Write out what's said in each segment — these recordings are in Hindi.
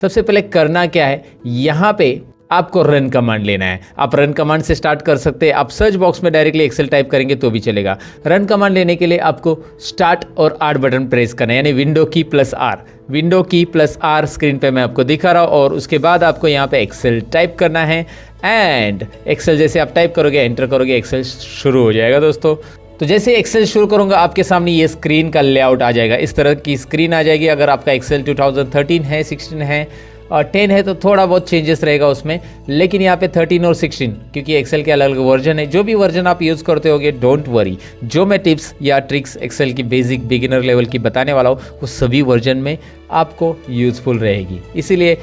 सबसे पहले करना क्या है, यहाँ पे आपको रन कमांड लेना है। आप रन कमांड से स्टार्ट कर सकते हैं, आप सर्च बॉक्स में डायरेक्टली एक्सेल टाइप करेंगे तो भी चलेगा। रन कमांड लेने के लिए आपको स्टार्ट और आर बटन प्रेस करना है, यानी विंडो की प्लस आर। विंडो की प्लस आर स्क्रीन पे मैं आपको दिखा रहा हूँ, और उसके बाद आपको यहाँ पे एक्सेल टाइप करना है। एंड एक्सेल जैसे आप टाइप करोगे, एंटर करोगे, एक्सेल शुरू हो जाएगा दोस्तों। तो जैसे एक्सेल शुरू करूंगा, आपके सामने ये स्क्रीन का लेआउट आ जाएगा, इस तरह की स्क्रीन आ जाएगी। अगर आपका एक्सेल 2013 है, 16 है और 10 है तो थोड़ा बहुत चेंजेस रहेगा उसमें, लेकिन यहाँ पे 13 और 16 क्योंकि एक्सेल के अलग अलग वर्जन है। जो भी वर्जन आप यूज़ करते होगे, डोंट वरी, जो मैं टिप्स या ट्रिक्स एक्सेल की बेसिक बिगिनर लेवल की बताने वाला हूँ वो सभी वर्जन में आपको यूज़फुल रहेगी। इसीलिए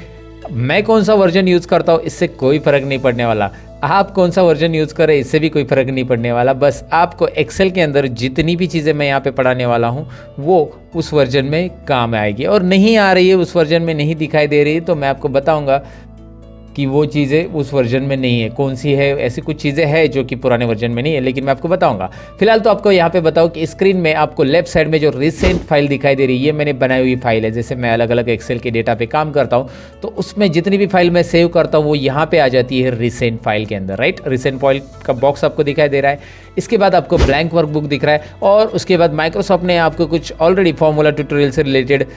मैं कौन सा वर्जन यूज़ करता हूँ इससे कोई फ़र्क नहीं पड़ने वाला, आप कौन सा वर्जन यूज़ करें इससे भी कोई फ़र्क नहीं पड़ने वाला। बस आपको एक्सेल के अंदर जितनी भी चीज़ें मैं यहाँ पे पढ़ाने वाला हूँ वो उस वर्जन में काम आएगी, और नहीं आ रही है, उस वर्जन में नहीं दिखाई दे रही है, तो मैं आपको बताऊँगा कि वो चीज़ें उस वर्जन में नहीं है, कौन सी है। ऐसी कुछ चीज़ें हैं जो कि पुराने वर्जन में नहीं है, लेकिन मैं आपको बताऊंगा। फिलहाल तो आपको यहाँ पे बताओ कि स्क्रीन में आपको लेफ्ट साइड में जो रिसेंट फाइल दिखाई दे रही है, ये मैंने बनाई हुई फाइल है। जैसे मैं अलग अलग एक्सेल के डेटा पे काम करता हूँ तो उसमें जितनी भी फाइल मैं सेव करता हूँ वो यहाँ पे आ जाती है रिसेंट फाइल के अंदर, राइट। रिसेंट फाइल का बॉक्स आपको दिखाई दे रहा है। इसके बाद आपको ब्लैंक वर्कबुक दिख रहा है, और उसके बाद माइक्रोसॉफ्ट ने आपको कुछ ऑलरेडी फॉर्मूला ट्यूटोरियल से रिलेटेड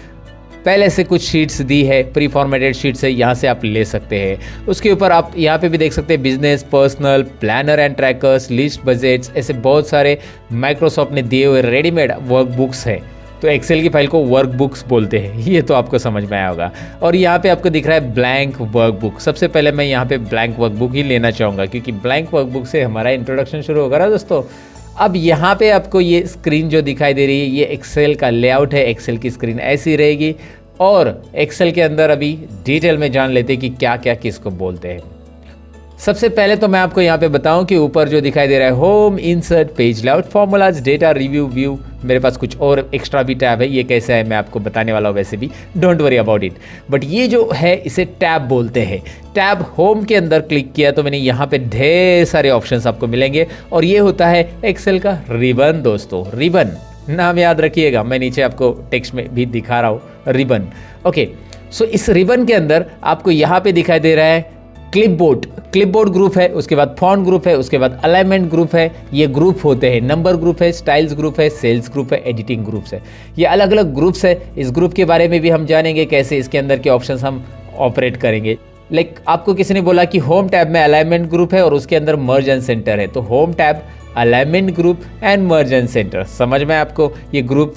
पहले से कुछ शीट्स दी है, प्री फॉर्मेटेड शीट्स है, यहाँ से आप ले सकते हैं। उसके ऊपर आप यहाँ पे भी देख सकते हैं business, personal, planner and trackers, list, budgets, ऐसे बहुत सारे माइक्रोसॉफ्ट ने दिए हुए रेडीमेड वर्कबुक्स है। तो एक्सेल की फाइल को वर्कबुक्स बोलते हैं, ये तो आपको समझ में आया होगा। और यहाँ पे आपको दिख रहा है ब्लैंक वर्कबुक। सबसे पहले मैं यहाँ पे ब्लैंक वर्कबुक ही लेना चाहूँगा, क्योंकि ब्लैंक वर्कबुक से हमारा इंट्रोडक्शन शुरू होगा ना दोस्तों। अब यहाँ पे आपको ये स्क्रीन जो दिखाई दे रही है, ये एक्सेल का लेआउट है। एक्सेल की स्क्रीन ऐसी रहेगी, और एक्सेल के अंदर अभी डिटेल में जान लेते हैं कि क्या क्या किसको बोलते हैं। सबसे पहले तो मैं आपको यहाँ पे बताऊं कि ऊपर जो दिखाई दे रहा है home, insert, page layout, formulas, data, review, view, मेरे पास कुछ और एक्स्ट्रा भी टैब है। ये कैसा है मैं आपको बताने वाला हूँ, वैसे भी don't worry about it. But ये जो है इसे टैब बोलते हैं। टैब होम के अंदर क्लिक किया तो मैंने यहाँ पे ढेर सारे ऑप्शंस आपको मिलेंगे, और ये होता है एक्सेल का रिबन दोस्तों। रिबन नाम याद रखिएगा, मैं नीचे आपको टेक्स्ट में भी दिखा रहा हूँ, रिबन। ओके, सो इस रिबन के अंदर आपको यहाँ पे दिखाई दे रहा है क्लिपबोर्ड। क्लिपबोर्ड ग्रुप है, उसके बाद फॉन्ट ग्रुप है, उसके बाद अलाइनमेंट ग्रुप है। ये ग्रुप होते हैं, नंबर ग्रुप है, स्टाइल्स ग्रुप है, सेल्स ग्रुप है, एडिटिंग ग्रुप्स है। ये अलग अलग ग्रुप्स है। इस ग्रुप के बारे में भी हम जानेंगे, कैसे इसके अंदर के ऑप्शंस हम ऑपरेट करेंगे। लाइक आपको किसी ने बोला कि होम टैब में अलाइनमेंट ग्रुप है और उसके अंदर मर्ज एंड सेंटर है, तो home tab, alignment group and merge and centre. समझ में आपको ये ग्रुप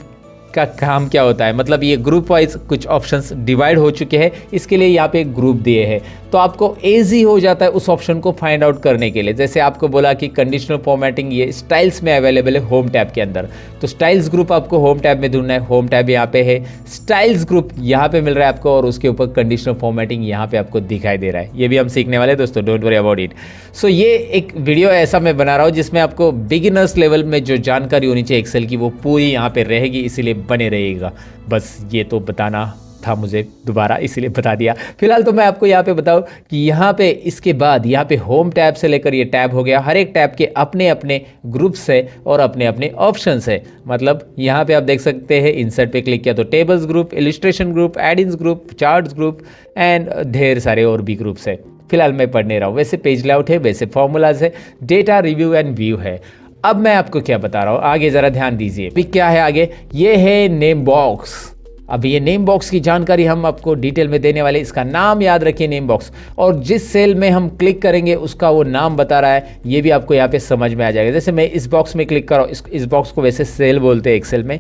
का काम क्या होता है, मतलब ये ग्रुप वाइज कुछ ऑप्शंस डिवाइड हो चुके हैं, इसके लिए यहाँ पे ग्रुप दिए हैं। तो आपको इजी हो जाता है उस ऑप्शन को फाइंड आउट करने के लिए। जैसे आपको बोला कि कंडीशनल फॉर्मेटिंग ये स्टाइल्स में अवेलेबल है होम टैब के अंदर, तो स्टाइल्स ग्रुप आपको होम टैब में ढूंढना है। होम टैब यहाँ पे है, स्टाइल्स ग्रुप यहाँ पे मिल रहा है आपको, और उसके ऊपर कंडीशनल फॉर्मेटिंग यहाँ पे आपको दिखाई दे रहा है। ये भी हम सीखने वाले दोस्तों, डोंट वरी अबाउट इट। सो ये एक वीडियो ऐसा मैं बना रहा हूँ जिसमें आपको बिगिनर्स लेवल में जो जानकारी होनी चाहिए एक्सेल की वो पूरी यहाँ पे रहेगी, इसीलिए बने रहिएगा। बस ये तो बताना था मुझे दोबारा, इसीलिए बता दिया। फिलहाल तो मैं आपको यहाँ पे बताऊँ कि यहाँ पे इसके बाद यहाँ पे होम टैब से लेकर ये टैब हो गया, हर एक टैब के अपने अपने ग्रुप्स है और अपने अपने ऑप्शंस है। मतलब यहाँ पे आप देख सकते हैं, इंसर्ट पे क्लिक किया तो tables group, illustration group, addins group, charts group and ढेर सारे और भी ग्रुप्स है। फिलहाल मैं पढ़ने रहा हूँ। वैसे पेज लेआउट है, वैसे फॉर्मूलाज है, डेटा, रिव्यू एंड व्यू है। अब मैं आपको क्या बता रहा हूँ, आगे जरा ध्यान दीजिए। अभी क्या है आगे, ये है नेम बॉक्स। अब ये नेम बॉक्स की जानकारी हम आपको डिटेल में देने वाले। इसका नाम याद रखिए, नेम बॉक्स, और जिस सेल में हम क्लिक करेंगे उसका वो नाम बता रहा है, ये भी आपको यहाँ पे समझ में आ जाएगा। जैसे मैं इस बॉक्स में क्लिक कर रहा हूँ, इस बॉक्स को वैसे सेल बोलते हैं एक्सेल में।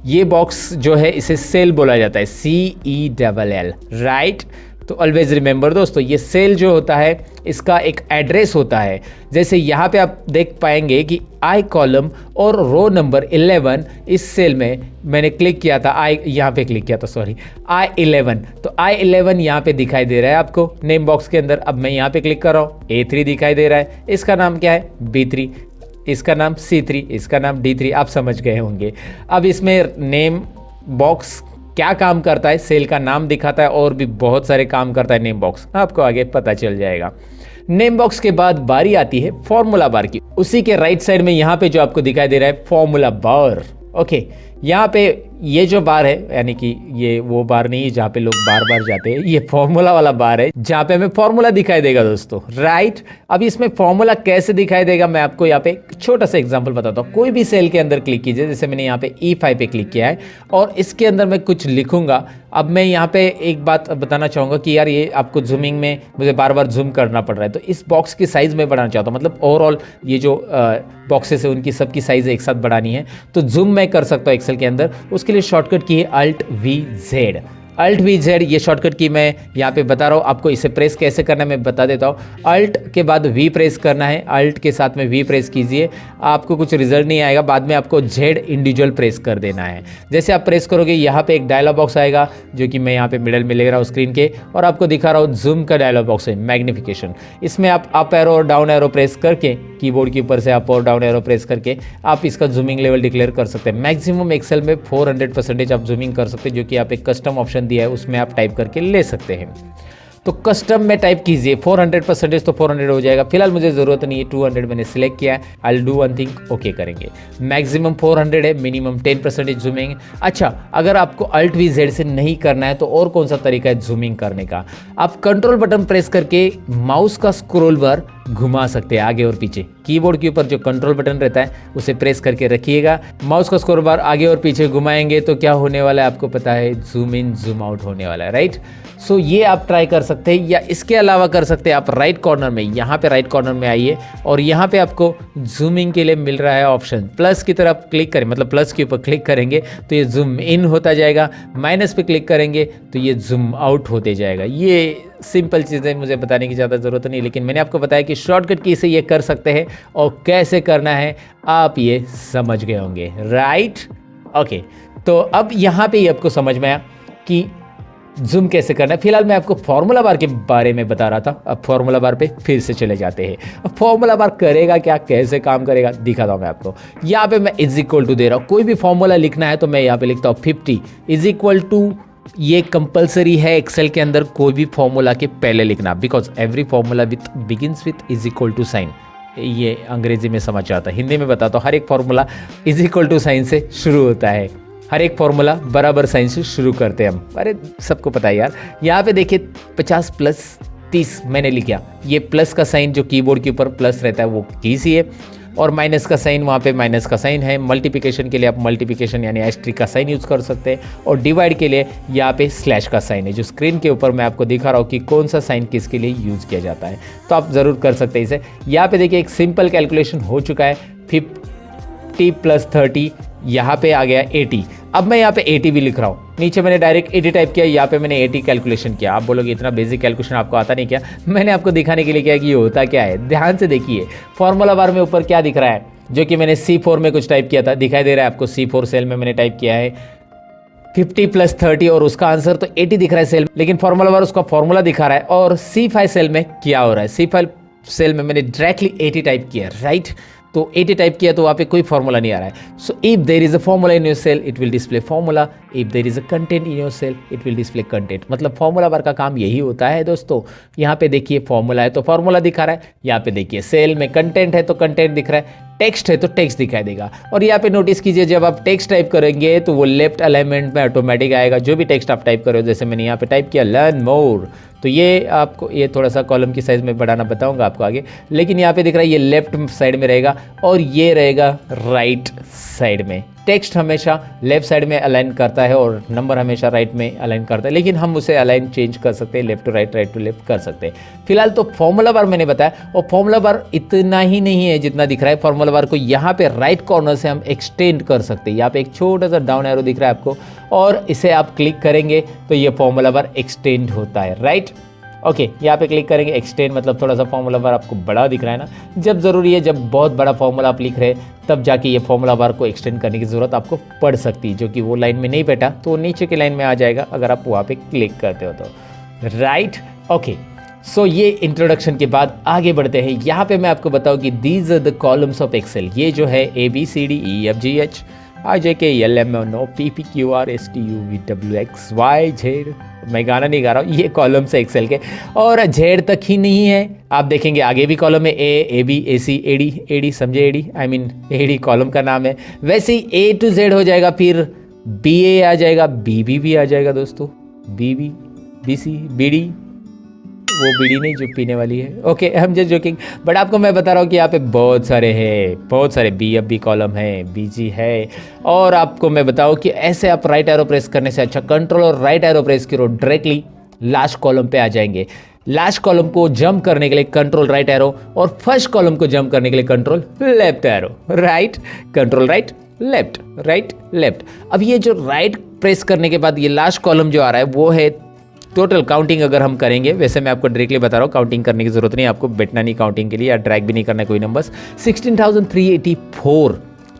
ये बॉक्स जो है इसे सेल बोला जाता है, CELL, राइट। तो ऑलवेज रिमेंबर दोस्तों, ये सेल जो होता है इसका एक एड्रेस होता है। जैसे यहाँ पे आप देख पाएंगे कि आई कॉलम और रो नंबर 11, इस सेल में मैंने क्लिक किया था, यहाँ पे क्लिक किया था, सॉरी, I11। तो I11 यहाँ पे दिखाई दे रहा है आपको नेम बॉक्स के अंदर। अब मैं यहाँ पे क्लिक कर रहा हूँ, A3 दिखाई दे रहा है, इसका नाम क्या है, B3, इसका नाम C3, इसका नाम D3। आप समझ गए होंगे। अब इसमें नेम बॉक्स क्या काम करता है, सेल का नाम दिखाता है, और भी बहुत सारे काम करता है नेम बॉक्स, आपको आगे पता चल जाएगा। नेम बॉक्स के बाद बारी आती है फॉर्मूला बार की। उसी के राइट साइड में यहाँ पे जो आपको दिखाई दे रहा है फॉर्मूला बार, ओके, यहाँ पे ये जो बार है, यानी कि ये वो बार नहीं है जहाँ पे लोग बार बार जाते हैं, ये फॉर्मूला वाला बार है जहाँ पे हमें फॉर्मूला दिखाई देगा दोस्तों, राइट। अब इसमें फॉर्मूला कैसे दिखाई देगा मैं आपको यहाँ पे एक छोटा सा एग्जांपल बताता हूँ। कोई भी सेल के अंदर क्लिक कीजिए, जैसे मैंने यहाँ पे E5 पे क्लिक किया है और इसके अंदर मैं कुछ लिखूंगा। अब मैं यहाँ पे एक बात बताना चाहूँगा कि यार ये आपको जूमिंग में मुझे बार बार जूम करना पड़ रहा है, तो इस बॉक्स की साइज़ में बढ़ाना चाहता हूँ, मतलब ओवरऑल ये जो बॉक्सेस है उनकी सबकी साइज़ एक साथ बढ़ानी है, तो जूम मैं कर सकता हूँ एक्सेल के अंदर। उसके लिए शॉर्टकट की है Alt+V+Z। Alt+V+Z ये शॉर्टकट की मैं यहाँ पे बता रहा हूँ आपको। इसे प्रेस कैसे करना है मैं बता देता हूँ। Alt के बाद V प्रेस करना है, Alt के साथ में V प्रेस कीजिए, आपको कुछ रिजल्ट नहीं आएगा, बाद में आपको Z इंडिविजुअल प्रेस कर देना है। जैसे आप प्रेस करोगे यहाँ पे एक डायलॉग बॉक्स आएगा जो कि मैं यहाँ पे मिडल में ले रहा हूँ स्क्रीन के, और आपको दिखा रहा हूँ जूम का डायलॉग बॉक्स है, मैग्निफिकेशन। इसमें आप अप एरो और डाउन एरो प्रेस करके, कीबोर्ड के ऊपर से अप और डाउन एरो प्रेस करके आप इसका जूमिंग लेवल डिक्लेयर कर सकते हैं। मैक्सिमम एक्सेल में 400% आप जूमिंग कर सकते हैं, जो कि आप एक कस्टम ऑप्शन दिया है उसमें आप टाइप करके ले सकते हैं। तो कस्टम में टाइप कीजिए 400%, तो 400 हो जाएगा। फिलहाल मुझे ज़रूरत नहीं है, 200 मैंने सिलेक्ट किया है। I do one thing, okay करेंगे। मैक्सिमम 400 है, मिनिमम 10% जूमिंग। अच्छा, अगर आपको Alt+V+Z से नहीं करना है तो और कौन सा तरीका है जूमिंग करने का? आप कंट्रोल बटन प्रेस करके माउस का स्क्रॉल बार घुमा सकते हैं आगे और पीछे। कीबोर्ड के ऊपर जो कंट्रोल बटन रहता है उसे प्रेस करके रखिएगा, माउस का स्क्रॉल बार आगे और पीछे घुमाएंगे तो क्या होने वाला है आपको पता है, जूम इन जूम आउट होने वाला है, राइट। सो ये आप ट्राई कर सकते हैं, या इसके अलावा कर सकते हैं आप राइट कॉर्नर में, यहाँ पे राइट कॉर्नर में आइए और यहाँ पे आपको जूमिंग के लिए मिल रहा है ऑप्शन, प्लस की तरफ क्लिक करें, मतलब प्लस के ऊपर क्लिक करेंगे तो ये जूम इन होता जाएगा, माइनस पे क्लिक करेंगे तो ये जूम आउट होते जाएगा। ये सिंपल चीज़ें मुझे बताने की ज़्यादा ज़रूरत नहीं, लेकिन मैंने आपको बताया कि शॉर्टकट की से ये कर सकते हैं और कैसे करना है आप ये समझ गए होंगे, राइट। ओके, तो अब यहाँ पे ही आपको समझ में आया कि जूम कैसे करना है। फिलहाल मैं आपको फॉर्मूला बार के बारे में बता रहा था, अब फॉर्मूला बार पे फिर से चले जाते हैं। अब फॉर्मूला बार करेगा क्या, कैसे काम करेगा दिखाता हूँ मैं आपको। यहाँ पे मैं = दे रहा हूँ, कोई भी फॉर्मूला लिखना है तो मैं यहाँ पे लिखता हूँ 50 = ये कंपलसरी है एक्सेल के अंदर कोई भी फॉर्मूला के पहले लिखना, because every formula with begins with = sign. ये अंग्रेजी में समझ आता है, हिंदी में बताता हूँ। हर एक फॉर्मूला = साइन से शुरू होता है, हर एक फॉर्मूला बराबर साइन से शुरू करते हैं हम, अरे सबको पता है यार। यहाँ पे देखिए 50 + 30 मैंने लिखा, ये प्लस का साइन जो कीबोर्ड के ऊपर प्लस रहता है वो कीजिए, और माइनस का साइन वहाँ पे माइनस का साइन है। मल्टीप्लिकेशन के लिए आप मल्टीप्लिकेशन यानी * का साइन यूज़ कर सकते हैं, और डिवाइड के लिए यहाँ पे स्लैश का साइन है जो स्क्रीन के ऊपर मैं आपको दिखा रहा हूँ कि कौन सा साइन किसके लिए यूज़ किया जाता है, तो आप ज़रूर कर सकते हैं इसे। यहाँ पे देखिए एक सिंपल कैलकुलेशन हो चुका है, 50 + 30 यहाँ पे आ गया 80। अब मैं यहाँ पे 80 भी लिख रहा हूँ, नीचे मैंने डायरेक्ट 80 टाइप किया, यहाँ पे मैंने 80 कैलकुलेशन किया। आप बोलोगे इतना बेसिक कैलकुलेशन आपको आता नहीं क्या? मैंने आपको दिखाने के लिए किया कि ये होता क्या है। ध्यान से देखिए, फॉर्मूला बार में ऊपर क्या दिख रहा है, जो कि मैंने C4 में कुछ टाइप किया था, दिखाई दे रहा है आपको। C4 सेल में मैंने टाइप किया है 50 + 30 और उसका आंसर तो 80 दिख रहा है सेल, लेकिन फॉर्मूला बार उसका फॉर्मूला दिखा रहा है। और C5 सेल में क्या हो रहा है, C5 सेल में मैंने डायरेक्टली 80 टाइप किया, राइट। तो 80 टाइप किया तो वहाँ पे कोई फॉर्मूला नहीं आ रहा है। So if there is a formula in your cell it will display formula, if there is a content in your cell it will display content. मतलब फॉर्मूला बार का काम यही होता है दोस्तों। यहाँ पे देखिए फॉर्मूला है तो फॉर्मूला दिखा रहा है, यहाँ पे देखिए सेल में कंटेंट है तो कंटेंट दिख रहा है, टेक्स्ट है तो टेक्स्ट दिखाई देगा। और यहाँ पे नोटिस कीजिए जब आप टेक्स्ट टाइप करेंगे तो वो लेफ्ट अलाइनमेंट में ऑटोमेटिक आएगा। जो भी टेक्स्ट आप टाइप करो, जैसे मैंने यहाँ पे टाइप किया लर्न मोर, तो ये आपको ये थोड़ा सा कॉलम की साइज में बढ़ाना बताऊंगा आपको आगे, लेकिन यहाँ पे दिख रहा है ये लेफ्ट साइड में रहेगा और ये रहेगा राइट साइड में। टेक्स्ट हमेशा लेफ्ट साइड में अलाइन करता है और नंबर हमेशा राइट में अलाइन करता है, लेकिन हम उसे अलाइन चेंज कर सकते हैं, left to right, right to left कर सकते हैं। फिलहाल तो फॉर्मूला बार मैंने बताया, और फॉर्मूला बार इतना ही नहीं है जितना दिख रहा है। फॉर्मूला बार को यहाँ पे राइट कॉर्नर से हम एक्सटेंड कर सकते हैं। यहाँ पे एक छोटा सा डाउन एरो दिख रहा है आपको, और इसे आप क्लिक करेंगे तो ये फॉर्मूला बार एक्सटेंड होता है, राइट। ओके, यहाँ पे क्लिक करेंगे, एक्सटेंड मतलब थोड़ा सा फॉर्मूला बार आपको बड़ा दिख रहा है ना। जब ज़रूरी है, जब बहुत बड़ा फॉर्मूला आप लिख रहे हैं तब जाके ये फॉर्मूला बार को एक्सटेंड करने की ज़रूरत आपको पड़ सकती है, जो कि वो लाइन में नहीं बैठा तो वो नीचे की लाइन में आ जाएगा अगर आप वहाँ पे क्लिक करते हो तो, राइट। ओके, सो ये इंट्रोडक्शन के बाद आगे बढ़ते हैं। यहाँ पे मैं आपको बताऊँ कि these are the columns of Excel. ये जो है ABCDEFGH, IJKLMNOPPQRSTUVWXYZ। मैं गाना नहीं गा रहा हूँ, ये कॉलम्स है एक्सेल के। और जेड तक ही नहीं है, आप देखेंगे आगे भी कॉलम है, AB AC AD समझे, AD I mean AD column का नाम है। वैसे ही A to Z हो जाएगा, फिर BA आ जाएगा, BB भी आ जाएगा दोस्तों, BB BC BD, वो बीड़ी नहीं जो पीने वाली है, okay I am just joking. But आपको मैं बता रहा हूँ कि यहाँ पे बहुत सारे हैं, बहुत सारे BF भी कॉलम है, BG है। और आपको मैं बताऊँ कि ऐसे आप राइट एरो प्रेस करने से अच्छा कंट्रोल और राइट एरो प्रेस करो, डायरेक्टली लास्ट कॉलम पे आ जाएंगे। लास्ट कॉलम को जंप करने के लिए कंट्रोल राइट एरो, और फर्स्ट कॉलम को जंप करने के लिए control left arrow, right control right left, right left. अब ये जो राइट प्रेस करने के बाद ये लास्ट कॉलम जो आ रहा है वो है टोटल काउंटिंग। अगर हम करेंगे, वैसे मैं आपको डायरेक्टली बता रहा हूँ, काउंटिंग करने की जरूरत नहीं, आपको बैठना नहीं काउंटिंग के लिए, या ड्रैग भी नहीं करना कोई नंबर्स। 16,384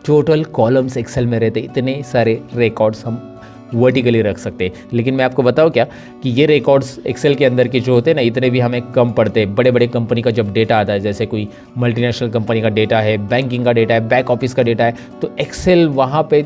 टोटल कॉलम्स एक्सेल में रहते, इतने सारे रिकॉर्ड्स हम वर्टिकली रख सकते हैं। लेकिन मैं आपको बताऊँ क्या कि ये रिकॉर्ड्स एक्सेल के अंदर के जो होते हैं ना, इतने भी हमें कम पड़ते हैं। बड़े बड़े कंपनी का जब डेटा आता है, जैसे कोई मल्टीनेशनल कंपनी का डेटा है, बैंकिंग का डेटा है, बैक ऑफिस का डेटा है, तो एक्सेल वहाँ पे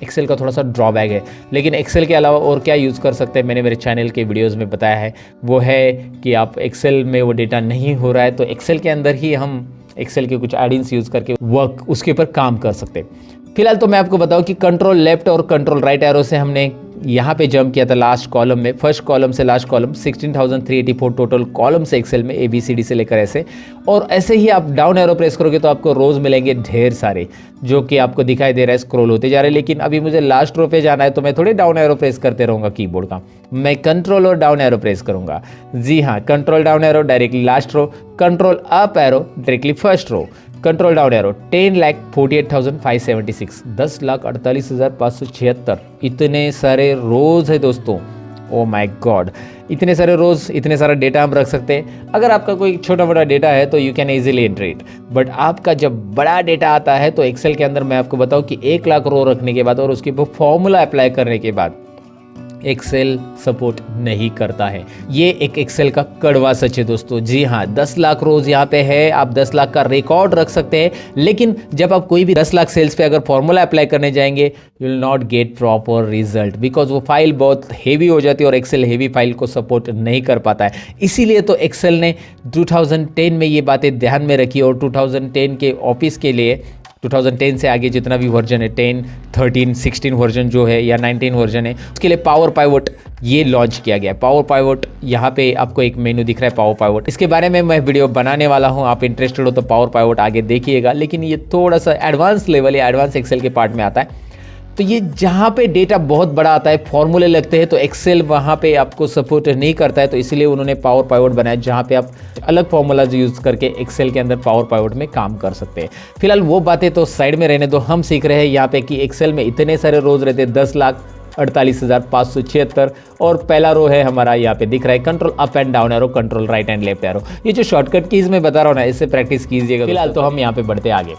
एक्सेल का थोड़ा सा ड्रॉबैक है। लेकिन एक्सेल के अलावा और क्या यूज़ कर सकते हैं, मैंने मेरे चैनल के वीडियोस में बताया है, वो है कि आप एक्सेल में वो डेटा नहीं हो रहा है तो एक्सेल के अंदर ही हम एक्सेल के कुछ एडिंग्स यूज़ करके वर्क उसके ऊपर काम कर सकते हैं। फिलहाल तो मैं आपको बताऊं कि कंट्रोल लेफ्ट और कंट्रोल राइट एरो से हमने यहाँ पे जंप किया था लास्ट कॉलम में, फर्स्ट कॉलम से लास्ट कॉलम, 16,384 टोटल कॉलम से एक्सेल में, ABCD से लेकर ऐसे। और ऐसे ही आप डाउन एरो प्रेस करोगे तो आपको रोज मिलेंगे ढेर सारे, जो कि आपको दिखाई दे रहा है स्क्रॉल होते जा रहे हैं। लेकिन अभी मुझे लास्ट रो पे जाना है तो मैं थोड़े डाउन एरो प्रेस करते रहूँगा कीबोर्ड का, मैं कंट्रोल और डाउन एरो प्रेस करूँगा। जी हाँ, control down arrow directly last row, control up arrow directly first row, control down arrow 10,48,576, 10,48,576। इतने सारे रोज है दोस्तों, ओ माय गॉड, इतने सारे रोज, इतने सारा डेटा हम रख सकते हैं। अगर आपका कोई छोटा मोटा डेटा है तो you can easily enter it, but आपका जब बड़ा डेटा आता है तो एक्सेल के अंदर मैं आपको बताऊं कि 1 लाख रो रखने के बाद और उसके ऊपर फॉर्मूला अप्लाई करने के बाद एक्सेल सपोर्ट नहीं करता है। ये एक एक्सेल का कड़वा सच है दोस्तों। जी हाँ, 10 लाख रोज यहाँ पे है, आप 10 लाख का रिकॉर्ड रख सकते हैं, लेकिन जब आप कोई भी 10 लाख सेल्स पे अगर फॉर्मूला अप्लाई करने जाएंगे, you will not get proper result, because वो फाइल बहुत हेवी हो जाती है और एक्सेल हेवी फाइल को सपोर्ट नहीं कर पाता है। इसीलिए तो एक्सेल ने 2010 में ये बातें ध्यान में रखी और 2010 के ऑफिस के लिए 2010 से आगे जितना भी वर्जन है, 10, 13, 16 वर्जन जो है या 19 वर्जन है, उसके लिए पावर पाइवट ये लॉन्च किया गया है। पावर पाइवट, यहाँ पे आपको एक मेनू दिख रहा है पावर पाइवट, इसके बारे में मैं वीडियो बनाने वाला हूँ, आप इंटरेस्टेड हो तो पावर पाइवट आगे देखिएगा। लेकिन ये थोड़ा सा एडवांस लेवल या एडवांस एक्सेल के पार्ट में आता है। तो ये जहाँ पे डेटा बहुत बड़ा आता है, फॉर्मूले लगते हैं, तो एक्सेल वहाँ पे आपको सपोर्ट नहीं करता है, तो इसलिए उन्होंने पावर पाइवट बनाया जहाँ पे आप अलग फॉर्मूलाज यूज़ करके एक्सेल के अंदर पावर पाइवट में काम कर सकते हैं। फिलहाल वो बातें तो साइड में रहने दो, हम सीख रहे हैं यहाँ पे कि एक्सेल में इतने सारे रोज रहते हैं, 10,48,576, और पहला रो है हमारा यहाँ पे दिख रहा है control up and down arrow, control right and left arrow. ये जो शॉर्टकट कीज मैं बता रहा हूँ ना, इससे प्रैक्टिस कीजिएगा। फिलहाल तो हम यहाँ पे बढ़ते आगे।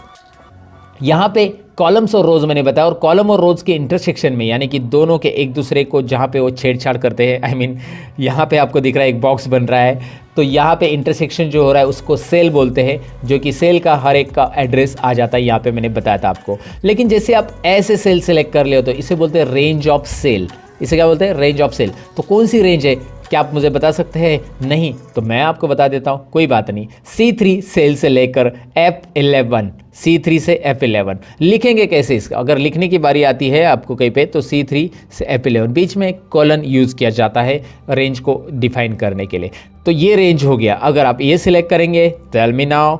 यहाँ पे कॉलम्स और रोज मैंने बताया, और कॉलम और रोज के इंटरसेक्शन में, यानी कि दोनों के एक दूसरे को जहाँ पे वो छेड़छाड़ करते हैं, आई मीन यहाँ पे आपको दिख रहा है एक बॉक्स बन रहा है, तो यहाँ पे इंटरसेक्शन जो हो रहा है उसको सेल बोलते हैं, जो कि सेल का हर एक का एड्रेस आ जाता है, यहाँ पे मैंने बताया था आपको। लेकिन जैसे आप ऐसे सेल सेलेक्ट कर ले तो इसे बोलते हैं रेंज ऑफ सेल। इसे क्या बोलते हैं? Range of cell. तो कौन सी रेंज है, क्या आप मुझे बता सकते हैं? नहीं, तो मैं आपको बता देता हूं, कोई बात नहीं। C3 सेल से लेकर F11, C3 से F11 लिखेंगे कैसे इसका? अगर लिखने की बारी आती है आपको कहीं पे, तो C3 से F11 बीच में कॉलन यूज किया जाता है रेंज को डिफाइन करने के लिए। तो ये रेंज हो गया। अगर आप ये सिलेक्ट करेंगे, टेल मी नाउ,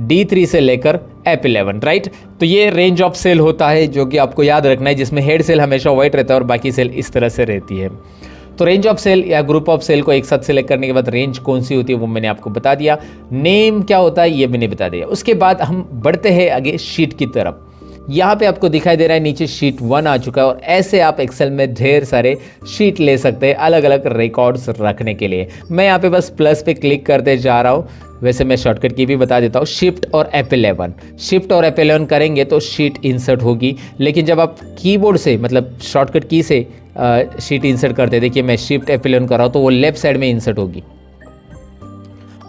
D3 से लेकर F11, राइट? तो ये रेंज ऑफ सेल होता है, जो कि आपको याद रखना है, जिसमें हेड सेल हमेशा वाइट रहता है और बाकी सेल इस तरह से रहती है। तो रेंज ऑफ सेल या ग्रुप ऑफ सेल को एक साथ सेलेक्ट करने के बाद रेंज कौन सी होती है वो मैंने आपको बता दिया। नेम क्या होता है ये मैंने बता दिया। उसके बाद हम बढ़ते हैं आगे शीट की तरफ। यहाँ पे आपको दिखाई दे रहा है नीचे शीट 1 आ चुका है, और ऐसे आप एक्सेल में ढेर सारे शीट ले सकते हैं अलग अलग रिकॉर्ड्स रखने के लिए। मैं यहाँ पे बस प्लस पे क्लिक करते जा रहा हूँ। वैसे मैं शॉर्टकट की भी बता देता हूँ, शिफ्ट और F11। शिफ्ट और F11 करेंगे तो शीट इंसर्ट होगी, लेकिन जब आप कीबोर्ड से मतलब शॉर्टकट की से शीट इंसर्ट करते हैं, देखिए मैं शिफ्ट F11 कर रहा हूँ तो वो लेफ्ट साइड में इंसर्ट होगी,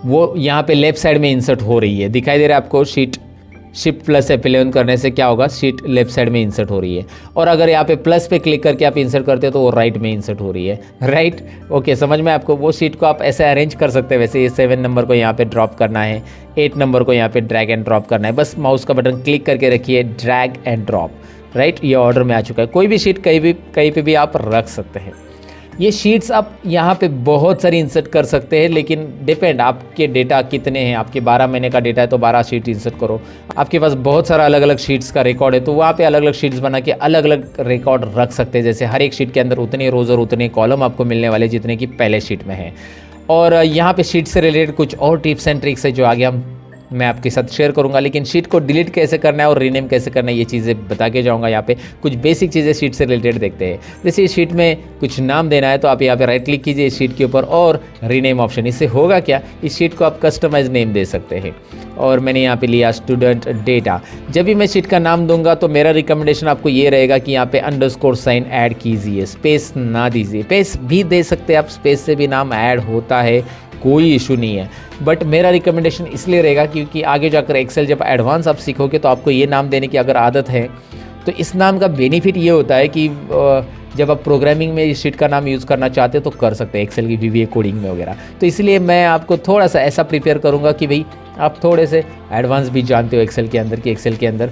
वो यहाँ पे लेफ्ट साइड में इंसर्ट हो रही है। दिखाई दे रहा है आपको शीट शिफ्ट प्लस F11 करने से क्या होगा, शीट लेफ्ट साइड में इंसर्ट हो रही है। और अगर यहाँ पे प्लस पे क्लिक करके आप इंसर्ट करते हो तो वो राइट में इंसर्ट हो रही है, राइट। ओके, समझ में आपको। वो शीट को आप ऐसे अरेंज कर सकते हैं। वैसे ये 7 नंबर को यहाँ पे ड्रॉप करना है, 8 नंबर को यहाँ पे ड्रैग एंड ड्रॉप करना है। बस माउस का बटन क्लिक करके रखिए, ड्रैग एंड ड्रॉप, राइट। ये ऑर्डर में आ चुका है। कोई भी शीट कहीं पे भी आप रख सकते हैं। ये शीट्स आप यहाँ पे बहुत सारी इंसर्ट कर सकते हैं, लेकिन डिपेंड आपके डेटा कितने हैं। आपके 12 महीने का डेटा है तो 12 शीट इंसर्ट करो। आपके पास बहुत सारा अलग अलग शीट्स का रिकॉर्ड है तो वहाँ पे अलग अलग शीट्स बना के अलग अलग रिकॉर्ड रख सकते हैं। जैसे हर एक शीट के अंदर उतने रोज़ और उतने कॉलम आपको मिलने वाले जितने कि पहले शीट में है। और यहाँ पे शीट से रिलेटेड कुछ और टिप्स एंड ट्रिक्स है जो आगे मैं आपके साथ शेयर करूंगा। लेकिन शीट को डिलीट कैसे करना है और रीनेम कैसे करना है ये चीज़ें बता के जाऊंगा। यहाँ पे कुछ बेसिक चीज़ें शीट से रिलेटेड देखते हैं। जैसे इस शीट में कुछ नाम देना है तो आप यहाँ पे राइट क्लिक कीजिए इस शीट के ऊपर और रीनेम ऑप्शन। इससे होगा क्या, इस शीट को आप कस्टमाइज नेम दे सकते हैं। और मैंने यहाँ पे लिया स्टूडेंट डेटा। जब भी मैं शीट का नाम दूंगा तो मेरा रिकमेंडेशन आपको ये रहेगा कि यहाँ पे अंडरस्कोर साइन ऐड कीजिए, स्पेस ना दीजिए। स्पेस भी दे सकते हैं आप, स्पेस से भी नाम ऐड होता है, कोई इशू नहीं है। बट मेरा रिकमेंडेशन इसलिए रहेगा क्योंकि आगे जाकर एक्सेल जब एडवांस आप सीखोगे तो आपको ये नाम देने की अगर आदत है तो इस नाम का बेनिफिट ये होता है कि जब आप प्रोग्रामिंग में इस शीट का नाम यूज़ करना चाहते हो तो कर सकते हैं, एक्सेल की VBA कोडिंग में वगैरह। तो इसलिए मैं आपको थोड़ा सा ऐसा प्रिपेयर करूँगा कि भाई आप थोड़े से एडवांस भी जानते हो एक्सेल के अंदर कि एक्सेल के अंदर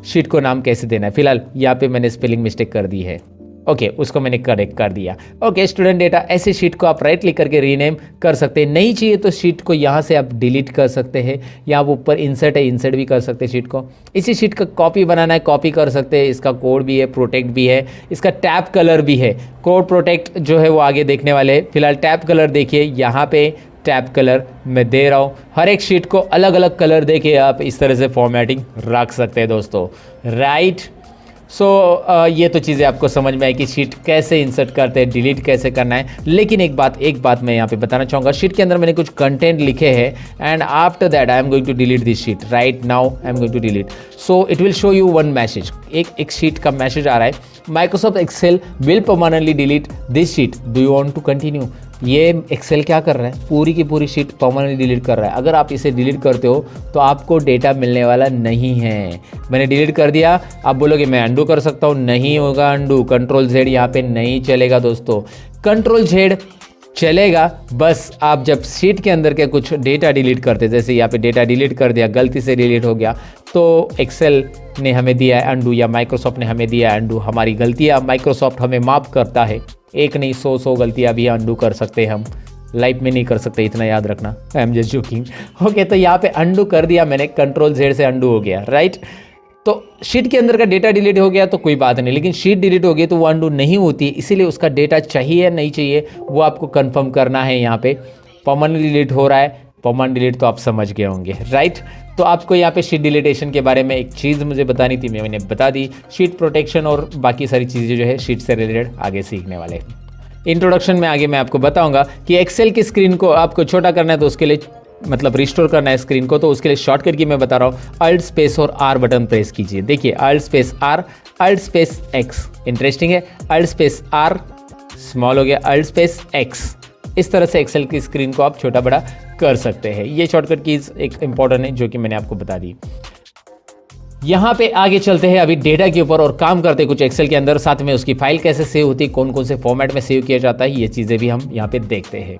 शीट को नाम कैसे देना है। फिलहाल यहाँ पे मैंने स्पेलिंग मिस्टेक कर दी है, ओके, उसको मैंने करेक्ट कर दिया। ओके, स्टूडेंट डेटा, ऐसे शीट को आप राइट क्लिक करके रीनेम कर सकते हैं। नहीं चाहिए तो शीट को यहाँ से आप डिलीट कर सकते हैं, या वो ऊपर इंसर्ट है, इंसर्ट भी कर सकते हैं शीट को। इसी शीट का कॉपी बनाना है, कॉपी कर सकते हैं। इसका कोड भी है, प्रोटेक्ट भी है, इसका टैब कलर भी है। कोड प्रोटेक्ट जो है वो आगे देखने वाले हैं। फिलहाल टैब कलर देखिए, यहाँ पे टैब कलर मैं दे रहा हूँ। हर एक शीट को अलग अलग कलर देके आप इस तरह से फॉर्मेटिंग रख सकते हैं दोस्तों, राइट। सो ये तो चीज़ें आपको समझ में आई कि शीट कैसे इंसर्ट करते हैं, डिलीट कैसे करना है। लेकिन एक बात मैं यहाँ पे बताना चाहूँगा। शीट के अंदर मैंने कुछ कंटेंट लिखे हैं and after that I am going to delete this sheet. Right now I am going to delete, so it will show you one message. एक शीट का मैसेज आ रहा है, Microsoft Excel will permanently delete this sheet, do you want to continue. ये एक्सेल क्या कर रहा है, पूरी की पूरी शीट परमानेंटली डिलीट कर रहा है। अगर आप इसे डिलीट करते हो तो आपको डेटा मिलने वाला नहीं है। मैंने डिलीट कर दिया, आप बोलोगे मैं अंडू कर सकता हूँ, नहीं होगा अंडू। कंट्रोल Z यहाँ पे नहीं चलेगा दोस्तों, कंट्रोल Z चलेगा बस आप जब शीट के अंदर के कुछ डेटा डिलीट करते, जैसे यहाँ पे डेटा डिलीट कर दिया, गलती से डिलीट हो गया, तो एक्सेल ने हमें दिया है अंडू या माइक्रोसॉफ्ट ने हमें दिया है अंडू। हमारी गलतियाँ माइक्रोसॉफ्ट हमें माफ़ करता है, एक नहीं 100 गलतियाँ भी अंडू कर सकते हैं हम, लाइफ में नहीं कर सकते, इतना याद रखना। I am just joking. Okay, तो यहाँ पे अंडू कर दिया मैंने, कंट्रोल Z से अंडू हो गया, राइट। तो शीट के अंदर का डेटा डिलीट हो गया तो कोई बात नहीं, लेकिन शीट डिलीट हो गई तो वो अंडू नहीं होती। इसीलिए उसका डेटा चाहिए या नहीं चाहिए वो आपको कंफर्म करना है। यहाँ पे परमानेंट डिलीट हो रहा है, परमानेंट डिलीट तो आप समझ गए होंगे, राइट। तो आपको यहाँ पे शीट डिलीटेशन के बारे में एक चीज़ मुझे बतानी थी, मैंने बता दी। शीट प्रोटेक्शन और बाकी सारी चीज़ें जो है शीट से रिलेटेड आगे सीखने वाले हैं। इंट्रोडक्शन में आगे मैं आपको बताऊंगा कि एक्सेल की स्क्रीन को आपको छोटा करना है तो उसके लिए मतलब रिस्टोर करना है स्क्रीन को, तो उसके लिए शॉर्टकट की मैं बता रहा हूँ, अल्ट स्पेस और R बटन प्रेस कीजिए। देखिए alt space R, alt space X, interesting है, अल्ट स्पेस R स्मॉल हो गया, अल्ट स्पेस X। इस तरह से एक्सेल की स्क्रीन को आप छोटा बड़ा कर सकते हैं। ये शॉर्टकट कीज एक इंपॉर्टेंट है जो कि मैंने आपको बता दी। यहाँ पे आगे चलते हैं अभी डेटा के ऊपर और काम करते हैं कुछ एक्सेल के अंदर, साथ में उसकी फाइल कैसे सेव होती है, कौन कौन से फॉर्मेट में सेव किया जाता है, ये चीज़ें भी हम यहाँ पे देखते हैं।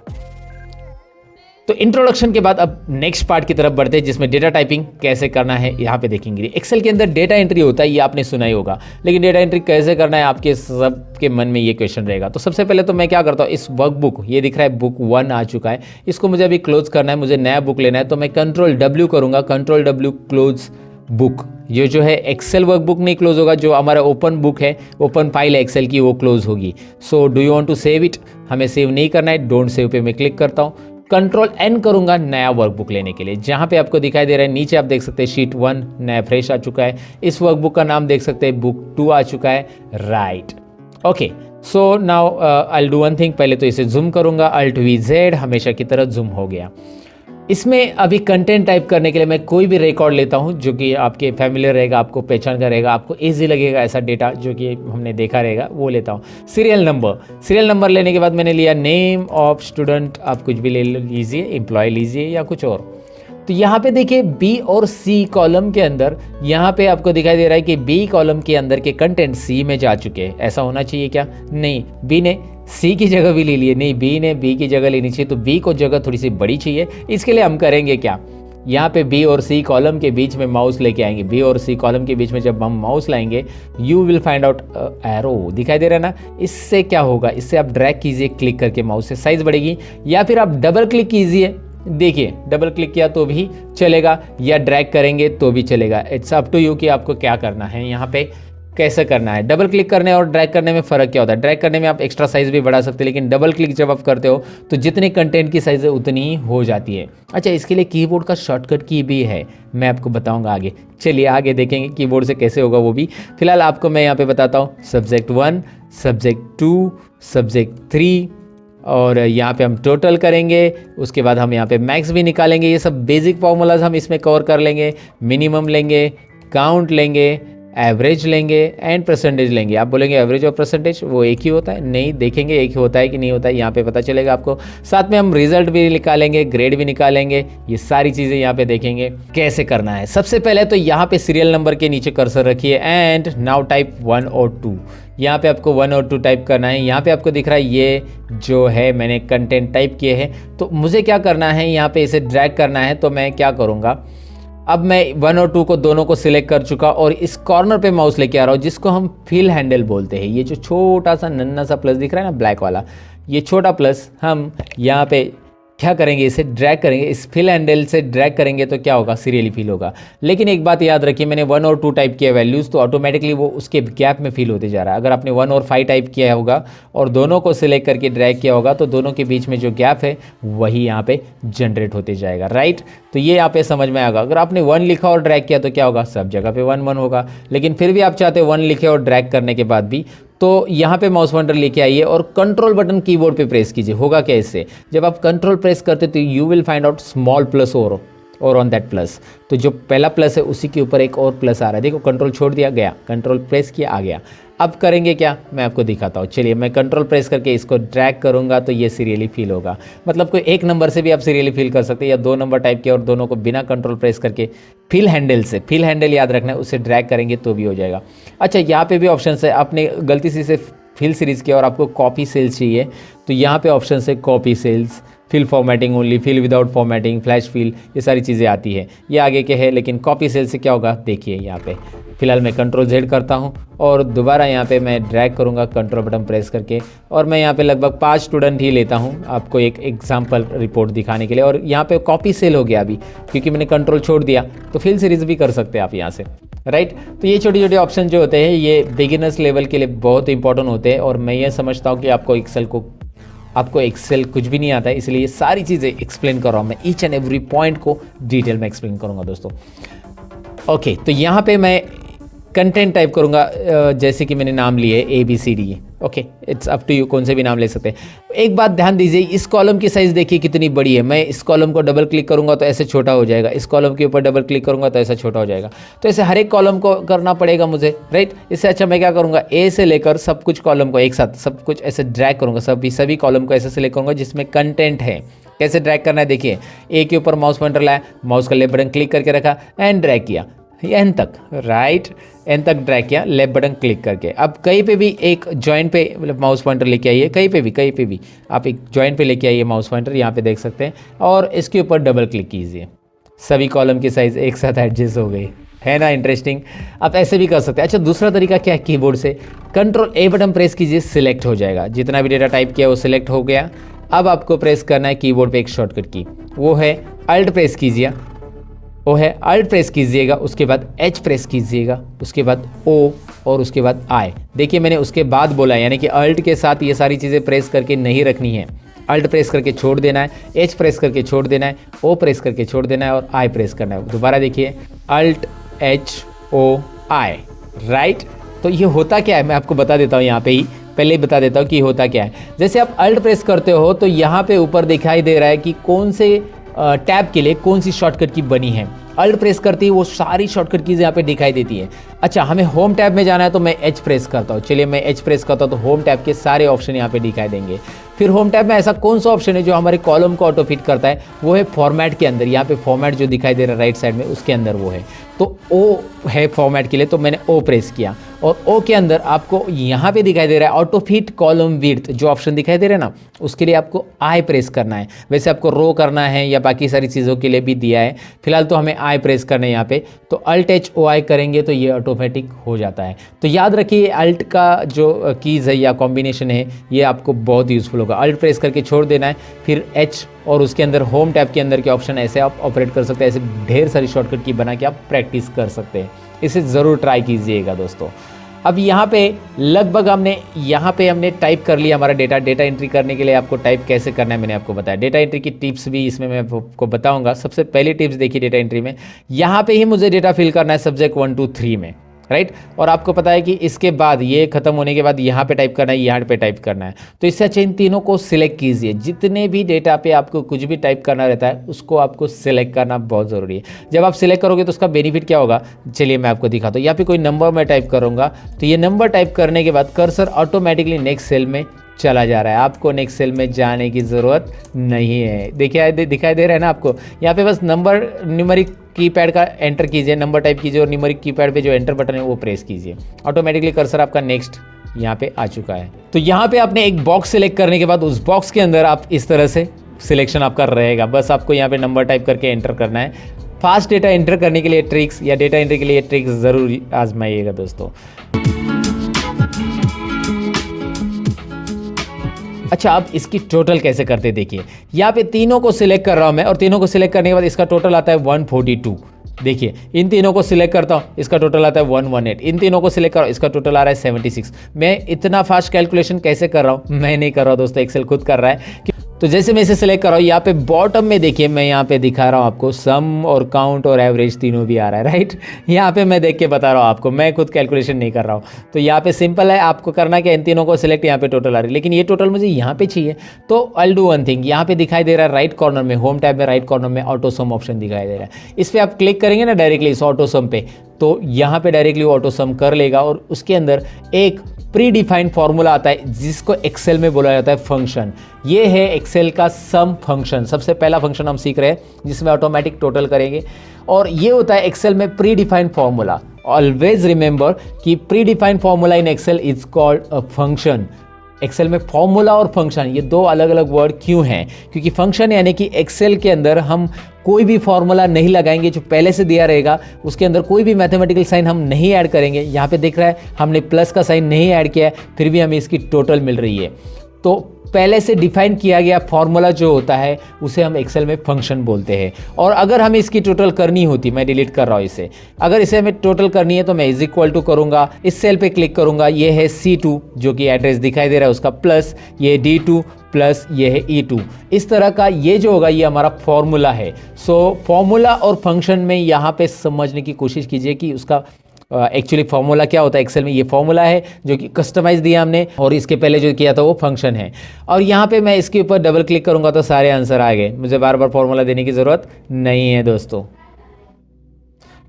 तो इंट्रोडक्शन के बाद अब नेक्स्ट पार्ट की तरफ बढ़ते हैं जिसमें डेटा टाइपिंग कैसे करना है यहाँ पे देखेंगे। एक्सेल के अंदर डेटा एंट्री होता है, ये आपने सुना ही होगा, लेकिन डेटा एंट्री कैसे करना है आपके सबके मन में ये क्वेश्चन रहेगा। तो सबसे पहले तो मैं क्या करता हूँ, इस वर्कबुक, ये दिख रहा है बुक 1 आ चुका है, इसको मुझे अभी क्लोज करना है, मुझे नया बुक लेना है, तो मैं कंट्रोल W करूँगा, कंट्रोल W क्लोज बुक। ये जो है एक्सेल वर्कबुक नहीं क्लोज होगा, जो हमारा ओपन बुक है, ओपन फाइल है एक्सेल की, वो क्लोज होगी। So do you want to save it, हमें सेव नहीं करना है, डोंट सेव पे मैं क्लिक करता हूँ। कंट्रोल N करूंगा नया वर्कबुक लेने के लिए, जहां पे आपको दिखाई दे रहा है नीचे आप देख सकते हैं शीट 1 नया फ्रेश आ चुका है। इस वर्कबुक का नाम देख सकते हैं बुक 2 आ चुका है, right. Okay, so now I will do one thing, पहले तो इसे जूम करूंगा, अल्ट V Z, हमेशा की तरह जूम हो गया। इसमें अभी कंटेंट टाइप करने के लिए मैं कोई भी रिकॉर्ड लेता हूं जो कि आपके फैमिलियर रहेगा, आपको पहचान का रहेगा, आपको इजी लगेगा, ऐसा डेटा जो कि हमने देखा रहेगा वो लेता हूं। सीरियल नंबर लेने के बाद मैंने लिया नेम ऑफ स्टूडेंट, आप कुछ भी ले लीजिए, एम्प्लॉय लीजिए या कुछ और। तो यहाँ पे देखिए बी और सी कॉलम के अंदर यहाँ पे आपको दिखाई दे रहा है कि बी कॉलम के अंदर के कंटेंट सी में जा चुके हैं। ऐसा होना चाहिए क्या? नहीं, बी ने सी की जगह भी ले लिए, नहीं बी ने बी की जगह लेनी चाहिए, तो बी को जगह थोड़ी सी बड़ी चाहिए। इसके लिए हम करेंगे क्या, यहाँ पे बी और सी कॉलम के बीच में माउस लेके आएंगे। बी और सी कॉलम के बीच में जब हम माउस लाएंगे you will find out arrow, दिखाई दे रहा है ना। इससे क्या होगा, इससे आप ड्रैग कीजिए क्लिक करके, माउस से साइज बढ़ेगी, या फिर आप डबल क्लिक कीजिए। देखिए डबल क्लिक किया तो भी चलेगा, या ड्रैग करेंगे तो भी चलेगा। इट्स अप टू यू कि आपको क्या करना है, यहाँ पे कैसे करना है। डबल क्लिक करने और ड्रैग करने में फ़र्क क्या होता है? ड्रैग करने में आप एक्स्ट्रा साइज़ भी बढ़ा सकते हैं, लेकिन डबल क्लिक जब आप करते हो तो जितने कंटेंट की साइज़ है उतनी ही हो जाती है। अच्छा, इसके लिए कीबोर्ड का शॉर्टकट की भी है, मैं आपको बताऊंगा आगे। चलिए आगे देखेंगे कीबोर्ड से कैसे होगा वो भी। फिलहाल आपको मैं यहाँ पे बताता हूँ सब्जेक्ट 1, सब्जेक्ट 2, सब्जेक्ट 3, और यहाँ पे हम टोटल करेंगे। उसके बाद हम यहाँ पे मैक्स भी निकालेंगे। ये सब बेसिक फॉर्मूलाज हम इसमें कवर कर लेंगे। मिनिमम लेंगे, काउंट लेंगे, एवरेज लेंगे एंड परसेंटेज लेंगे। आप बोलेंगे एवरेज और परसेंटेज वो एक ही होता है? नहीं, देखेंगे एक ही होता है कि नहीं होता है, यहाँ पे पता चलेगा आपको। साथ में हम रिजल्ट भी निकालेंगे, ग्रेड भी निकालेंगे। ये सारी चीज़ें यहाँ पे देखेंगे कैसे करना है। सबसे पहले तो यहाँ पे सीरियल नंबर के नीचे कर्सर रखिए एंड नाउ टाइप 1 और 2। यहाँ पे आपको 1 और 2 टाइप करना है। यहाँ पे आपको दिख रहा है ये जो है मैंने कंटेंट टाइप किए हैं, तो मुझे क्या करना है, यहाँ पे इसे ड्रैग करना है। तो मैं क्या करूँगा, अब मैं 1 और 2 को दोनों को सिलेक्ट कर चुका और इस कॉर्नर पे माउस लेके आ रहा हूँ, जिसको हम फिल हैंडल बोलते हैं। ये जो छोटा सा नन्ना सा प्लस दिख रहा है ना, ब्लैक वाला, ये छोटा प्लस हम यहाँ पे क्या करेंगे, इसे ड्रैग करेंगे। इस फिल हैंडल से ड्रैग करेंगे तो क्या होगा, सीरियली फिल होगा। लेकिन एक बात याद रखिए, मैंने 1 और 2 टाइप किया वैल्यूज़, तो ऑटोमेटिकली वो उसके गैप में फिल होते जा रहा है। अगर आपने 1 और 5 टाइप किया होगा और दोनों को सिलेक्ट करके ड्रैग किया होगा, तो दोनों के बीच में जो गैप है वही यहाँ पे जनरेट होते जाएगा, राइट। तो ये यहाँ पे समझ में आएगा। अगर आपने 1 लिखा और ड्रैग किया तो क्या होगा, सब जगह पे 1 1 होगा। लेकिन फिर भी आप चाहते हो 1 लिखे और ड्रैग करने के बाद भी, तो यहाँ पे माउस पॉइंटर लेके आइए और कंट्रोल बटन कीबोर्ड पे प्रेस कीजिए। होगा क्या इससे, जब आप कंट्रोल प्रेस करते तो you will find out small plus और ऑन दैट प्लस। तो जो पहला प्लस है उसी के ऊपर एक और प्लस आ रहा है। देखो कंट्रोल छोड़ दिया, गया, कंट्रोल प्रेस किया, आ गया। अब करेंगे क्या, मैं आपको दिखाता हूँ। चलिए मैं कंट्रोल प्रेस करके इसको ड्रैग करूँगा तो ये सीरियली फिल होगा। मतलब कोई एक नंबर से भी आप सीरियली फिल कर सकते हैं, या 2 नंबर टाइप किया और दोनों को बिना कंट्रोल प्रेस करके फिल हैंडल से, फिल हैंडल याद रखना है, उससे ड्रैग करेंगे तो भी हो जाएगा। अच्छा, यहाँ पे भी ऑप्शन है। आपने गलती से फिल सीरीज़ किया और आपको कॉपी सेल्स चाहिए, तो यहाँ पे ऑप्शन है copy cells, fill formatting only, fill without formatting, flash fill, ये सारी चीज़ें आती है। ये आगे के है, लेकिन कॉपी सेल से क्या होगा देखिए यहाँ पे। फिलहाल मैं कंट्रोल Z करता हूँ और दोबारा यहाँ पे मैं ड्रैग करूँगा कंट्रोल बटन प्रेस करके, और मैं यहाँ पे लगभग 5 स्टूडेंट ही लेता हूँ आपको एक एग्जाम्पल रिपोर्ट दिखाने के लिए। और यहाँ पे कॉपी सेल हो गया अभी, क्योंकि मैंने कंट्रोल छोड़ दिया। तो फिल सीरीज़ भी कर सकते हैं आप यहाँ से, राइट। तो ये छोटे छोटे ऑप्शन जो होते हैं ये बिगिनर्स लेवल के लिए बहुत इंपॉर्टेंट होते हैं। और मैं ये समझता हूँ कि आपको एक्सेल कुछ भी नहीं आता है, इसलिए ये सारी चीज़ें एक्सप्लेन कर रहा हूँ मैं। ईच एंड एवरी पॉइंट को डिटेल में एक्सप्लेन करूँगा दोस्तों। ओके, तो यहाँ पे मैं कंटेंट टाइप करूँगा, जैसे कि मैंने नाम लिए ABCD। Okay, it's up to you, कौन से भी नाम ले सकते हैं। एक बात ध्यान दीजिए, इस कॉलम की साइज़ देखिए कितनी बड़ी है। मैं इस कॉलम को डबल क्लिक करूँगा तो ऐसे छोटा हो जाएगा, इस कॉलम के ऊपर डबल क्लिक करूँगा तो ऐसा छोटा हो जाएगा। तो ऐसे हर एक कॉलम को करना पड़ेगा मुझे, राइट। इससे अच्छा मैं क्या करूँगा, A से लेकर सब कुछ कॉलम को एक साथ सब कुछ ऐसे ड्रैग करूँगा, सभी कॉलम को ऐसे सिलेक्ट करूँगा जिसमें कंटेंट है। कैसे ड्रैग करना है देखिए, A के ऊपर माउस पॉइंटर लाया, माउस का लेफ्ट बटन क्लिक करके रखा एंड ड्रैग किया एन तक, राइट, एन तक ड्रैग किया लेफ्ट बटन क्लिक करके। अब कहीं पे भी एक जॉइंट पे मतलब माउस पॉइंटर लेके आइए, कहीं पे भी आप एक जॉइंट पे लेके आइए माउस पॉइंटर, यहाँ पे देख सकते हैं, और इसके ऊपर डबल क्लिक कीजिए। सभी कॉलम की साइज़ एक साथ एडजस्ट हो गई, है ना इंटरेस्टिंग। आप ऐसे भी कर सकते हैं। अच्छा, दूसरा तरीका क्या है, कीबोर्ड से कंट्रोल A बटन प्रेस कीजिए, सिलेक्ट हो जाएगा। जितना भी डेटा टाइप किया वो सिलेक्ट हो गया। अब आपको प्रेस करना है कीबोर्ड पे एक शॉर्टकट की, वो है अल्ट प्रेस कीजिए, अल्ट प्रेस कीजिएगा, उसके बाद H प्रेस कीजिएगा, उसके बाद O और उसके बाद I। देखिए मैंने उसके बाद बोला, यानी कि अल्ट के साथ ये सारी चीज़ें प्रेस करके नहीं रखनी है। अल्ट प्रेस करके छोड़ देना है, H प्रेस करके छोड़ देना है, O प्रेस करके छोड़ देना है और I प्रेस करना है। दोबारा देखिए, alt H O I, right. तो ये होता क्या है मैं आपको बता देता हूँ, यहाँ पे ही पहले ही बता देता हूँ कि होता क्या है। जैसे आप अल्ट प्रेस करते हो तो यहाँ पे ऊपर दिखाई दे रहा है कि कौन से टैब के लिए कौन सी शॉर्टकट की बनी है। अल्ट प्रेस करते ही वो सारी शॉर्टकट कीज़ यहाँ पे दिखाई देती है। अच्छा, हमें होम टैब में जाना है तो मैं H प्रेस करता हूँ। चलिए मैं H प्रेस करता हूँ तो होम टैब के सारे ऑप्शन यहाँ पे दिखाई देंगे। फिर होम टैब में ऐसा कौन सा ऑप्शन है जो हमारे कॉलम को ऑटो फिट करता है, वो है फॉर्मेट के अंदर। यहाँ पे फॉर्मेट जो दिखाई दे रहा है राइट साइड में, उसके अंदर वो है। तो ओ है फॉर्मेट के लिए, तो मैंने ओ प्रेस किया और ओ के अंदर आपको यहाँ पे दिखाई दे रहा है ऑटो फिट कॉलम विड्थ, जो ऑप्शन दिखाई दे रहा है ना, उसके लिए आपको आई प्रेस करना है। वैसे आपको रो करना है या बाकी सारी चीज़ों के लिए भी दिया है, फिलहाल तो हमें आई प्रेस करना है यहाँ पे। तो अल्ट एच ओ आई करेंगे तो ये ऑटोमेटिक हो जाता है। तो याद रखिए अल्ट का जो कीज़ है या कॉम्बिनेशन है, ये आपको बहुत यूज़फुल होगा। अल्ट प्रेस करके छोड़ देना है, फिर एच और उसके अंदर होम टैब के अंदर के ऑप्शन, ऐसे आप ऑपरेट कर सकते हैं। ऐसे ढेर सारी शॉर्टकट की बना के आप प्रैक्टिस कर सकते हैं। इसे ज़रूर ट्राई कीजिएगा दोस्तों। अब यहाँ पे लगभग हमने टाइप कर लिया हमारा डेटा एंट्री करने के लिए आपको टाइप कैसे करना है मैंने आपको बताया। डेटा एंट्री की टिप्स भी इसमें मैं आपको बताऊंगा। सबसे पहली टिप्स देखिए डेटा एंट्री में, यहाँ पे ही मुझे डेटा फिल करना है सब्जेक्ट 1 2 3 में, राइट। और आपको पता है कि इसके बाद ये खत्म होने के बाद यहाँ पे टाइप करना है, यहाँ पे टाइप करना है। तो इससे अच्छा इन तीनों को सिलेक्ट कीजिए। जितने भी डेटा पे आपको कुछ भी टाइप करना रहता है उसको आपको सिलेक्ट करना बहुत ज़रूरी है। जब आप सिलेक्ट करोगे तो उसका बेनिफिट क्या होगा, चलिए मैं आपको दिखाता हूँ। यहाँ पे कोई नंबर मैं टाइप करूँगा तो ये नंबर टाइप करने के बाद कर्सर ऑटोमेटिकली नेक्स्ट सेल में चला जा रहा है। आपको नेक्स्ट सेल में जाने की ज़रूरत नहीं है। देखिए दिखाई दे रहा है ना आपको, यहाँ पे बस नंबर न्यूमेरिक कीपैड का एंटर कीजिए, नंबर टाइप कीजिए और न्यूमेरिक कीपैड पे जो एंटर बटन है वो प्रेस कीजिए। ऑटोमेटिकली कर्सर आपका नेक्स्ट यहाँ पे आ चुका है। तो यहाँ पे आपने एक बॉक्स सिलेक्ट करने के बाद उस बॉक्स के अंदर आप इस तरह से सिलेक्शन आपका रहेगा। बस आपको यहाँ पे नंबर टाइप करके एंटर करना है। फास्ट डेटा एंटर करने के लिए ट्रिक्स या डेटा एंट्री के लिए ट्रिक्स ज़रूर आजमाइएगा दोस्तों। अच्छा, अब इसकी टोटल कैसे करते देखिए। यहाँ पे तीनों को सिलेक्ट कर रहा हूँ मैं और तीनों को सिलेक्ट करने के बाद इसका टोटल आता है 142। देखिए इन तीनों को सिलेक्ट करता हूँ, इसका टोटल आता है 118। इन तीनों को सिलेक्ट करो, इसका टोटल आ रहा है 76। मैं इतना फास्ट कैलकुलेशन कैसे कर रहा हूँ, मैं नहीं कर रहा हूँ दोस्तों, एक्सेल खुद कर रहा है। तो जैसे मैं इसे सिलेक्ट कर रहा हूँ, यहाँ पे बॉटम में देखिए मैं यहाँ पे दिखा रहा हूँ आपको सम और काउंट और एवरेज तीनों भी आ रहा है, राइट। यहाँ पे मैं देख के बता रहा हूँ आपको, मैं खुद कैलकुलेशन नहीं कर रहा हूँ। तो यहाँ पे सिंपल है, आपको करना क्या, इन तीनों को सिलेक्ट, यहाँ पे टोटल आ रही है, लेकिन ये टोटल मुझे यहाँ पे चाहिए। तो आई डू वन थिंग, यहाँ पे दिखाई दे रहा है राइट कॉर्नर में, होम टैब में राइट कॉर्नर में ऑटो सम ऑप्शन दिखाई दे रहा है। इस पर आप क्लिक करेंगे ना डायरेक्टली इस ऑटो सम पे, तो यहाँ पे डायरेक्टली ऑटो सम कर लेगा और उसके अंदर एक प्री डिफाइंड फॉर्मूला आता है जिसको एक्सेल में बोला जाता है फंक्शन। ये है एक्सेल का सम फंक्शन। सबसे पहला फंक्शन हम सीख रहे हैं जिसमें ऑटोमेटिक टोटल करेंगे, और ये होता है एक्सेल में predefined formula. Always remember कि predefined formula in Excel is called a function. Excel में फॉर्मूला और फंक्शन ये दो अलग अलग वर्ड क्यों हैं, क्योंकि फंक्शन यानी कि एक्सेल के अंदर हम कोई भी फॉर्मूला नहीं लगाएंगे, जो पहले से दिया रहेगा उसके अंदर कोई भी मैथमेटिकल साइन हम नहीं ऐड करेंगे। यहाँ पे दिख रहा है हमने प्लस का साइन नहीं ऐड किया है, फिर भी हमें इसकी टोटल मिल रही है। तो पहले से डिफाइन किया गया फॉर्मूला जो होता है उसे हम एक्सेल में फंक्शन बोलते हैं। और अगर हमें इसकी टोटल करनी होती, मैं डिलीट कर रहा हूँ इसे, अगर इसे हमें टोटल करनी है तो मैं इज इक्वल टू करूँगा, इस सेल पे क्लिक करूँगा, ये है C2 जो कि एड्रेस दिखाई दे रहा है उसका, प्लस ये D2 प्लस ये है E2। इस तरह का ये जो होगा ये हमारा फॉर्मूला है। सो फॉर्मूला और फंक्शन में यहाँ पे समझने की कोशिश कीजिए कि उसका एक्चुअली फॉर्मूला क्या होता है। एक्सेल में ये फॉर्मूला है जो कि कस्टमाइज दिया हमने, और इसके पहले जो किया था वो फंक्शन है। और यहाँ पे मैं इसके ऊपर डबल क्लिक करूँगा तो सारे आंसर आ गए, मुझे बार बार फॉर्मूला देने की ज़रूरत नहीं है दोस्तों।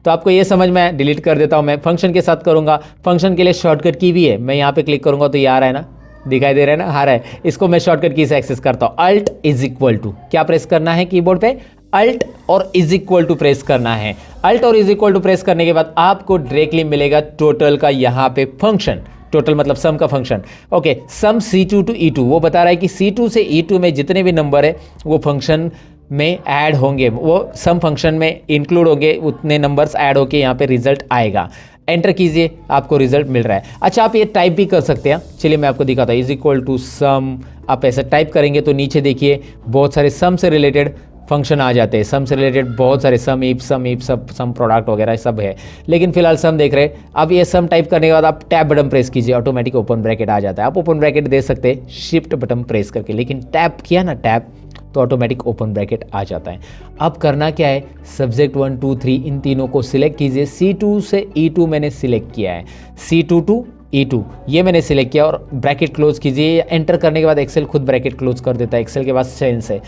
तो आपको ये समझ में, डिलीट कर देता हूँ मैं, फंक्शन के साथ करूँगा। फंक्शन के लिए शॉर्टकट की भी है, मैं यहाँ पे क्लिक करूँगा तो ये आ रहा है ना, दिखाई दे रहा है ना, आ रहा है। इसको मैं शॉर्टकट की से एक्सेस करता हूँ। अल्ट इज इक्वल टू क्या प्रेस करना है कीबोर्ड पे, अल्ट और इज इक्वल टू प्रेस करना है। अल्ट और इज इक्वल टू प्रेस करने के बाद आपको डायरेक्टली मिलेगा टोटल का यहाँ पे फंक्शन। टोटल मतलब सम का function. Okay, some C2 to E2 वो बता रहा है कि C2 से E2 में जितने भी नंबर है वो फंक्शन में ऐड होंगे, वो सम फंक्शन में इंक्लूड होंगे, उतने नंबर्स ऐड होके यहाँ पे रिजल्ट आएगा। एंटर कीजिए, आपको रिजल्ट मिल रहा है। अच्छा, आप ये टाइप भी कर सकते हैं, चलिए मैं आपको दिखाता हूँ। इज इक्वल टू सम, आप ऐसा टाइप करेंगे तो नीचे देखिए बहुत सारे सम से रिलेटेड फंक्शन आ जाते हैं। सम से रिलेटेड बहुत सारे सम इफ सम प्रोडक्ट वगैरह सब है, लेकिन फिलहाल सम देख रहे हैं। अब ये सम टाइप करने के बाद आप टैब बटन प्रेस कीजिए, ऑटोमेटिक ओपन ब्रैकेट आ जाता है। आप ओपन ब्रैकेट दे सकते हैं शिफ्ट बटन प्रेस करके, लेकिन टैप किया ना टैप तो ऑटोमेटिक ओपन ब्रैकेट आ जाता है। अब करना क्या है, सब्जेक्ट 1 2 3 इन तीनों को सिलेक्ट कीजिए। C2 से E2 मैंने सिलेक्ट किया है, C2 टू E2 ये मैंने सिलेक्ट किया और ब्रैकेट क्लोज कीजिए। एंटर करने के बाद एक्सेल खुद ब्रैकेट क्लोज कर देता है। एक्सेल के पास सेंस है,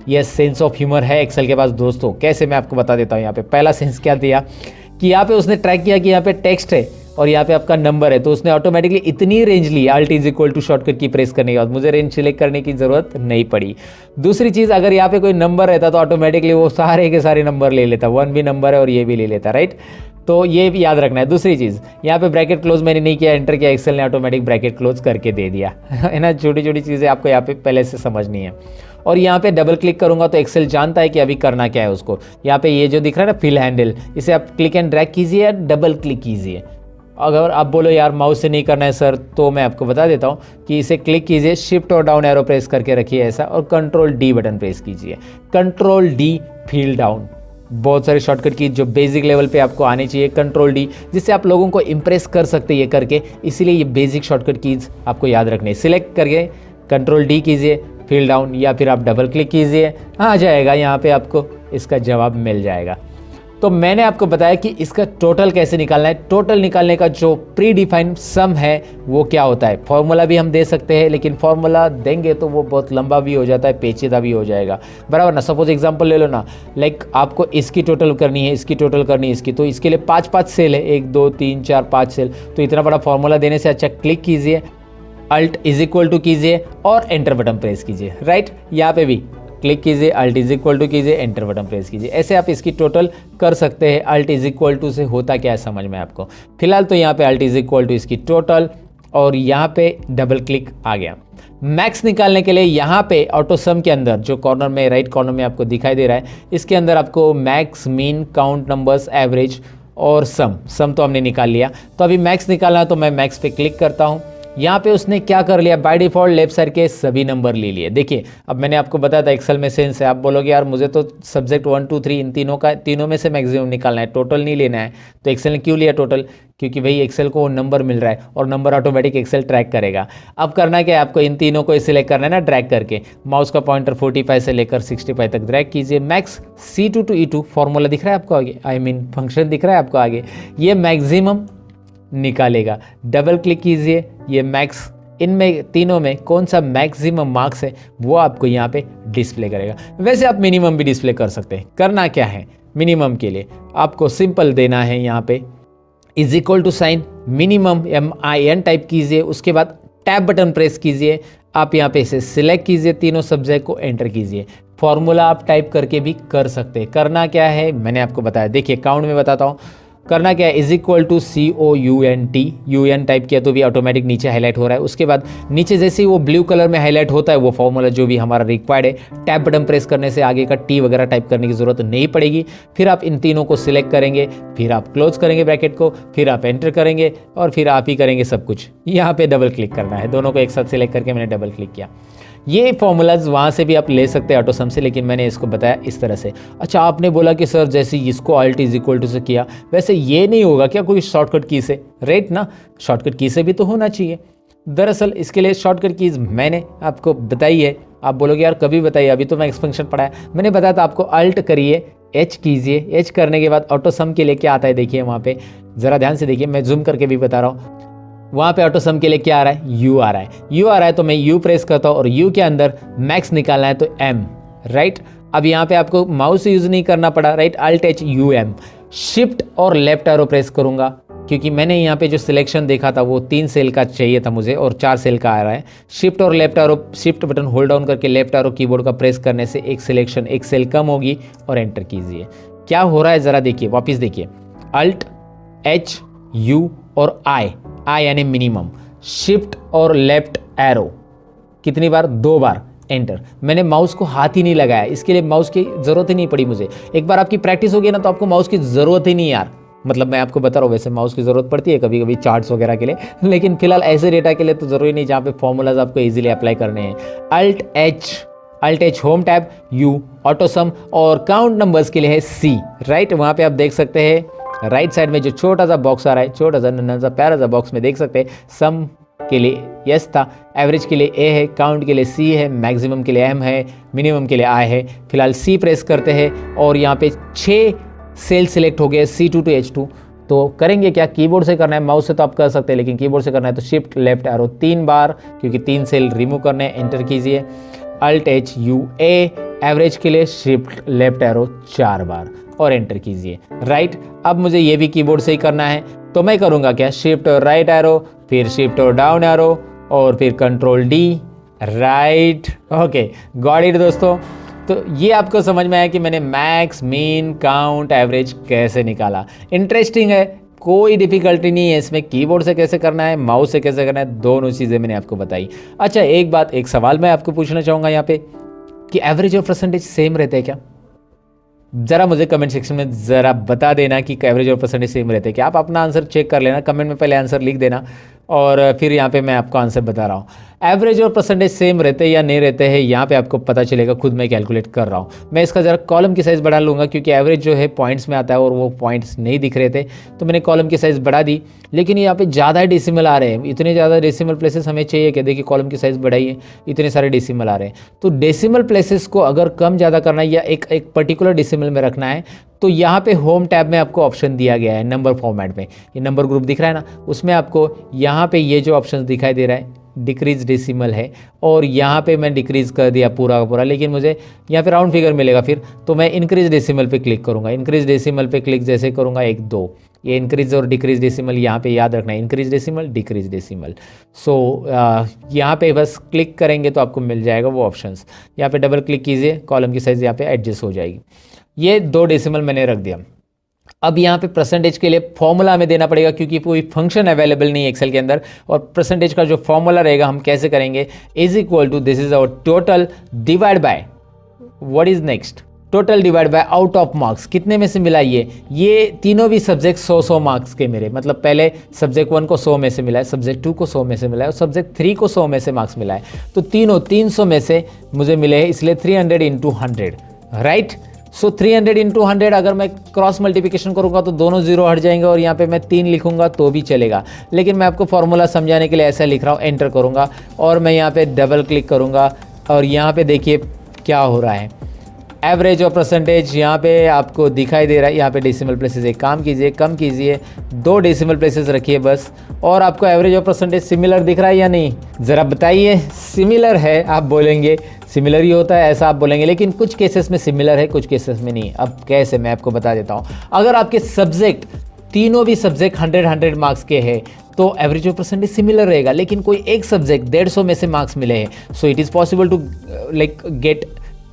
यस सेंस ऑफ ह्यूमर है एक्सेल के पास दोस्तों। कैसे, मैं आपको बता देता हूँ। यहाँ पे पहला सेंस क्या दिया कि यहाँ पे उसने ट्रैक किया कि यहाँ पे टेक्स्ट है और यहाँ पे आपका नंबर है, तो उसने ऑटोमेटिकली इतनी रेंज ली alt is equal to shortcut की प्रेस करने के बाद, मुझे रेंज सिलेक्ट करने की ज़रूरत नहीं पड़ी। दूसरी चीज़, अगर यहाँ पे कोई नंबर रहता तो ऑटोमेटिकली वो सारे के सारे नंबर ले लेता, 1 भी नंबर है और ये भी ले लेता, राइट। तो ये भी याद रखना है। दूसरी चीज़, यहाँ पे ब्रैकेट क्लोज मैंने नहीं किया, एंटर किया, एक्सेल ने ऑटोमेटिक ब्रैकेट क्लोज करके दे दिया है ना। छोटी छोटी चीज़ें आपको यहाँ पे पहले से समझनी है। और यहाँ पे डबल क्लिक करूंगा तो एक्सेल जानता है कि अभी करना क्या है उसको। यहाँ पे ये जो दिख रहा है ना फिल हैंडल, इसे आप क्लिक एंड ड्रैग कीजिए या डबल क्लिक कीजिए। अगर आप बोलो यार माउस से नहीं करना है सर, तो मैं आपको बता देता हूँ कि इसे क्लिक कीजिए, शिफ्ट और डाउन एरो प्रेस करके रखिए ऐसा, और कंट्रोल डी बटन प्रेस कीजिए। कंट्रोल डी फील डाउन, बहुत सारे शॉर्टकट की जो बेसिक लेवल पे आपको आनी चाहिए, कंट्रोल डी, जिससे आप लोगों को इंप्रेस कर सकते हैं ये करके। इसीलिए ये बेसिक शॉर्टकट कीज आपको याद रखनी है। सिलेक्ट करके कंट्रोल डी कीजिए, फील डाउन, या फिर आप डबल क्लिक कीजिए, आ जाएगा यहाँ पे आपको इसका जवाब मिल जाएगा। तो मैंने आपको बताया कि इसका टोटल कैसे निकालना है। टोटल निकालने का जो प्री डिफाइंड सम है वो क्या होता है। फॉर्मूला भी हम दे सकते हैं, लेकिन फॉर्मूला देंगे तो वो बहुत लंबा भी हो जाता है, पेचीदा भी हो जाएगा, बराबर ना। सपोज एग्जांपल ले लो ना, लाइक आपको इसकी टोटल करनी है, इसकी टोटल करनी है, इसकी, तो इसके लिए 5 सेल है, 1 2 3 4 5 सेल। तो इतना बड़ा फॉर्मूला देने से अच्छा क्लिक कीजिए, अल्ट इज इक्वल टू कीजिए और एंटर बटन प्रेस कीजिए, राइट। यहाँ पे भी क्लिक कीजिए, अल्ट इज इक्वल टू कीजिए, एंटर बटन प्रेस कीजिए। ऐसे आप इसकी टोटल कर सकते हैं। अल्ट इज इक्वल टू से होता क्या है समझ में आपको। फिलहाल तो यहाँ पे अल्ट इज इक्वल टू इसकी टोटल, और यहाँ पे डबल क्लिक आ गया। मैक्स निकालने के लिए यहाँ पे ऑटो सम के अंदर जो कॉर्नर में, राइट कॉर्नर में आपको दिखाई दे रहा है, इसके अंदर आपको max, mean, count numbers, average और सम तो हमने निकाल लिया। तो अभी मैक्स निकालना है, तो मैं मैक्स पे क्लिक करता हूँ। यहाँ पे उसने क्या कर लिया, बाय डिफॉल्ट लेफ्ट साइड के सभी नंबर ले लिए। देखिए अब मैंने आपको बताया था एक्सेल में सेंस है। आप बोलोगे यार मुझे तो सब्जेक्ट 1 2 3 इन तीनों में से मैक्सिमम निकालना है, टोटल नहीं लेना है। तो एक्सेल ने क्यों लिया टोटल, क्योंकि भाई एक्सेल को नंबर मिल रहा है और नंबर ऑटोमेटिक एक्सेल ट्रैक करेगा। अब करना क्या है, आपको इन तीनों को सिलेक्ट करना है ना, ड्रैग करके माउस का पॉइंटर 45 से लेकर 65 तक ड्रैग कीजिए। Max C2 to E2 formula दिख रहा है आपको आगे, आई मीन फंक्शन दिख रहा है आपको आगे, ये मैक्सिमम निकालेगा। डबल क्लिक कीजिए, ये मैक्स, इनमें तीनों में कौन सा मैक्सिमम मार्क्स है वो आपको यहाँ पे डिस्प्ले करेगा। वैसे आप मिनिमम भी डिस्प्ले कर सकते हैं। करना क्या है, मिनिमम के लिए आपको सिंपल देना है, यहाँ पे is equal to sign minimum MIN type कीजिए, उसके बाद टैब बटन प्रेस कीजिए। आप यहाँ पे इसे सिलेक्ट कीजिए, तीनों सब्जेक्ट को एंटर कीजिए। फॉर्मूला आप टाइप करके भी कर सकते हैं। करना क्या है मैंने आपको बताया, देखिए काउंट में बताता हूँ। करना क्या है, is equal to COUNT, UN type किया तो भी ऑटोमेटिक नीचे हाईलाइट हो रहा है। उसके बाद नीचे जैसे ही वो ब्लू कलर में हाईलाइट होता है वो फॉर्मूला जो भी हमारा रिक्वायर्ड है, टैब बटन प्रेस करने से आगे का T वगैरह टाइप करने की जरूरत नहीं पड़ेगी। फिर आप इन तीनों को सिलेक्ट करेंगे, फिर आप क्लोज करेंगे ब्रैकेट को, फिर आप एंटर करेंगे और फिर आप ही करेंगे सब कुछ। यहाँ पे डबल क्लिक करना है, दोनों को एक साथ सिलेक्ट करके मैंने डबल क्लिक किया। ये फॉर्मूलाज वहाँ से भी आप ले सकते हैं ऑटो सम से, लेकिन मैंने इसको बताया इस तरह से। अच्छा आपने बोला कि सर जैसे इसको अल्ट इज इक्वल टू से किया, वैसे ये नहीं होगा क्या कोई शॉर्टकट की से, राइट ना, शॉर्टकट की से भी तो होना चाहिए। दरअसल इसके लिए शॉर्टकट कीज मैंने आपको बताई है। आप बोलोगे यार कभी बताइए, अभी तो मैं एक्सपेंशन पढ़ा है। मैंने बताया था आपको अल्ट करिए, H कीजिए, H करने के बाद ऑटो सम के लिए क्या आता है देखिए, वहाँ पे ज़रा ध्यान से देखिए, मैं जूम करके भी बता रहा हूँ। वहाँ पे ऑटो सम के लिए क्या आ रहा है, U आ रहा है। U आ रहा है तो मैं U प्रेस करता हूँ और U के अंदर मैक्स निकालना है तो M, राइट। अब यहाँ पे आपको माउस यूज़ नहीं करना पड़ा, right, alt H UM। Shift और लेफ्ट एरो प्रेस करूँगा क्योंकि मैंने यहाँ पे जो सिलेक्शन देखा था वो 3 सेल का चाहिए था मुझे और 4 सेल का आ रहा है। शिफ्ट और left arrow, shift button hold down करके लेफ्ट एरो कीबोर्ड का प्रेस करने से एक सिलेक्शन, एक सेल कम होगी और एंटर कीजिए। क्या हो रहा है ज़रा देखिए, वापस देखिए, अल्ट H U और I यानी मिनिमम, शिफ्ट और लेफ्ट एरो कितनी बार, 2 बार, एंटर। मैंने माउस को हाथ ही नहीं लगाया, इसके लिए माउस की ज़रूरत ही नहीं पड़ी मुझे। एक बार आपकी प्रैक्टिस हो गई ना तो आपको माउस की ज़रूरत ही नहीं यार, मतलब मैं आपको बता रहा हूँ, वैसे माउस की ज़रूरत पड़ती है कभी कभी चार्ट्स वगैरह के लिए, लेकिन फिलहाल ऐसे डेटा के लिए तो ज़रूरी नहीं जहाँ पे फॉर्मूलाज आपको ईजिली अप्लाई करने हैं। Alt H home tab, U auto sum और काउंट नंबर्स के लिए है C, राइट। वहाँ पे आप देख सकते हैं राइट साइड में जो छोटा सा बॉक्स आ रहा है, छोटा सा नन्हा सा प्यारा सा बॉक्स में देख सकते हैं, सम के लिए यस था, एवरेज के लिए A है, काउंट के लिए C है, मैक्सिमम के लिए M है, मिनिमम के लिए I है। फिलहाल C प्रेस करते हैं और यहाँ पे 6 सेल सिलेक्ट हो गए C2 to H2। तो करेंगे क्या, कीबोर्ड से करना है, माउस से तो आप कर सकते हैं लेकिन कीबोर्ड से करना है तो शिफ्ट लेफ्ट एरो 3 बार, क्योंकि 3 सेल रिमूव करने हैं, एंटर कीजिए। Alt H U A, average के लिए शिफ्ट लेफ्ट एरो 4 बार और एंटर कीजिए, राइट। अब मुझे ये भी कीबोर्ड से ही करना है तो मैं करूँगा क्या, शिफ्ट और राइट एरो, फिर शिफ्ट और डाउन एरो, और फिर control D, right. Okay, got it दोस्तों। तो ये आपको समझ में आया कि मैंने मैक्स, मीन, काउंट, एवरेज कैसे निकाला। इंटरेस्टिंग है, कोई डिफिकल्टी नहीं है इसमें। कीबोर्ड से कैसे करना है, माउस से कैसे करना है, दोनों चीज़ें मैंने आपको बताई। अच्छा, एक सवाल मैं आपको पूछना चाहूँगा यहाँ पे कि एवरेज और परसेंटेज सेम रहते हैं क्या? ज़रा मुझे कमेंट सेक्शन में ज़रा बता देना कि एवरेज और परसेंटेज सेम रहते हैं क्या। आप अपना आंसर चेक कर लेना, कमेंट में पहले आंसर लिख देना और फिर यहाँ पे मैं आपको आंसर बता रहा हूँ। एवरेज और परसेंटेज सेम रहते हैं या नहीं रहते हैं, यहाँ पे आपको पता चलेगा, खुद मैं कैलकुलेट कर रहा हूँ। मैं इसका ज़रा कॉलम की साइज़ बढ़ा लूँगा क्योंकि एवरेज जो है पॉइंट्स में आता है और वो पॉइंट्स नहीं दिख रहे थे, तो मैंने कॉलम की साइज़ बढ़ा दी। लेकिन यहाँ पे ज़्यादा डेसिमल आ रहे हैं, इतने ज़्यादा डेसिमल प्लेसेस हमें चाहिए कि देखिए कॉलम की साइज़ बढ़ाइए, इतने सारे डेसिमल आ रहे हैं। तो डेसिमल प्लेसेस को अगर कम ज़्यादा करना है या एक पर्टिकुलर डेसिमल में रखना है, तो यहाँ पे होम टैब में आपको ऑप्शन दिया गया है नंबर फॉर्मेट में। ये नंबर ग्रुप दिख रहा है ना, उसमें आपको यहाँ पे ये जो ऑप्शन दिखाई दे रहा है डिक्रीज डेसिमल है, और यहाँ पे मैं डिक्रीज कर दिया पूरा का पूरा, लेकिन मुझे यहाँ पे राउंड फिगर मिलेगा फिर, तो मैं इंक्रीज डेसिमल पे क्लिक करूँगा। इंक्रीज डेसिमल पे क्लिक जैसे करूँगा, 1 2, ये इंक्रीज और डिक्रीज डेसिमल यहाँ पे याद रखना है, इंक्रीज डेसिमल, डिक्रीज डेसिमल। सो यहाँ पे बस क्लिक करेंगे तो आपको मिल जाएगा वो ऑप्शंस। यहाँ पे डबल क्लिक कीजिए, कॉलम की साइज़ यहाँ पे एडजस्ट हो जाएगी। ये 2 डेसिमल मैंने रख दिया। अब यहाँ पे परसेंटेज के लिए फॉर्मूला हमें देना पड़ेगा क्योंकि कोई फंक्शन अवेलेबल नहीं है एक्सेल के अंदर। और परसेंटेज का जो फॉर्मूला रहेगा हम कैसे करेंगे, is equal to this is our total divide by what is next, total divide by out of marks. कितने में से मिला ये तीनों भी सब्जेक्ट 100 मार्क्स के मेरे, मतलब पहले सब्जेक्ट 1 को 100 में से मिला है, सब्जेक्ट 2 को 100 में से मिला है और सब्जेक्ट 3 को 100 में से मार्क्स मिला है। तो तीनों 300 में से मुझे मिले हैं, इसलिए 300 इंटू 100, राइट। सो 300 इंटू 100 अगर मैं क्रॉस मल्टीप्लिकेशन करूंगा तो दोनों जीरो हट जाएंगे और यहाँ पे मैं 3 लिखूंगा तो भी चलेगा, लेकिन मैं आपको फॉर्मूला समझाने के लिए ऐसा लिख रहा हूँ। एंटर करूंगा और मैं यहाँ पे डबल क्लिक करूंगा और यहाँ पे देखिए क्या हो रहा है, एवरेज और परसेंटेज यहाँ पे आपको दिखाई दे रहा है। यहाँ पे डेसिमल प्लेसेस एक काम कीजिए, कम कीजिए, 2 डेसिमल प्लेसेस रखिए बस, और आपको एवरेज और परसेंटेज सिमिलर दिख रहा है या नहीं, ज़रा बताइए। सिमिलर है आप बोलेंगे, सिमिलर ही होता है ऐसा आप बोलेंगे, लेकिन कुछ केसेस में सिमिलर है, कुछ केसेस में नहीं। अब कैसे, मैं आपको बता देता हूँ। अगर आपके सब्जेक्ट तीनों भी सब्जेक्ट 100 मार्क्स के हैं तो एवरेज और परसेंटेज सिमिलर रहेगा, लेकिन कोई एक सब्जेक्ट 150 में से मार्क्स मिले हैं, so it is possible to like get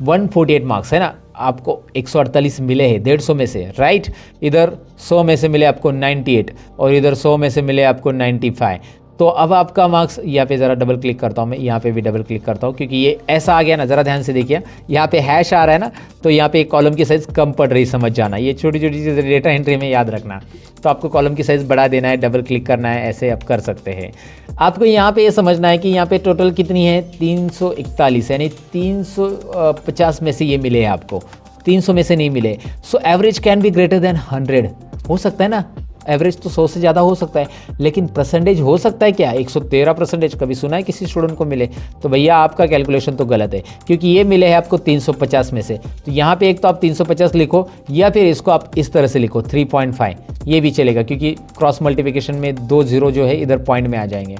148 marks, है ना। आपको 148 मिले हैं 150 में से, राइट। इधर 100 में से मिले आपको 98 और इधर 100 में से मिले आपको 95। तो अब आपका मार्क्स, यहाँ पे ज़रा डबल क्लिक करता हूँ मैं, यहाँ पे भी डबल क्लिक करता हूँ क्योंकि ये ऐसा आ गया ना, ज़रा ध्यान से देखिए, यहाँ पे हैश आ रहा है ना, तो यहाँ पे कॉलम की साइज़ कम पड़ रही, समझ जाना। ये छोटी छोटी चीज़ें डेटा एंट्री में याद रखना। तो आपको कॉलम की साइज़ बढ़ा देना है, डबल क्लिक करना है, ऐसे आप कर सकते हैं। आपको यहाँ पे ये समझना है कि यहाँ पे टोटल कितनी है, 341, यानी 350 में से ये मिले हैं आपको, 300 में से नहीं मिले। So average can be greater then 100, हो सकता है ना। एवरेज तो 100 से ज़्यादा हो सकता है, लेकिन परसेंटेज हो सकता है क्या, 113% कभी सुना है किसी स्टूडेंट को मिले? तो भैया आपका कैलकुलेशन तो गलत है, क्योंकि ये मिले हैं आपको 350 में से। तो यहाँ पे एक तो आप 350 लिखो या फिर इसको आप इस तरह से लिखो 3.5, ये भी चलेगा क्योंकि क्रॉस मल्टीप्लिकेशन में 2 जीरो जो है इधर पॉइंट में आ जाएंगे।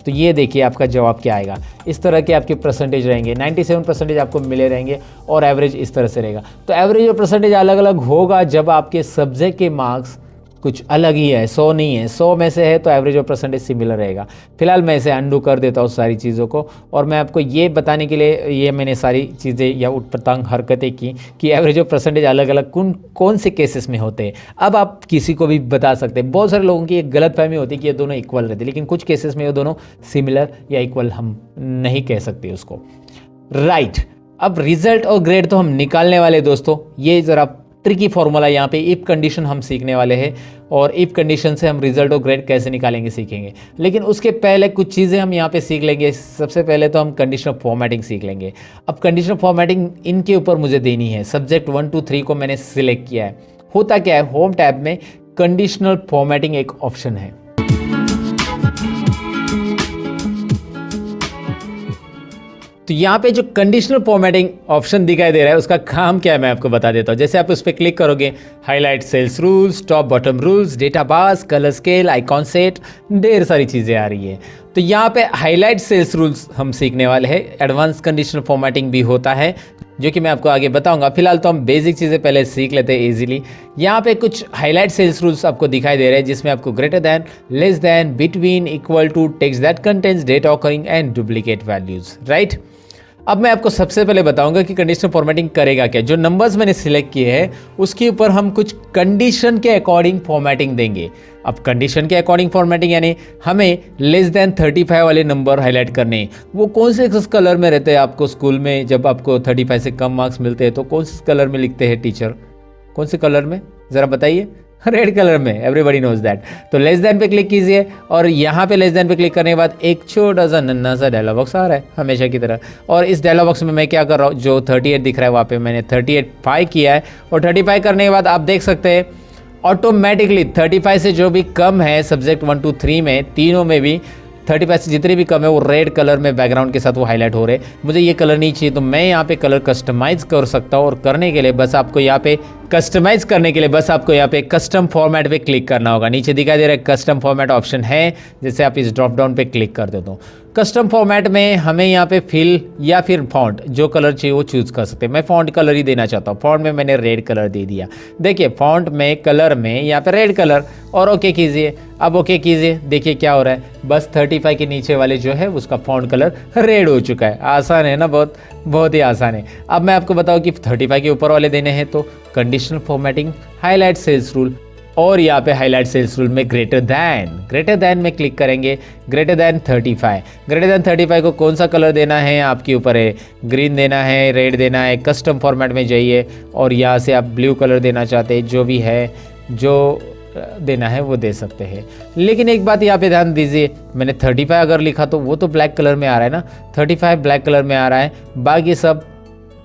तो ये देखिए आपका जवाब क्या आएगा। इस तरह के आपके परसेंटेज रहेंगे, 97% आपको मिले रहेंगे और एवरेज इस तरह से रहेगा। तो एवरेज और परसेंटेज अलग अलग होगा जब आपके सब्जेक्ट के मार्क्स कुछ अलग ही है, 100 नहीं है, 100 में से है तो एवरेज और परसेंटेज सिमिलर रहेगा। फिलहाल मैं इसे अंडू कर देता हूँ सारी चीज़ों को, और मैं आपको ये बताने के लिए ये मैंने सारी चीज़ें या उटपटांग हरकतें की कि एवरेज और परसेंटेज अलग अलग कौन से केसेस में होते हैं। अब आप किसी को भी बता सकते हैं। बहुत सारे लोगों की एक गलतफहमी होती है कि ये दोनों इक्वल रहते हैं, लेकिन कुछ केसेस में ये दोनों सिमिलर या इक्वल हम नहीं कह सकते उसको, राइट। अब रिजल्ट और ग्रेड तो हम निकालने वाले दोस्तों, ये ज़रा ट्रिकी फॉर्मूला यहाँ पे इफ कंडीशन हम सीखने वाले हैं, और इफ कंडीशन से हम रिजल्ट और ग्रेड कैसे निकालेंगे सीखेंगे। लेकिन उसके पहले कुछ चीज़ें हम यहाँ पे सीख लेंगे। सबसे पहले तो हम कंडीशनल फॉर्मेटिंग सीख लेंगे। अब कंडीशनल फॉर्मेटिंग इनके ऊपर मुझे देनी है। सब्जेक्ट 1 2 3 को मैंने सिलेक्ट किया है। होता क्या है, होम टैब में कंडीशनल फॉर्मेटिंग एक ऑप्शन है। तो यहाँ पे जो कंडीशनल फॉर्मेटिंग ऑप्शन दिखाई दे रहा है उसका काम क्या है मैं आपको बता देता हूँ। जैसे आप उस पर क्लिक करोगे, highlight cells rules, top bottom rules, data bars, colour scale, icon set, ढेर सारी चीज़ें आ रही है। तो यहाँ पे हाईलाइट सेल्स रूल्स हम सीखने वाले हैं। एडवांस कंडीशनल फॉर्मेटिंग भी होता है, जो कि मैं आपको आगे बताऊंगा। फिलहाल तो हम बेसिक चीज़ें पहले सीख लेते हैं इजीली। यहाँ पे कुछ हाईलाइट सेल्स रूल्स आपको दिखाई दे रहे हैं, जिसमें आपको greater than, less than, between, equal to, text that contains, date occurring and duplicate values, right. अब मैं आपको सबसे पहले बताऊंगा कि कंडीशनल फॉर्मेटिंग करेगा क्या। जो नंबर्स मैंने सिलेक्ट किए हैं उसके ऊपर हम कुछ कंडीशन के अकॉर्डिंग फॉर्मेटिंग देंगे। अब कंडीशन के अकॉर्डिंग फॉर्मेटिंग यानी हमें लेस देन 35 वाले नंबर हाईलाइट करने हैं। वो कौन से कलर में रहते हैं आपको स्कूल में, जब आपको 35 से कम मार्क्स मिलते हैं तो कौन से कलर में लिखते हैं टीचर, कौन से कलर में, ज़रा बताइए। रेड कलर में, एवरीबडी नोज दैट। तो लेस देन पे क्लिक कीजिए और यहाँ पे लेस देन पे क्लिक करने के बाद एक छोटा सा नन्ना सा डायलॉग बॉक्स आ रहा है हमेशा की तरह। और इस डायलॉग बॉक्स में मैं क्या कर रहा हूँ, जो 38 दिख रहा है वहाँ पे मैंने 38 किया है। और 35 करने के बाद आप देख सकते हैं ऑटोमेटिकली 35 से जो भी कम है सब्जेक्ट 1 2 3 में, तीनों में भी 35 से जितने भी कम है वो रेड कलर में बैकग्राउंड के साथ वो हाईलाइट हो रहे हैं। मुझे ये कलर नहीं चाहिए तो मैं यहाँ पे कलर कस्टमाइज कर सकता हूँ। और करने के लिए बस आपको यहाँ पे कस्टमाइज करने के लिए बस आपको यहाँ पे कस्टम फॉर्मेट पे क्लिक करना होगा। नीचे दिखाई दे रहा है कस्टम फॉर्मेट ऑप्शन है, जैसे आप इस ड्रॉप डाउन पे क्लिक कर देते हो। कस्टम फॉर्मेट में हमें यहाँ पे फिल या फिर फॉन्ट जो कलर चाहिए वो चूज कर सकते हैं। मैं फॉन्ट कलर ही देना चाहता हूँ, फॉन्ट में मैंने रेड कलर दे दिया। देखिए फॉन्ट में कलर में यहाँ पे रेड कलर, और ओके कीजिए। अब ओके कीजिए, देखिए क्या हो रहा है, बस 35 के नीचे वाले जो है उसका फॉन्ट कलर रेड हो चुका है। आसान है ना, बहुत बहुत ही आसान है। अब मैं आपको बताऊँ कि 35 के ऊपर वाले देने हैं तो conditional formatting, highlight cells rule, और यहाँ पे हाईलाइट सेल्स रूल में ग्रेटर दैन में क्लिक करेंगे। ग्रेटर दैन 35 को कौन सा कलर देना है आपके ऊपर है, ग्रीन देना है, रेड देना है। कस्टम फॉर्मेट में जाइए और यहाँ से आप ब्लू कलर देना चाहते हैं, जो भी है जो देना है वो दे सकते हैं। लेकिन एक बात यहाँ पे ध्यान दीजिए, मैंने 35 अगर लिखा तो वो तो ब्लैक कलर में आ रहा है ना, 35 ब्लैक कलर में आ रहा है, बाकी सब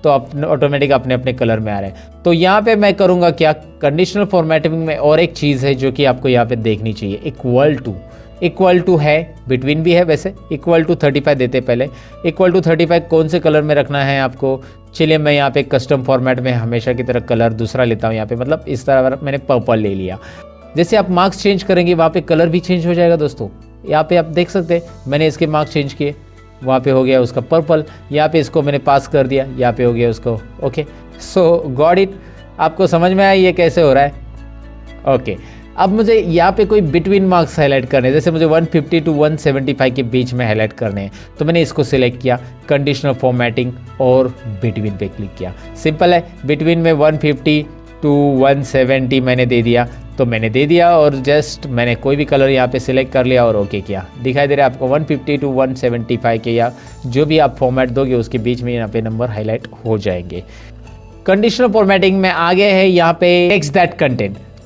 तो ऑटोमेटिक अपने अपने कलर में आ रहे हैं। तो यहाँ पे मैं करूँगा क्या, कंडीशनल फॉर्मेटिंग में और एक चीज़ है जो कि आपको यहाँ पे देखनी चाहिए, इक्वल टू है, बिटवीन भी है वैसे। इक्वल टू 35 देते पहले, इक्वल टू 35 कौन से कलर में रखना है आपको। चलिए मैं यहाँ पे कस्टम फॉर्मेट में हमेशा की तरह कलर दूसरा लेता हूँ। यहाँ पे मतलब इस तरह मैंने पर्पल ले लिया। जैसे आप मार्क्स चेंज करेंगे वहाँ पे कलर भी चेंज हो जाएगा दोस्तों। यहाँ पे आप देख सकते हैं मैंने इसके मार्क्स चेंज किए, वहाँ पे हो गया उसका पर्पल। यहाँ पे इसको मैंने पास कर दिया, यहाँ पे हो गया उसको ओके। सो गॉट इट, आपको समझ में आया ये कैसे हो रहा है, ओके। अब मुझे यहाँ पे कोई बिटवीन मार्क्स हाईलाइट करने हैं, जैसे मुझे 150 टू 175 के बीच में हाईलाइट करने हैं, तो मैंने इसको सिलेक्ट किया, कंडीशनल फॉर्मेटिंग और बिटवीन पे क्लिक किया। सिंपल है, बिटवीन में 150 टू 170 मैंने दे दिया, तो मैंने दे दिया और जस्ट मैंने कोई भी कलर यहाँ पे सिलेक्ट कर लिया और ओके किया। दिखाई दे रहा है आपको 150 टू 175 के या जो भी आप फॉर्मेट दोगे उसके बीच में यहाँ पे नंबर हाईलाइट हो जाएंगे। कंडीशनल फॉर्मेटिंग में आगे है यहाँ पे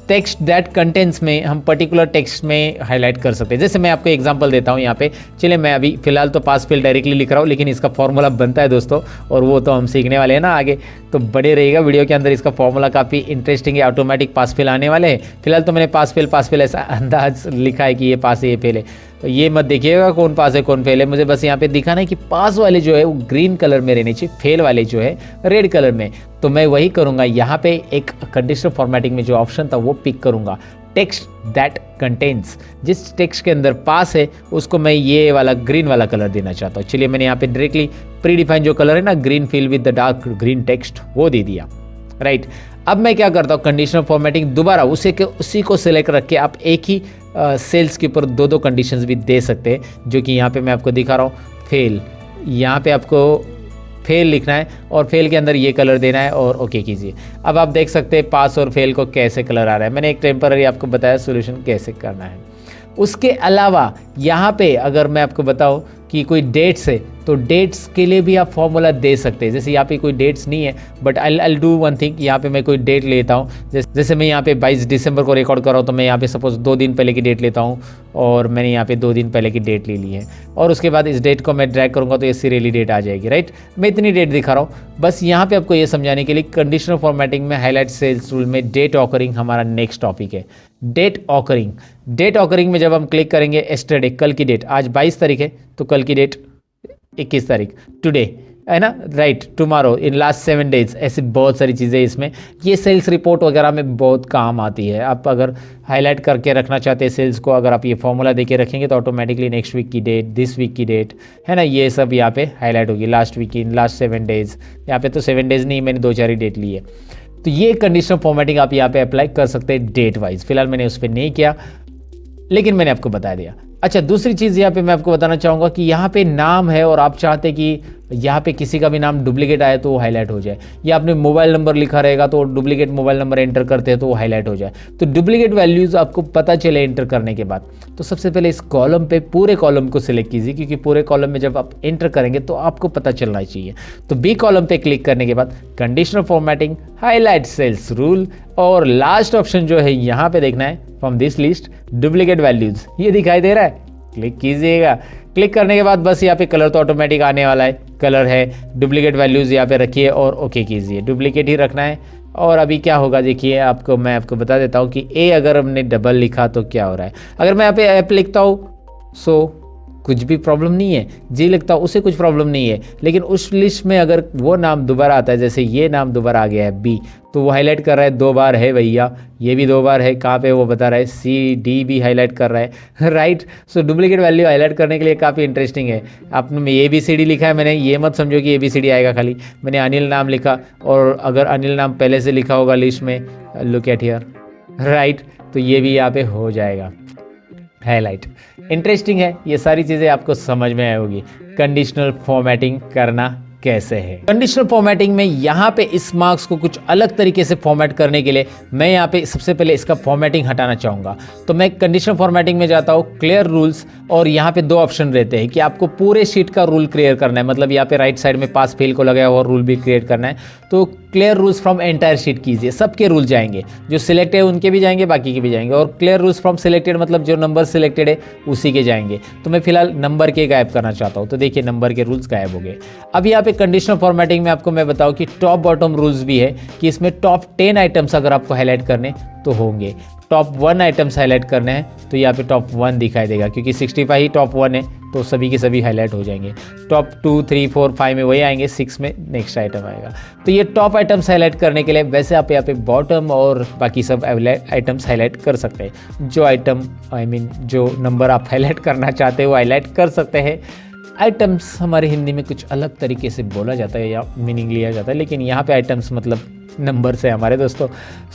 टेक्स्ट दैट कंटेंट्स में हम पर्टिकुलर टेक्स्ट में हाईलाइट कर सकते हैं। जैसे मैं आपको एग्जांपल देता हूँ यहाँ पे। चलिए मैं अभी फिलहाल तो पास फेल डायरेक्टली लिख रहा हूँ, लेकिन इसका फॉर्मूला बनता है दोस्तों, और वो तो हम सीखने वाले हैं ना आगे, तो बड़े रहेगा वीडियो के अंदर। इसका फॉर्मूला काफ़ी इंटरेस्टिंग है, ऑटोमेटिक पास फेल आने वाले हैं। फिलहाल तो मैंने पास फेल ऐसा अंदाज लिखा है कि ये पास है ये फेल है, तो ये मत देखिएगा कौन पास है कौन फेल है। मुझे बस यहाँ पे दिखाना है कि पास वाले जो है वो ग्रीन कलर में रहने चाहिए, फेल वाले जो है रेड कलर में। तो मैं वही करूँगा, यहाँ पे एक कंडीशनल फॉर्मेटिंग में जो ऑप्शन था वो पिक करूँगा, टेक्स्ट दैट कंटेन्स। जिस टेक्स्ट के अंदर पास है उसको मैं ये वाला ग्रीन वाला कलर देना चाहता हूँ। चलिए मैंने यहाँ पे डायरेक्टली प्री डिफाइन जो कलर है ना, green fill with the dark green text, वो दे दिया, राइट। अब मैं क्या करता हूँ, कंडीशनल फॉर्मेटिंग दोबारा उसी को सिलेक्ट रख के आप एक ही सेल्स के ऊपर दो कंडीशंस भी दे सकते हैं, जो कि यहाँ पे मैं आपको दिखा रहा हूँ। फेल, यहाँ पे आपको फेल लिखना है और फेल के अंदर ये कलर देना है और ओके कीजिए। अब आप देख सकते हैं पास और फेल को कैसे कलर आ रहा है। मैंने एक टेम्पररी आपको बताया सोल्यूशन कैसे करना है। उसके अलावा यहाँ पे अगर मैं आपको बताऊँ कि कोई डेट्स है तो डेट्स के लिए भी आप फॉर्मूला दे सकते हैं। जैसे यहाँ पे कोई डेट्स नहीं है, but I do one thing, यहाँ पे मैं कोई डेट लेता हूँ। जैसे मैं यहाँ पे 22 दिसंबर को रिकॉर्ड कर रहा हूँ, तो मैं यहाँ पे सपोज 2 दिन पहले की डेट लेता हूँ और मैंने यहाँ पे 2 दिन पहले की डेट ले ली है, और उसके बाद इस डेट को मैं ड्रैग करूँगा तो ये सीरियली डेट आ जाएगी, राइट। मैं इतनी डेट दिखा रहा हूँ बस यहाँ पे आपको ये समझाने के लिए। कंडीशनल फॉर्मेटिंग में हाईलाइट सेल्स रूल में डेट ऑकरिंग हमारा नेक्स्ट टॉपिक है। डेट ऑकरिंग में जब हम क्लिक करेंगे, एस्टरडे कल की डेट, आज 22 तारीख है तो कल की डेट 21 तारीख, टुडे है ना, right, tomorrow, in last 7 days, ऐसी बहुत सारी चीज़ें इसमें, ये सेल्स रिपोर्ट वगैरह में बहुत काम आती है। आप अगर हाईलाइट करके रखना चाहते हैं सेल्स को, अगर आप ये फॉर्मूला देके रखेंगे तो ऑटोमेटिकली नेक्स्ट वीक की डेट, दिस वीक की डेट, है ना, ये सब यहाँ पे हाईलाइट होगी। लास्ट वीक की, इन लास्ट 7 डेज, यहाँ पे तो 7 डेज नहीं, मैंने 2-4 ही डेट ली है। तो ये कंडीशनल फॉर्मेटिंग आप यहाँ पे अप्लाई कर सकते हैं डेट वाइज। फिलहाल मैंने उस पर नहीं किया, लेकिन मैंने आपको बता दिया। अच्छा, दूसरी चीज़ यहाँ पे मैं आपको बताना चाहूँगा कि यहाँ पे नाम है और आप चाहते कि यहाँ पे किसी का भी नाम डुप्लीकेट आए तो वो हाईलाइट हो जाए, या आपने मोबाइल नंबर लिखा रहेगा तो डुप्लीकेट मोबाइल नंबर एंटर करते हैं तो वो हाईलाइट हो जाए। तो डुप्लीकेट वैल्यूज़ आपको पता चले एंटर करने के बाद, तो सबसे पहले इस कॉलम पे पूरे कॉलम को सिलेक्ट कीजिए, क्योंकि पूरे कॉलम में जब आप एंटर करेंगे तो आपको पता चलना चाहिए। तो बी कॉलम पे क्लिक करने के बाद conditional formatting, highlight cells rule, और लास्ट ऑप्शन जो है यहाँ पे देखना है, from this list duplicate values, ये दिखाई दे रहा है, क्लिक कीजिएगा। क्लिक करने के बाद बस यहाँ पे कलर तो ऑटोमेटिक आने वाला है, कलर है, डुप्लीकेट वैल्यूज यहाँ पे रखिए और ओके कीजिए, डुप्लीकेट ही रखना है। और अभी क्या होगा देखिए, मैं आपको बता देता हूँ कि ए अगर हमने डबल लिखा तो क्या हो रहा है। अगर मैं यहाँ पे ऐप लिखता हूँ सो कुछ भी प्रॉब्लम नहीं है, जी लिखता हूँ उसे कुछ प्रॉब्लम नहीं है, लेकिन उस लिस्ट में अगर वो नाम दोबारा आता है, जैसे ये नाम दोबारा आ गया है बी, तो वो हाईलाइट कर रहा है 2 बार है भैया, ये भी 2 बार है, कहाँ पे वो बता रहा है, सी डी भी हाईलाइट कर रहा है, राइट। सो डुप्लीकेट वैल्यू हाईलाइट करने के लिए काफ़ी इंटरेस्टिंग है। आपने ए बी सी डी लिखा है, मैंने ये मत समझो कि ए बी सी डी आएगा खाली, मैंने अनिल नाम लिखा, और अगर अनिल नाम पहले से लिखा होगा लिस्ट में, लुक एट हियर, राइट, तो ये भी यहाँ पे हो जाएगा हाईलाइट। इंटरेस्टिंग है, ये सारी चीज़ें आपको समझ में आई होगी कंडीशनल फॉर्मेटिंग करना कैसे है। कंडीशनल फॉर्मेटिंग में यहाँ पे इस मार्क्स को कुछ अलग तरीके से फॉर्मेट करने के लिए मैं यहाँ पे सबसे पहले इसका फॉर्मेटिंग हटाना चाहूँगा। तो मैं कंडीशनल फॉर्मेटिंग में जाता हूँ, क्लियर रूल्स, और यहाँ पे 2 ऑप्शन रहते हैं कि आपको पूरे शीट का रूल क्लियर करना है, मतलब यहाँ पे राइट साइड में पास फेल को लगाया हुआ रूल भी क्रिएट करना है। तो clear rules from entire sheet कीजिए, सबके रूल जाएंगे, जो सिलेक्टेड है उनके भी जाएंगे, बाकी के भी जाएंगे, और क्लियर रूल्स फ्रॉम सिलेक्टेड मतलब जो नंबर सिलेक्टेड है उसी के जाएंगे। तो मैं फिलहाल नंबर के गायब करना चाहता हूँ, तो देखिए नंबर के रूल्स गायब हो गए। अब यहाँ पे कंडीशनल फॉर्मेटिंग में आपको मैं बताऊँ कि टॉप बॉटम रूल्स भी है, कि इसमें टॉप 10 आइटम्स अगर आपको हाईलाइट करने तो होंगे, टॉप 1 आइटम्स हाईलाइट करने हैं तो यहाँ पे टॉप 1 दिखाई देगा, क्योंकि 65 ही टॉप 1 है तो सभी के सभी हाईलाइट हो जाएंगे। टॉप 2, 3, 4, 5 में वही आएंगे, 6 में नेक्स्ट आइटम आएगा। तो ये टॉप आइटम्स हाईलाइट करने के लिए वैसे आप यहाँ पे बॉटम और बाकी सब आइटम्स हाईलाइट कर सकते हैं। जो आइटम जो नंबर आप हाईलाइट करना चाहते हो वो हाईलाइट कर सकते हैं। आइटम्स हमारे हिंदी में कुछ अलग तरीके से बोला जाता है या मीनिंग लिया जाता है, लेकिन यहाँ पे आइटम्स मतलब नंबर से हमारे दोस्तों।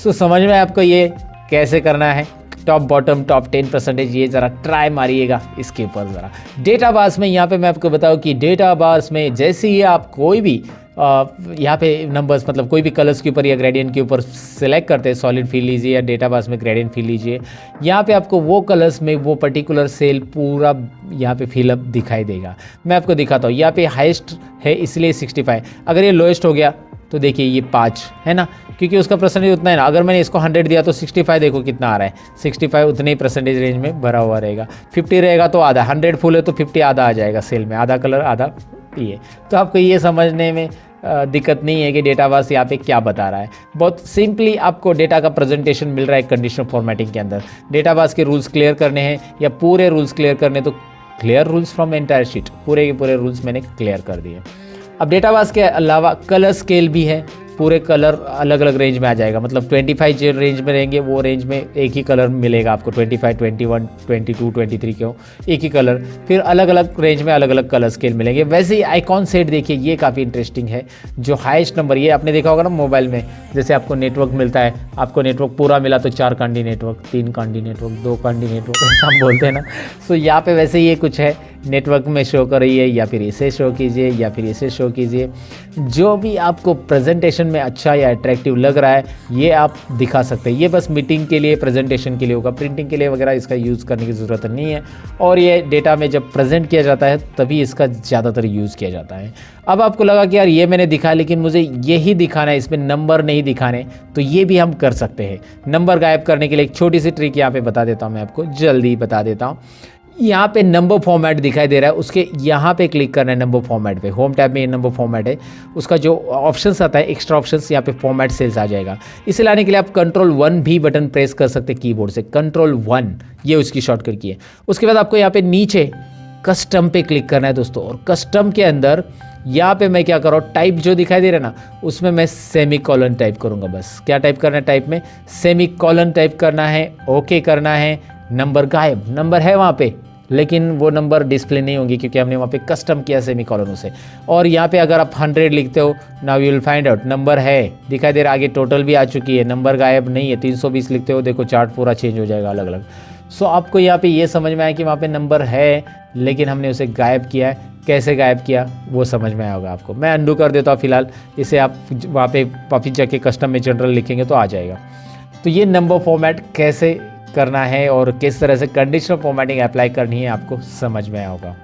सो समझ में आपको ये कैसे करना है, टॉप बॉटम टॉप 10%, ये ज़रा ट्राई मारिएगा इसके ऊपर ज़रा। डेटाबास में यहाँ पे मैं आपको बताऊँ कि डेटाबास में जैसे ही आप कोई भी यहाँ पे नंबर्स मतलब कोई भी कलर्स के ऊपर या ग्रेडियंट के ऊपर सेलेक्ट करते हैं, सॉलिड फील लीजिए या डेटाबास में ग्रेडियंट फील लीजिए, यहाँ पे आपको वो कलर्स में वो पर्टिकुलर सेल पूरा यहाँ पे फिलअप दिखाई देगा। मैं आपको दिखाता हूँ, यहाँ पे हाईएस्ट है इसलिए 65, अगर ये लोएस्ट हो गया तो देखिए ये 5 है ना, क्योंकि उसका परसेंटेज उतना है ना। अगर मैंने इसको 100 दिया तो 65 देखो कितना आ रहा है, 65 उतने ही परसेंटेज रेंज में भरा हुआ रहेगा। 50 रहेगा तो आधा, 100 फुल है तो 50 आधा आ जाएगा सेल में, आधा कलर आधा ये। तो आपको ये समझने में दिक्कत नहीं है कि डेटाबास यहाँ पे क्या बता रहा है। बहुत सिंपली आपको डेटा का प्रेजेंटेशन मिल रहा है कंडीशनल फॉर्मेटिंग के अंदर। डेटाबास के रूल्स क्लियर करने हैं या पूरे रूल्स क्लियर करने, तो clear rules from entire sheet, पूरे के पूरे रूल्स मैंने क्लियर कर दिए। अब डेटाबास के अलावा कलर स्केल भी है, पूरे कलर अलग अलग रेंज में आ जाएगा, मतलब 25 जो रेंज में रहेंगे वो रेंज में एक ही कलर मिलेगा आपको, 25, 21, 22, 23 क्यों एक ही कलर, फिर अलग अलग रेंज में अलग अलग कलर स्केल मिलेंगे। वैसे ही आइकॉन सेट देखिए, ये काफ़ी इंटरेस्टिंग है। जो हाईएस्ट नंबर, ये आपने देखा होगा ना मोबाइल में, जैसे आपको नेटवर्क मिलता है, आपको नेटवर्क पूरा मिला तो 4 Kandi network, 3 Kandi network, 2 Kandi network ऐसा हम बोलते हैं ना। सो यहाँ पे वैसे ये कुछ है, नेटवर्क में शो कर रही है या फिर इसे शो कीजिए या फिर इसे शो कीजिए। जो भी आपको प्रेजेंटेशन में अच्छा या अट्रैक्टिव लग रहा है ये आप दिखा सकते हैं। ये बस मीटिंग के लिए, प्रेजेंटेशन के लिए होगा, प्रिंटिंग के लिए वगैरह इसका यूज़ करने की ज़रूरत नहीं है। और ये डेटा में जब प्रेजेंट किया जाता है तभी इसका ज़्यादातर यूज़ किया जाता है। अब आपको लगा कि यार ये मैंने दिखा लेकिन मुझे यही दिखाना है, इसमें नंबर नहीं दिखाने, तो ये भी हम कर सकते हैं। नंबर गायब करने के लिए एक छोटी सी ट्रिक यहाँ पे बता देता हूँ, मैं आपको जल्दी बता देता हूँ। यहाँ पे नंबर फॉर्मेट दिखाई दे रहा है, उसके यहाँ पे क्लिक करना है नंबर फॉर्मेट पे। होम टैब में ये नंबर फॉर्मेट है, उसका जो ऑप्शंस आता है एक्स्ट्रा ऑप्शंस, यहाँ पे फॉर्मेट सेल्स आ जाएगा। इसे लाने के लिए आप Ctrl+1 भी बटन प्रेस कर सकते हैं कीबोर्ड से, Ctrl+1 ये उसकी शॉर्टकट की है। उसके बाद आपको यहाँ पे नीचे कस्टम पे क्लिक करना है दोस्तों। और कस्टम के अंदर यहाँ पे मैं क्या कर रहा हूँ, टाइप जो दिखाई दे रहा है ना, उसमें मैं सेमी कॉलन टाइप करूँगा। बस क्या टाइप करना है, टाइप में सेमी कॉलन टाइप करना है, ओके करना है। नंबर गायब, नंबर है वहाँ पे लेकिन वो नंबर डिस्प्ले नहीं होंगे क्योंकि हमने वहाँ पे कस्टम किया सेमी कॉलनों से। और यहाँ पे अगर आप 100 लिखते हो, now you will find out number है दिखाई दे रहा है, आगे टोटल भी आ चुकी है, नंबर गायब नहीं है। 320 लिखते हो, देखो चार्ट पूरा चेंज हो जाएगा अलग अलग। सो आपको यहाँ पे ये समझ में आया कि वहाँ पे नंबर है लेकिन हमने उसे गायब किया है। कैसे गायब किया वो समझ में आया होगा आपको। मैं अंडू कर देता हूँ फिलहाल, इसे आप वहाँ पे वापिस जाके कस्टम में जनरल लिखेंगे तो आ जाएगा। तो ये नंबर फॉर्मेट कैसे करना है और किस तरह से कंडीशनल फॉर्मेटिंग अप्लाई करनी है आपको समझ में आया होगा।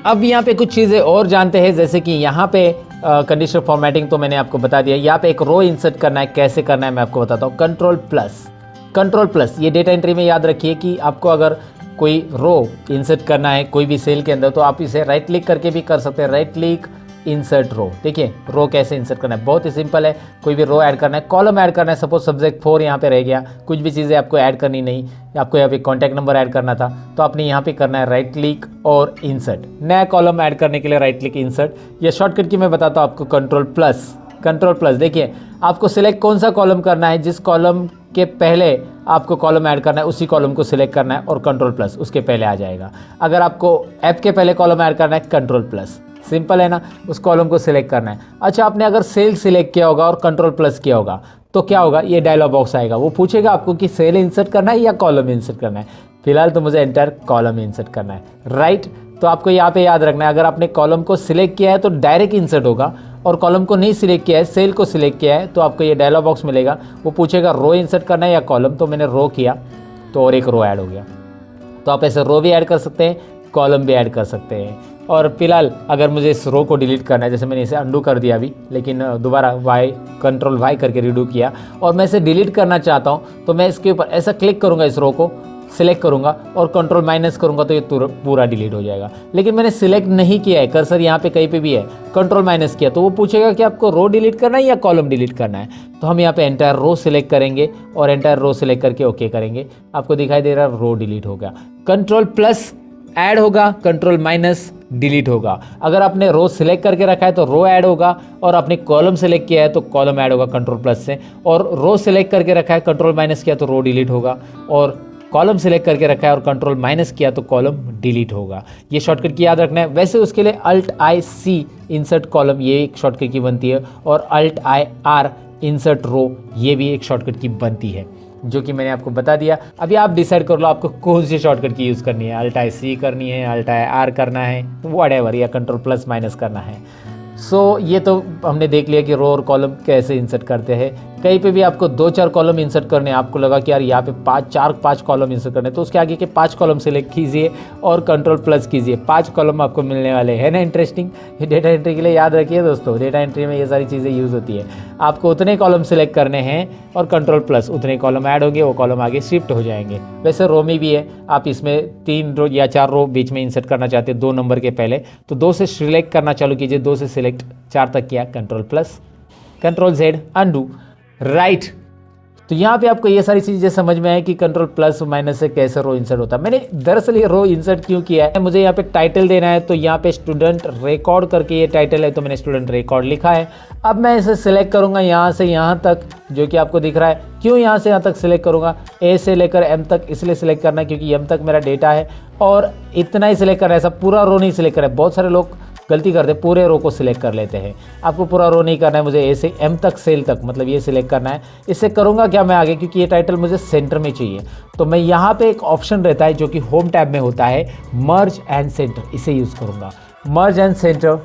अब यहाँ पे कुछ चीज़ें और जानते हैं, जैसे कि यहाँ पे कंडीशनल फॉर्मेटिंग तो मैंने आपको बता दिया। यहाँ पे एक रो इंसर्ट करना है, कैसे करना है मैं आपको बताता हूँ। कंट्रोल प्लस ये डेटा एंट्री में याद रखिए कि आपको अगर कोई रो इंसर्ट करना है कोई भी सेल के अंदर तो आप इसे राइट क्लिक करके भी कर सकते हैं। राइट क्लिक इंसर्ट रो, देखिए रो कैसे इंसर्ट करना है, बहुत ही सिंपल है। कोई भी रो ऐड करना है, कॉलम ऐड करना है, सपोज सब्जेक्ट 4 यहाँ पे रह गया, कुछ भी चीज़ें आपको ऐड करनी नहीं, आपको यहाँ पे कॉन्टैक्ट नंबर ऐड करना था तो आपने यहाँ पे करना है राइट क्लिक और इंसर्ट। नया कॉलम ऐड करने के लिए राइट क्लिक इंसर्ट। या शॉर्टकट की मैं बताता हूँ आपको, कंट्रोल प्लस। देखिए आपको सिलेक्ट कौन सा कॉलम करना है, जिस कॉलम के पहले आपको कॉलम ऐड करना है उसी कॉलम को सिलेक्ट करना है और कंट्रोल प्लस उसके पहले आ जाएगा। अगर आपको ऐप के पहले कॉलम ऐड करना है कंट्रोल प्लस, सिंपल है ना, उस कॉलम को सिलेक्ट करना है। अच्छा, आपने अगर सेल सिलेक्ट किया होगा और कंट्रोल प्लस किया होगा तो क्या होगा, ये डायलॉग बॉक्स आएगा, वो पूछेगा आपको कि सेल इंसर्ट करना है या कॉलम इंसर्ट करना है। फिलहाल तो मुझे एंटायर कॉलम इंसर्ट करना है, राइट। तो आपको यहाँ पे याद रखना है, अगर आपने कॉलम को सिलेक्ट किया है तो डायरेक्ट इंसर्ट होगा, और कॉलम को नहीं सिलेक्ट किया है, सेल को सिलेक्ट किया है, तो आपको ये डायलॉग बॉक्स मिलेगा, वो पूछेगा रो इंसर्ट करना है या कॉलम। तो मैंने रो किया तो और एक रो ऐड हो गया। तो आप ऐसे रो भी ऐड कर सकते हैं, कॉलम भी ऐड कर सकते हैं। और फिलहाल अगर मुझे इस रो को डिलीट करना है, जैसे मैंने इसे अंडू कर दिया अभी, लेकिन दोबारा कंट्रोल वाई करके रीडू किया और मैं इसे डिलीट करना चाहता हूँ, तो मैं इसके ऊपर ऐसा क्लिक करूँगा, इस रो को सिलेक्ट करूँगा और कंट्रोल माइनस करूँगा तो ये पूरा डिलीट हो जाएगा। लेकिन मैंने सिलेक्ट नहीं किया है, कर्सर यहाँ पे कहीं पे भी है, कंट्रोल माइनस किया तो वो पूछेगा कि आपको रो डिलीट करना है या कॉलम डिलीट करना है। तो हम यहाँ पे एंटायर रो सिलेक्ट करेंगे और एंटायर रो सिलेक्ट करके ओके करेंगे। आपको दिखाई दे रहा है रो डिलीट हो गया। कंट्रोल प्लस ऐड होगा, कंट्रोल माइनस डिलीट होगा। अगर आपने रो सिलेक्ट करके रखा है तो रो ऐड होगा, और आपने कॉलम सिलेक्ट किया है तो कॉलम ऐड होगा कंट्रोल प्लस से, और रो सिलेक्ट करके रखा है कंट्रोल माइनस किया तो रो डिलीट होगा, और कॉलम सिलेक्ट करके रखा है और कंट्रोल माइनस किया तो कॉलम डिलीट होगा। ये शॉर्टकट की याद रखना है। वैसे उसके लिए alt I C insert column ये एक शॉर्टकट की बनती है, और alt I R insert row ये भी एक शॉर्टकट की बनती है, जो कि मैंने आपको बता दिया। अभी आप डिसाइड कर लो आपको कौन सी शॉर्टकट की यूज़ करनी है, अल्ट आई सी करनी है, अल्ट आई आर करना है, व्हाटएवर, या कंट्रोल प्लस माइनस करना है। सो ये तो हमने देख लिया कि रो और कॉलम कैसे इंसर्ट करते हैं। कहीं पे भी आपको 2-4 कॉलम इंसर्ट करने, आपको लगा कि यार यहाँ पे 5 कॉलम इंसर्ट करने, तो उसके आगे के 5 कॉलम सिलेक्ट कीजिए और कंट्रोल प्लस कीजिए, 5 कॉलम आपको मिलने वाले हैं ना। इंटरेस्टिंग, ये डेटा एंट्री के लिए याद रखिए दोस्तों, डेटा एंट्री में ये सारी चीज़ें यूज़ होती है। आपको उतने कॉलम सिलेक्ट करने हैं और कंट्रोल प्लस, उतने कॉलम ऐड होंगे, वो कॉलम आगे शिफ्ट हो जाएंगे। वैसे रो में भी है, आप इसमें 3 रो या 4 रो बीच में इंसर्ट करना चाहते हैं 2 नंबर के पहले, तो 2 से सिलेक्ट करना चालू कीजिए, 2 से सिलेक्ट 4 तक किया, control plus, control Z undo, right. तो यहाँ पे आपको ये सारी चीज़ें समझ में आए कि कंट्रोल प्लस माइनस से कैसे रो इंसर्ट होता है। मैंने दरअसल ये रो इंसर्ट क्यों किया है, मुझे यहाँ पे टाइटल देना है, तो यहाँ पे स्टूडेंट रिकॉर्ड करके ये टाइटल है, तो मैंने स्टूडेंट रिकॉर्ड लिखा है। अब मैं इसे सिलेक्ट करूँगा यहाँ से यहाँ तक, जो कि आपको दिख रहा है। क्यों यहाँ से यहाँ तक सिलेक्ट करूँगा, ए से लेकर एम तक इसलिए सिलेक्ट करना है क्योंकि एम तक मेरा डेटा है, और इतना ही सिलेक्ट करना है, ऐसा पूरा रो नहीं सिलेक्ट करना है। बहुत सारे लोग गलती करते हैं, पूरे रो को सिलेक्ट कर लेते हैं। आपको पूरा रो नहीं करना है, मुझे ए से एम तक, सेल तक, मतलब ये सिलेक्ट करना है। इससे करूँगा क्या मैं आगे, क्योंकि ये टाइटल मुझे सेंटर में चाहिए, तो मैं यहाँ पे एक ऑप्शन रहता है जो कि होम टैब में होता है, मर्ज एंड सेंटर, इसे यूज़ करूँगा। मर्ज एंड सेंटर,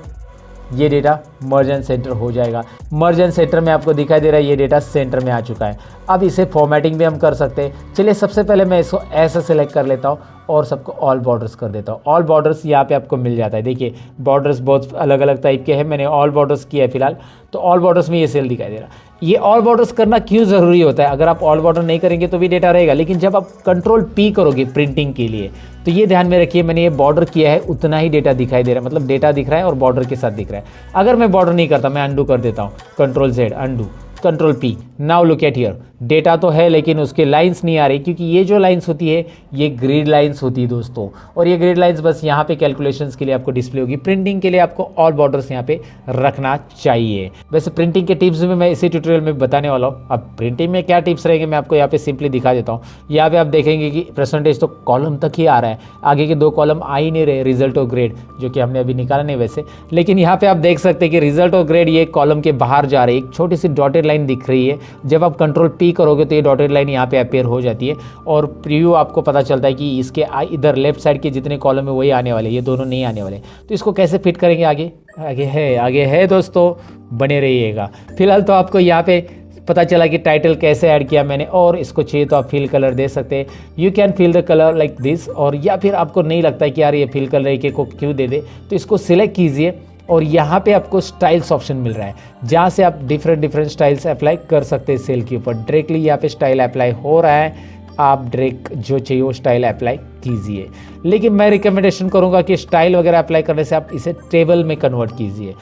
ये डेटा मर्ज एंड सेंटर हो जाएगा। मर्ज एंड सेंटर में आपको दिखाई दे रहा है ये डेटा सेंटर में आ चुका है। अब इसे फॉर्मेटिंग भी हम कर सकते हैं। चलिए सबसे पहले मैं इसको ऐसा सेलेक्ट कर लेता हूँ और सबको ऑल बॉर्डर्स कर देता हूँ। ऑल बॉर्डर्स यहाँ पे आपको मिल जाता है। देखिए बॉर्डर्स बहुत अलग अलग टाइप के हैं, मैंने ऑल बॉर्डर्स किया है फिलहाल, तो ऑल बॉर्डर्स में ये सेल दिखाई दे रहा है। ये ऑल बॉर्डर्स करना क्यों ज़रूरी होता है, अगर आप ऑल बॉर्डर नहीं करेंगे तो भी डेटा रहेगा, लेकिन जब आप कंट्रोल पी करोगे प्रिंटिंग के लिए, तो ये ध्यान में रखिए, मैंने ये बॉर्डर किया है उतना ही डेटा दिखाई दे रहा है, मतलब डेटा दिख रहा है और बॉर्डर के साथ दिख रहा है। अगर मैं बॉर्डर नहीं करता, मैं अंडू कर देता हूँ, control Z undo, control P. Now look at here, data तो है लेकिन उसके लाइंस नहीं आ रही, क्योंकि ये जो लाइंस होती है ये ग्रिड लाइंस होती है दोस्तों, और ये ग्रिड लाइंस बस यहाँ पे कैलकुलेशंस के लिए आपको डिस्प्ले होगी। प्रिंटिंग के लिए आपको ऑल बॉर्डर्स यहाँ पे रखना चाहिए। वैसे प्रिंटिंग के टिप्स भी मैं इसी ट्यूटोरियल में बताने वाला हूँ। अब प्रिंटिंग में क्या टिप्स रहेंगे मैं आपको यहाँ पे सिंपली दिखा देता हूँ। यहाँ पे आप देखेंगे कि परसेंटेज तो कॉलम तक ही आ रहा है, आगे के 2 कॉलम आ ही नहीं रहे, रिजल्ट और ग्रेड, जो कि हमने अभी निकाला नहीं वैसे। लेकिन यहाँ पे आप देख सकते हैं कि रिजल्ट और ग्रेड ये कॉलम के बाहर जा रही है, एक छोटी सी डॉटेड लाइन दिख रही है। जब आप कंट्रोल पी करोगे तो ये डॉटेड लाइन यहाँ पे अपेयर हो जाती है, और प्रीव्यू आपको पता चलता है कि इसके इधर लेफ्ट साइड के जितने कॉलम है वही आने वाले, ये दोनों नहीं आने वाले। तो इसको कैसे फिट करेंगे आगे है दोस्तों, बने रहिएगा। फिलहाल तो आपको यहाँ पे पता चला कि टाइटल कैसे ऐड किया मैंने, और इसको चाहिए तो आप फिल कलर दे सकते हैं। You can fill the colour like this, और या फिर आपको नहीं लगता है कि यार ये फिल कलर के को क्यों दे दे, तो इसको सिलेक्ट कीजिए और यहाँ पे आपको स्टाइल्स ऑप्शन मिल रहा है, जहाँ से आप डिफरेंट स्टाइल्स अप्लाई कर सकते हैं सेल के ऊपर। डायरेक्टली यहाँ पे स्टाइल अप्लाई हो रहा है, आप डायरेक्ट जो चाहिए वो स्टाइल अप्लाई कीजिए। लेकिन मैं रिकमेंडेशन करूँगा कि स्टाइल वगैरह अप्लाई करने से आप इसे टेबल में कन्वर्ट कीजिए।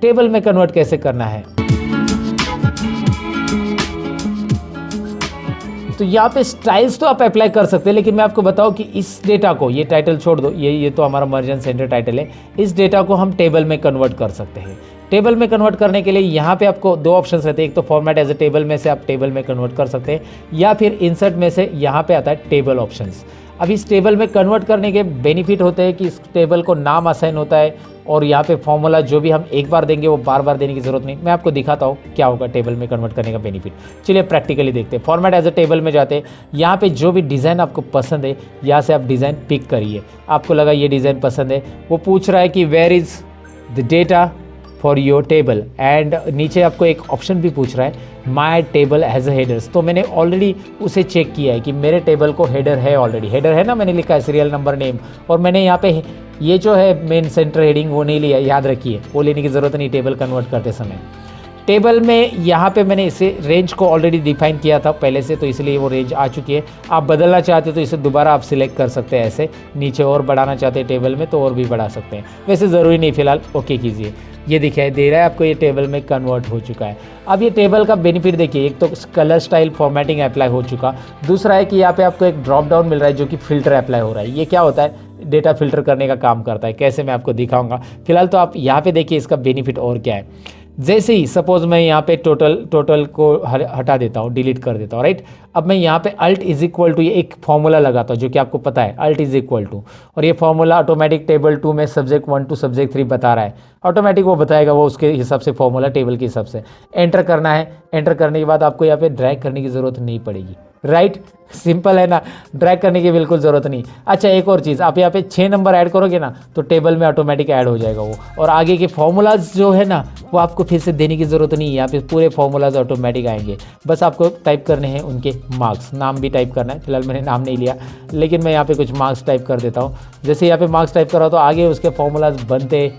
टेबल में कन्वर्ट कैसे करना है, तो यहाँ पे स्टाइल्स तो आप अप्लाई कर सकते हैं, लेकिन मैं आपको बताऊं कि इस डेटा को, ये टाइटल छोड़ दो, ये तो हमारा मर्जन सेंटर टाइटल है, इस डेटा को हम टेबल में कन्वर्ट कर सकते हैं। टेबल में कन्वर्ट करने के लिए यहाँ पे आपको 2 ऑप्शंस रहते हैं, एक तो फॉर्मेट एज ए टेबल में से आप टेबल में कन्वर्ट कर सकते हैं, या फिर इंसर्ट में से यहाँ पे आता है टेबल ऑप्शंस। अब इस टेबल में कन्वर्ट करने के बेनिफिट होते हैं कि इस टेबल को नाम असाइन होता है, और यहाँ पे फॉर्मूला जो भी हम एक बार देंगे वो बार बार देने की जरूरत नहीं। मैं आपको दिखाता हूँ क्या होगा टेबल में कन्वर्ट करने का बेनिफिट। चलिए प्रैक्टिकली देखते हैं। फॉर्मेट एज अ टेबल में जाते हैं, यहाँ पे जो भी डिज़ाइन आपको पसंद है यहाँ से आप डिज़ाइन पिक करिए। आपको लगा ये डिज़ाइन पसंद है, वो पूछ रहा है कि where is the data for your table, and नीचे आपको एक ऑप्शन भी पूछ रहा है my table has a headers. तो मैंने ऑलरेडी उसे चेक किया है कि मेरे टेबल को हेडर है, ऑलरेडी हेडर है ना, मैंने लिखा है सीरियल नंबर नेम, और मैंने यहाँ पे ये जो है मेन सेंटर हेडिंग वो नहीं लिया, याद रखिए वो लेने की ज़रूरत नहीं टेबल कन्वर्ट करते समय। टेबल में यहाँ पे मैंने इसे रेंज को ऑलरेडी डिफाइन किया था पहले से, तो इसलिए वो रेंज आ चुकी है। आप बदलना चाहते तो इसे दोबारा आप सिलेक्ट कर सकते हैं, ऐसे नीचे और बढ़ाना चाहते हैं टेबल में तो और भी बढ़ा सकते हैं, वैसे ज़रूरी नहीं। फिलहाल ओके कीजिए, ये दिखाई दे रहा है आपको, ये टेबल में कन्वर्ट हो चुका है। अब ये टेबल का बेनिफिट देखिए, एक तो कलर स्टाइल फॉर्मेटिंग अप्लाई हो चुका, दूसरा है कि यहाँ पे आपको एक ड्रॉप डाउन मिल रहा है जो कि फिल्टर अप्लाई हो रहा है। ये क्या होता है, डेटा फिल्टर करने का काम करता है, कैसे मैं आपको दिखाऊंगा। फिलहाल तो आप यहाँ पे देखिए इसका बेनिफिट और क्या है। जैसे ही सपोज मैं यहाँ पे टोटल को हटा देता हूँ, डिलीट कर देता हूँ, राइट। अब मैं यहाँ पे अल्ट इज इक्वल टू ये एक फॉर्मूला लगाता हूँ जो कि आपको पता है, अल्ट इज इक्वल टू, और ये फॉर्मूला ऑटोमेटिक टेबल 2 में सब्जेक्ट 1 टू सब्जेक्ट 3 बता रहा है, ऑटोमेटिक वो बताएगा, वो उसके हिसाब से फॉर्मूला टेबल के हिसाब से एंटर करना है। एंटर करने के बाद आपको यहाँ पे ड्रैग करने की ज़रूरत नहीं पड़ेगी, राइट। सिंपल है ना, ड्रैग करने की बिल्कुल ज़रूरत नहीं। अच्छा एक और चीज़, आप यहाँ पे 6 नंबर ऐड करोगे ना तो टेबल में ऑटोमेटिक ऐड हो जाएगा वो, और आगे के फॉर्मूलाज जो है ना वो आपको फिर से देने की ज़रूरत नहीं है, यहाँ पे पूरे फॉर्मूलाज ऑटोमेटिक आएंगे। बस आपको टाइप करने हैं उनके मार्क्स, नाम भी टाइप करना है। फिलहाल मैंने नाम नहीं लिया, लेकिन मैं यहाँ पे कुछ मार्क्स टाइप कर देता हूँ। जैसे यहाँ पे मार्क्स टाइप करा तो आगे उसके फॉर्मूलाज बनते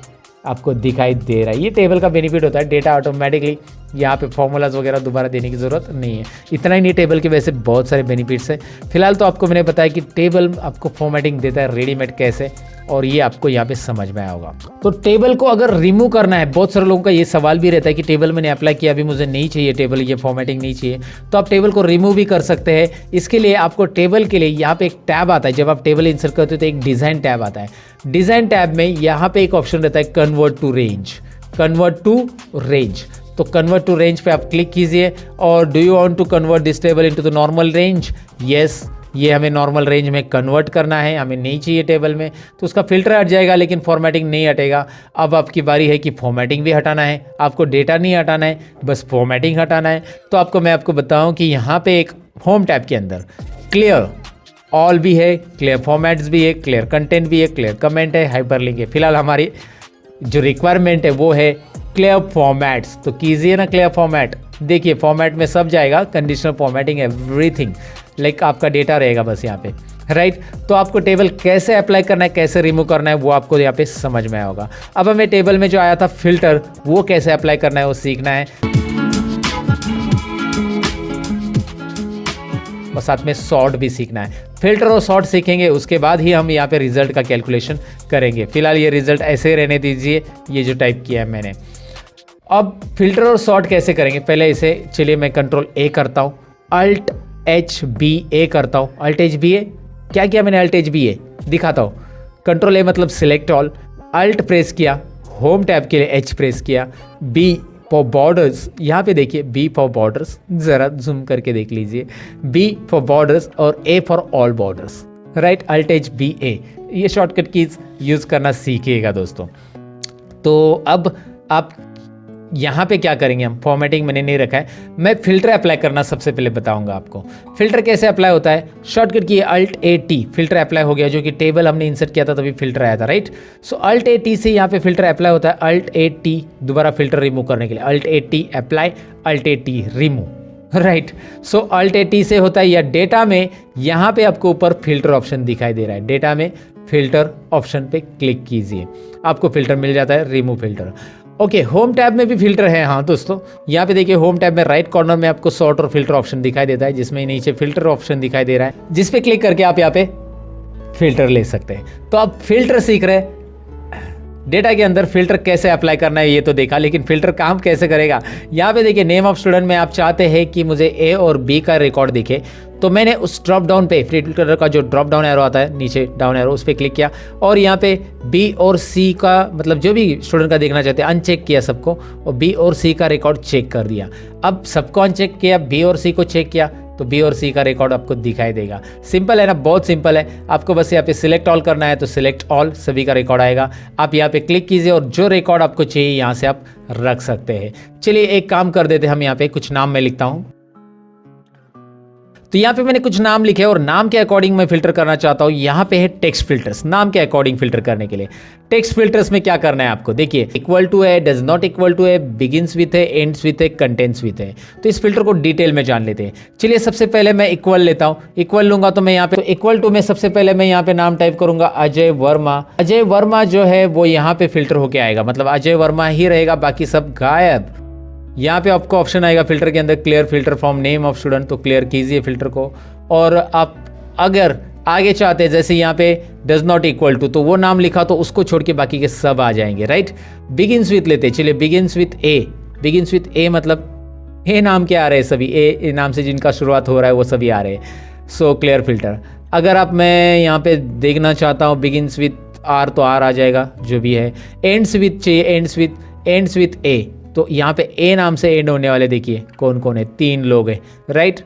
आपको दिखाई दे रहा है। ये टेबल का बेनिफिट होता है, डेटा ऑटोमेटिकली यहाँ पे फॉर्मूलाज वगैरह दोबारा देने की ज़रूरत नहीं है। इतना ही नहीं, टेबल के वैसे बहुत सारे बेनिफिट्स हैं। फिलहाल तो आपको मैंने बताया कि टेबल आपको फॉर्मेटिंग देता है रेडीमेड कैसे, और ये आपको यहाँ पे समझ में आया होगा। तो टेबल को अगर रिमूव करना है, बहुत सारे लोगों का ये सवाल भी रहता है कि टेबल मैंने अप्लाई किया, अभी मुझे नहीं चाहिए टेबल, ये फॉर्मेटिंग नहीं चाहिए, तो आप टेबल को रिमूव भी कर सकते हैं। इसके लिए आपको टेबल के लिए यहाँ पे एक टैब आता है, जब आप टेबल इंसर्ट करते हो तो एक डिज़ाइन टैब आता है। डिज़ाइन टैब में यहाँ पे एक ऑप्शन रहता है convert to range, convert to range. तो कन्वर्ट टू रेंज पे आप क्लिक कीजिए, और do you want to convert this table into the normal range, yes, ये हमें नॉर्मल रेंज में कन्वर्ट करना है, हमें नहीं चाहिए टेबल में, तो उसका फिल्टर हट जाएगा लेकिन फॉर्मेटिंग नहीं हटेगा। अब आपकी बारी है कि फॉर्मेटिंग भी हटाना है, आपको डेटा नहीं हटाना है, बस फॉर्मेटिंग हटाना है। तो मैं आपको बताऊं कि यहाँ पे एक होम टैब के अंदर क्लियर ऑल भी है, क्लियर फॉर्मेट्स भी है, क्लियर कंटेंट भी है, क्लियर कमेंट है, हाइपरलिंक है। फिलहाल हमारी जो रिक्वायरमेंट है वो है क्लियर फॉर्मेट्स, तो कीजिए ना क्लियर फॉर्मेट। देखिए फॉर्मेट में सब जाएगा, कंडीशनल फॉर्मेटिंग, एवरीथिंग, लाइक आपका डेटा रहेगा बस यहाँ पे, राइट। तो आपको टेबल कैसे अप्लाई करना है, कैसे रिमूव करना है, वो आपको यहाँ पे समझ में आएगा। अब हमें टेबल में जो आया था फिल्टर, वो कैसे अप्लाई करना है वो सीखना है, और साथ में सॉर्ट भी सीखना है। फिल्टर और सॉर्ट सीखेंगे उसके बाद ही हम यहाँ पे रिजल्ट का कैलकुलेशन करेंगे। फिलहाल ये रिजल्ट ऐसे रहने दीजिए, ये जो टाइप किया है मैंने। अब फिल्टर और सॉर्ट कैसे करेंगे, पहले इसे चलिए मैं कंट्रोल ए करता हूँ, अल्ट एच बी ए करता हूँ, अल्ट एच बी ए, क्या किया मैंने, अल्ट एच बी ए दिखाता हूँ, कंट्रोल ए मतलब सिलेक्ट ऑल, अल्ट प्रेस किया, होम टैब के लिए एच प्रेस किया, बी फॉर बॉर्डर्स, यहाँ पे देखिए बी फॉर बॉर्डर्स, ज़रा जूम करके देख लीजिए, बी फॉर बॉर्डर्स और A for all borders, right, alt H B A, ये शॉर्टकट कीज यूज़ करना सीखिएगा दोस्तों। तो अब आप यहाँ पे क्या करेंगे, हम फॉर्मेटिंग मैंने नहीं रखा है, मैं फिल्टर अप्लाई करना सबसे पहले बताऊंगा आपको। फिल्टर कैसे अप्लाई होता है, शॉर्टकट की alt A T, filter apply हो गया, जो कि टेबल हमने इंसर्ट किया था तभी फिल्टर आया था, right. So alt A T से यहाँ पे फिल्टर अप्लाई होता है, अल्ट ए टी दोबारा फिल्टर रिमूव करने के लिए, alt A T apply, alt A T remove, right. So alt A T से होता है, या डेटा में यहाँ पे आपको ऊपर फिल्टर ऑप्शन दिखाई दे रहा है, डेटा में फिल्टर ऑप्शन पे क्लिक कीजिए, आपको फिल्टर मिल जाता है, remove filter. Okay, home tab में भी फिल्टर है, हाँ दोस्तों, यहाँ पे देखिए होम टैब में राइट कॉर्नर में आपको सॉर्ट और फिल्टर ऑप्शन दिखाई देता है, जिसमें नीचे फिल्टर ऑप्शन दिखाई दे रहा है, जिस पे क्लिक करके आप यहाँ पे फिल्टर ले सकते हैं। तो आप फिल्टर सीख रहे हैं, डेटा के अंदर फिल्टर कैसे अप्लाई करना है ये तो देखा, लेकिन फिल्टर काम कैसे करेगा, यहाँ पे देखिए नेम ऑफ स्टूडेंट में आप चाहते हैं कि मुझे ए और बी का रिकॉर्ड दिखे, तो मैंने उस ड्रॉप डाउन पे फिल्टर का जो ड्रॉप डाउन एरो आता है नीचे डाउन एरो, उस पर क्लिक किया और यहाँ पे बी और सी का, मतलब जो भी स्टूडेंट का देखना चाहते हैं, अनचेक किया सबको और बी और सी का रिकॉर्ड चेक कर दिया। अब सबको अनचेक किया, बी और सी को चेक किया, तो बी और सी का रिकॉर्ड आपको दिखाई देगा। सिंपल है ना, बहुत सिंपल है, आपको बस यहाँ पे सिलेक्ट ऑल करना है, तो सिलेक्ट ऑल, सभी का रिकॉर्ड आएगा, आप यहाँ पे क्लिक कीजिए और जो रिकॉर्ड आपको चाहिए यहाँ से आप रख सकते हैं। चलिए एक काम कर देते हैं, हम यहाँ पे कुछ नाम मैं लिखता हूँ, तो यहाँ पे मैंने कुछ नाम लिखे और नाम के अकॉर्डिंग मैं फिल्टर करना चाहता हूँ। यहाँ पे है टेक्स्ट फिल्टर्स, नाम के अकॉर्डिंग फिल्टर करने के लिए। टेक्स्ट फिल्टर्स में क्या करना है आपको, देखिए इक्वल टू है, डज नॉट इक्वल टू है, बिगिंस विथ है, एंड्स विथ है, कंटेंट्स विथ है। तो इस फिल्टर को डिटेल में जान लेते हैं। चलिए सबसे पहले मैं इक्वल लेता हूँ, इक्वल लूंगा तो मैं यहाँ पे इक्वल टू में सबसे पहले मैं यहाँ पे नाम टाइप करूंगा अजय वर्मा। अजय वर्मा जो है वो यहाँ पे फिल्टर होके आएगा, मतलब अजय वर्मा ही रहेगा, बाकी सब गायब। यहाँ पे आपको ऑप्शन आएगा फिल्टर के अंदर clear filter from name of student, तो क्लियर कीजिए फिल्टर को। और आप अगर आगे चाहते हैं, जैसे यहाँ पे डज नॉट इक्वल टू, तो वो नाम लिखा तो उसको छोड़ के बाकी के सब आ जाएंगे, राइट। बिगिंस विथ लेते, चलिए begins with A, begins with A मतलब ए नाम के आ रहे हैं सभी, ए नाम से जिनका शुरुआत हो रहा है वो सभी आ रहे हैं, सो क्लियर फिल्टर। अगर आप मैं यहाँ पे देखना चाहता हूँ बिगिंस विथ आर, तो आर आ जाएगा जो भी है। एंड्स विथ चाहिए, एंड्स विथ ए, तो यहाँ पे ए नाम से एंड होने वाले देखिए कौन कौन है, 3 लोग हैं, राइट।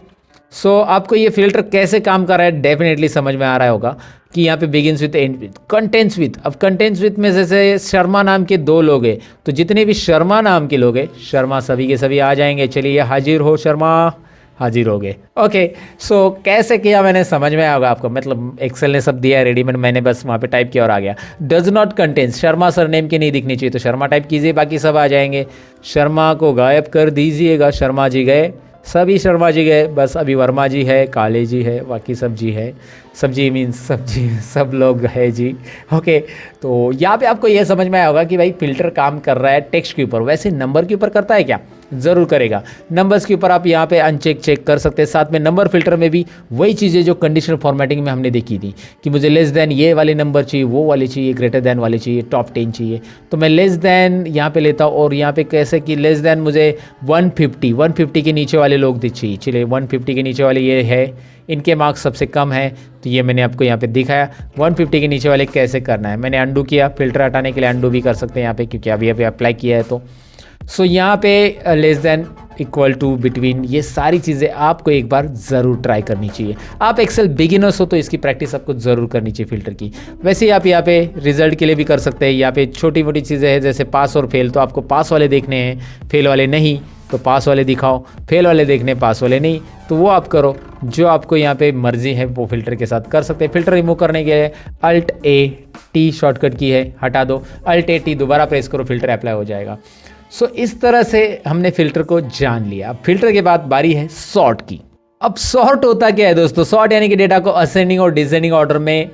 सो आपको ये फिल्टर कैसे काम कर रहा है डेफिनेटली समझ में आ रहा होगा कि यहाँ पे begins with, and with, contents with. अब कंटेंट्स विथ में जैसे शर्मा नाम के 2 लोग हैं, तो जितने भी शर्मा नाम के लोग हैं, शर्मा सभी के सभी आ जाएंगे। चलिए हाजिर हो शर्मा, हाजिर हो गए। ओके, सो कैसे किया मैंने समझ में आया होगा आपको, मतलब एक्सेल ने सब दिया है रेडीमेड, मैंने बस वहाँ पे टाइप किया और आ गया। Does not contains, Sharma surname की नहीं दिखनी चाहिए, तो शर्मा टाइप कीजिए, बाकी सब आ जाएंगे। शर्मा को गायब कर दीजिएगा, शर्मा जी गए, सभी शर्मा जी गए, बस अभी वर्मा जी है, काले जी है, बाकी सब जी है, सब्जी मीन्स सब्जी, सब लोग है जी। ओके, तो यहाँ पे आपको ये समझ में आया होगा कि भाई फिल्टर काम कर रहा है टेक्स्ट के ऊपर, वैसे नंबर के ऊपर करता है क्या, ज़रूर करेगा। नंबर्स के ऊपर आप यहाँ पे अनचेक चेक कर सकते हैं। साथ में नंबर फिल्टर में भी वही चीज़ें जो कंडीशनल फॉर्मेटिंग में हमने देखी थी कि मुझे लेस देन ये वाले नंबर चाहिए, वो वाले चाहिए, ग्रेटर देन वाले चाहिए, टॉप 10 चाहिए, तो मैं लेस देन यहाँ पे लेता हूँ। और यहाँ पे कैसे कि लेस देन मुझे 150 के नीचे वाले लोग चाहिए। चलिए 150 के नीचे वाले ये है, इनके मार्क्स सबसे कम है, तो ये मैंने आपको यहाँ पे दिखाया। 150 के नीचे वाले कैसे करना है, मैंने अंडू किया, फिल्टर हटाने के लिए अंडू भी कर सकते हैं यहाँ पे, क्योंकि अभी अप्लाई किया है। तो सो यहाँ पे less than, equal to, between, ये सारी चीज़ें आपको एक बार ज़रूर ट्राई करनी चाहिए। आप एक्सेल बिगिनर्स हो तो इसकी प्रैक्टिस आपको ज़रूर करनी चाहिए फिल्टर की। वैसे ही आप यहाँ पे रिजल्ट के लिए भी कर सकते हैं। यहाँ पे छोटी मोटी चीज़ें हैं जैसे पास और फेल, तो आपको पास वाले देखने हैं, फेल वाले नहीं, तो पास वाले दिखाओ, फेल वाले देखने, पास वाले नहीं, तो वो आप करो, जो आपको यहाँ पे मर्जी है वो फिल्टर के साथ कर सकते हैं। फिल्टर रिमूव करने के लिए अल्ट ए टी शॉर्टकट की है, हटा दो, अल्ट ए टी दोबारा प्रेस करो, फिल्टर अप्लाई हो जाएगा। सो इस तरह से हमने फिल्टर को जान लिया। अब फिल्टर के बाद बारी है सॉर्ट की। अब सॉर्ट होता क्या है दोस्तों, सॉर्ट यानी कि डेटा को असेंडिंग और डिसेंडिंग ऑर्डर में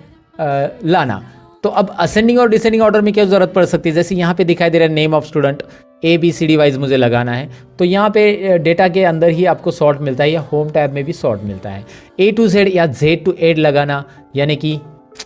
लाना। तो अब असेंडिंग और डिसेंडिंग ऑर्डर में क्या जरूरत पड़ सकती है, जैसे यहाँ पे दिखाई दे रहा है name of student, ABCD wise मुझे लगाना है, तो यहाँ पे डेटा के अंदर ही आपको सॉर्ट मिलता है, या होम टैब में भी सॉर्ट मिलता है। A to Z या Z to 8 लगाना, यानी कि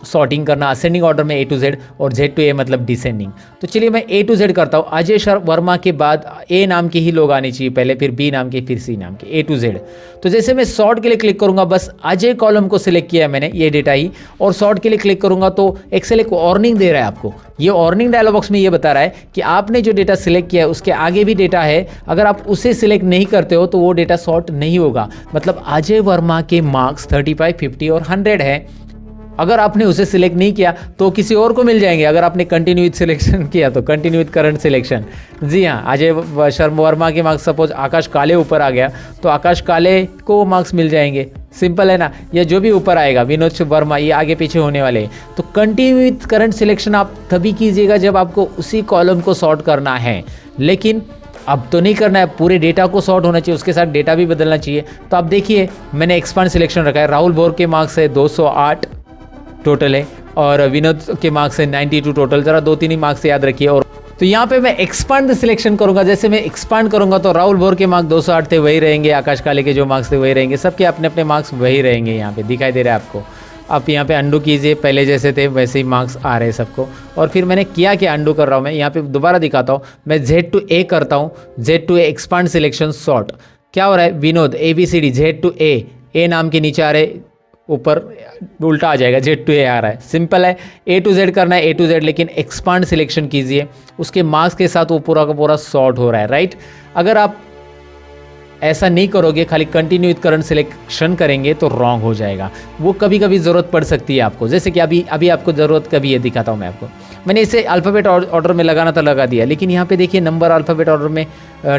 सॉर्टिंग करना असेंडिंग ऑर्डर में A to Z और Z to A मतलब डिसेंडिंग। तो चलिए मैं A to Z करता हूँ। अजय वर्मा के बाद A नाम के ही लोग आने चाहिए पहले, फिर B नाम के, फिर C नाम के, A to Z। तो जैसे मैं सॉर्ट के लिए क्लिक करूंगा, बस अजय कॉलम को सिलेक्ट किया है मैंने, ये डेटा ही, और सॉर्ट के लिए क्लिक करूंगा तो एक्सेल एक वार्निंग दे रहा है आपको। ये वार्निंग डायलॉग बॉक्स में ये बता रहा है कि आपने जो डेटा सिलेक्ट किया है उसके आगे भी डेटा है, अगर आप उसे सिलेक्ट नहीं करते हो तो वो डेटा सॉर्ट नहीं होगा। मतलब अजय वर्मा के मार्क्स 35, 50 और 100 है। अगर आपने उसे सिलेक्ट नहीं किया तो किसी और को मिल जाएंगे। अगर आपने कंटिन्यू विद सिलेक्शन किया तो कंटिन्यू विद करंट सिलेक्शन। जी हाँ, अजय शर्मा वर्मा के मार्क्स सपोज आकाश काले ऊपर आ गया तो आकाश काले को मार्क्स मिल जाएंगे। सिंपल है ना। या जो भी ऊपर आएगा विनोद वर्मा, ये आगे पीछे होने वाले हैं। तो कंटिन्यू विद करंट सिलेक्शन आप तभी कीजिएगा जब आपको उसी कॉलम को सॉर्ट करना है, लेकिन अब तो नहीं करना है, पूरे डेटा को सॉर्ट होना चाहिए, उसके साथ डेटा भी बदलना चाहिए। तो आप देखिए मैंने एक्सपांड सिलेक्शन रखा है। राहुल बोर के मार्क्स है 208 टोटल है और विनोद के मार्क्स है 92 टोटल। जरा 2-3 ही मार्क्स याद रखिए। और तो यहाँ पे मैं एक्सपांड सिलेक्शन करूंगा। जैसे मैं एक्सपांड करूंगा तो राहुल बोर के मार्क्स 208 थे, वही रहेंगे। आकाश काले के जो मार्क्स थे वही रहेंगे। सबके अपने अपने मार्क्स वही रहेंगे। यहाँ पे दिखाई दे रहा है आपको। आप यहाँ पे अंडू कीजिए, पहले जैसे थे वैसे ही मार्क्स आ रहे हैं सबको। और फिर मैंने किया कि अंडू कर रहा हूँ मैं। यहाँ पे दोबारा दिखाता हूँ, मैं Z to A करता हूँ। Z to A expand selection sort. क्या हो रहा है, Vinod ABCD Z to A नाम के नीचे आ रहे, ऊपर उल्टा आ जाएगा, Z to A आ रहा है। सिंपल है, A to Z करना है, A to Z, लेकिन एक्सपांड सिलेक्शन कीजिए, उसके मार्क्स के साथ वो पूरा का पूरा सॉर्ट हो रहा है, राइट। अगर आप ऐसा नहीं करोगे, खाली कंटिन्यू विद करंट सिलेक्शन करेंगे तो रॉन्ग हो जाएगा। वो कभी कभी ज़रूरत पड़ सकती है आपको, जैसे कि अभी आपको ज़रूरत कभी है, दिखाता हूँ मैं आपको। मैंने इसे अल्फ़ाबेट ऑर्डर में लगाना था, लगा दिया, लेकिन यहाँ पे देखिए नंबर अल्फ़ाबेट ऑर्डर में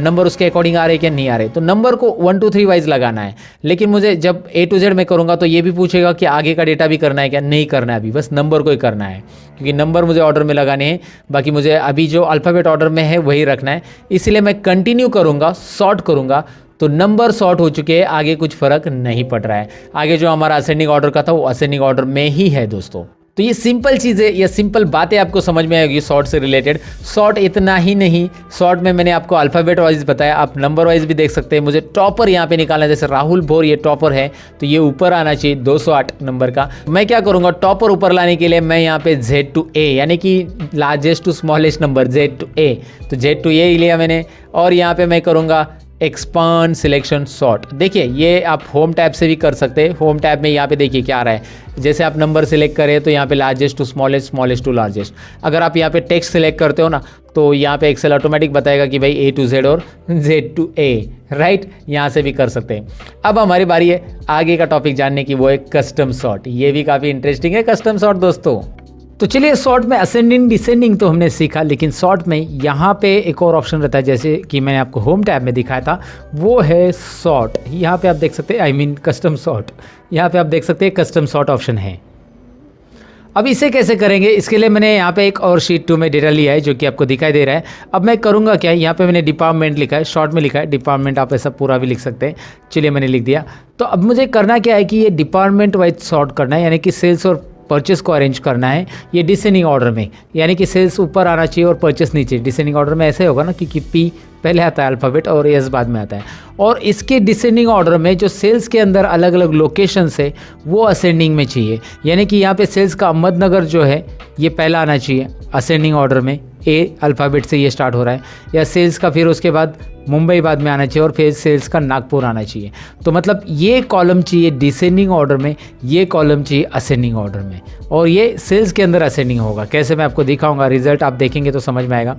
नंबर उसके अकॉर्डिंग आ रहे हैं क्या नहीं आ रहे। तो नंबर को 1 2 3 वाइज लगाना है, लेकिन मुझे जब A to Z में करूँगा तो ये भी पूछेगा कि आगे का डेटा भी करना है क्या, नहीं करना है, अभी बस नंबर को ही करना है, क्योंकि नंबर मुझे ऑर्डर में लगाने हैं। बाकी मुझे अभी जो अल्फ़ाबेट ऑर्डर में है वही रखना है, इसलिए मैं कंटिन्यू करूँगा, सॉर्ट करूँगा तो नंबर सॉर्ट हो चुके हैं, आगे कुछ फर्क नहीं पड़ रहा है। आगे जो हमारा असेंडिंग ऑर्डर का था वो असेंडिंग ऑर्डर में ही है दोस्तों। तो ये सिंपल चीज़ें, ये सिंपल बातें आपको समझ में आएगी सॉर्ट से रिलेटेड। सॉर्ट इतना ही नहीं, सॉर्ट में मैंने आपको अल्फ़ाबेट वाइज बताया, आप नंबर वाइज भी देख सकते हैं। मुझे टॉपर यहाँ पे निकालना है, जैसे राहुल भोर ये टॉपर है तो ये ऊपर आना चाहिए 208 नंबर का। मैं क्या करूँगा, टॉपर ऊपर लाने के लिए मैं यहाँ पे Z to A यानी कि largest to smallest number Z to A, तो Z to A लिया मैंने। और यहाँ पे मैं करूँगा एक्सपांड सिलेक्शन सॉर्ट। देखिए ये आप होम टैब से भी कर सकते हैं। होम टैब में यहाँ पे देखिए क्या आ रहा है, जैसे आप नंबर सेलेक्ट करें तो यहाँ पे largest to smallest, smallest to largest. अगर आप यहाँ पे टेक्स्ट सेलेक्ट करते हो ना तो यहाँ पे एक्सेल ऑटोमेटिक बताएगा कि भाई A to Z और Z to A, राइट। यहाँ से भी कर सकते हैं। अब हमारी बारी है आगे का टॉपिक जानने की, वो है कस्टम सॉर्ट। ये भी काफ़ी इंटरेस्टिंग है कस्टम सॉर्ट दोस्तों। तो चलिए सॉर्ट में असेंडिंग डिसेंडिंग तो हमने सीखा, लेकिन सॉर्ट में यहाँ पे एक और ऑप्शन रहता है, जैसे कि मैंने आपको होम टैब में दिखाया था, वो है सॉर्ट। यहाँ पे आप देख सकते हैं, कस्टम सॉर्ट। यहाँ पे आप देख सकते हैं कस्टम सॉर्ट ऑप्शन है। अब इसे कैसे करेंगे, इसके लिए मैंने यहाँ पे एक और शीट 2 में डेटा लिया है जो कि आपको दिखाई दे रहा है। अब मैं करूँगा क्या, यहाँ पे मैंने डिपार्टमेंट लिखा है, शॉर्ट में लिखा है डिपार्टमेंट, आप ऐसा पूरा भी लिख सकते हैं। चलिए मैंने लिख दिया। तो अब मुझे करना क्या है कि ये डिपार्टमेंट वाइज सॉर्ट करना है, यानी कि सेल्स और परचेस को अरेंज करना है ये डिसेंडिंग ऑर्डर में, यानी कि सेल्स ऊपर आना चाहिए और परचेस नीचे। डिसेंडिंग ऑर्डर में ऐसे होगा ना, क्योंकि P पहले आता है अल्फ़ाबेट और S बाद में आता है। और इसके डिसेंडिंग ऑर्डर में जो सेल्स के अंदर अलग अलग लोकेशन है वो असेंडिंग में चाहिए, यानी कि यहाँ पे सेल्स का अहमदनगर जो है ये पहला आना चाहिए असेंडिंग ऑर्डर में, A अल्फ़ाबेट से ये स्टार्ट हो रहा है। या सेल्स का फिर उसके बाद मुंबई बाद में आना चाहिए और फिर सेल्स का नागपुर आना चाहिए। तो मतलब ये कॉलम चाहिए डिसेंडिंग ऑर्डर में, ये कॉलम चाहिए असेंडिंग ऑर्डर में, और ये सेल्स के अंदर असेंडिंग होगा। कैसे मैं आपको दिखाऊंगा, रिजल्ट आप देखेंगे तो समझ में आएगा।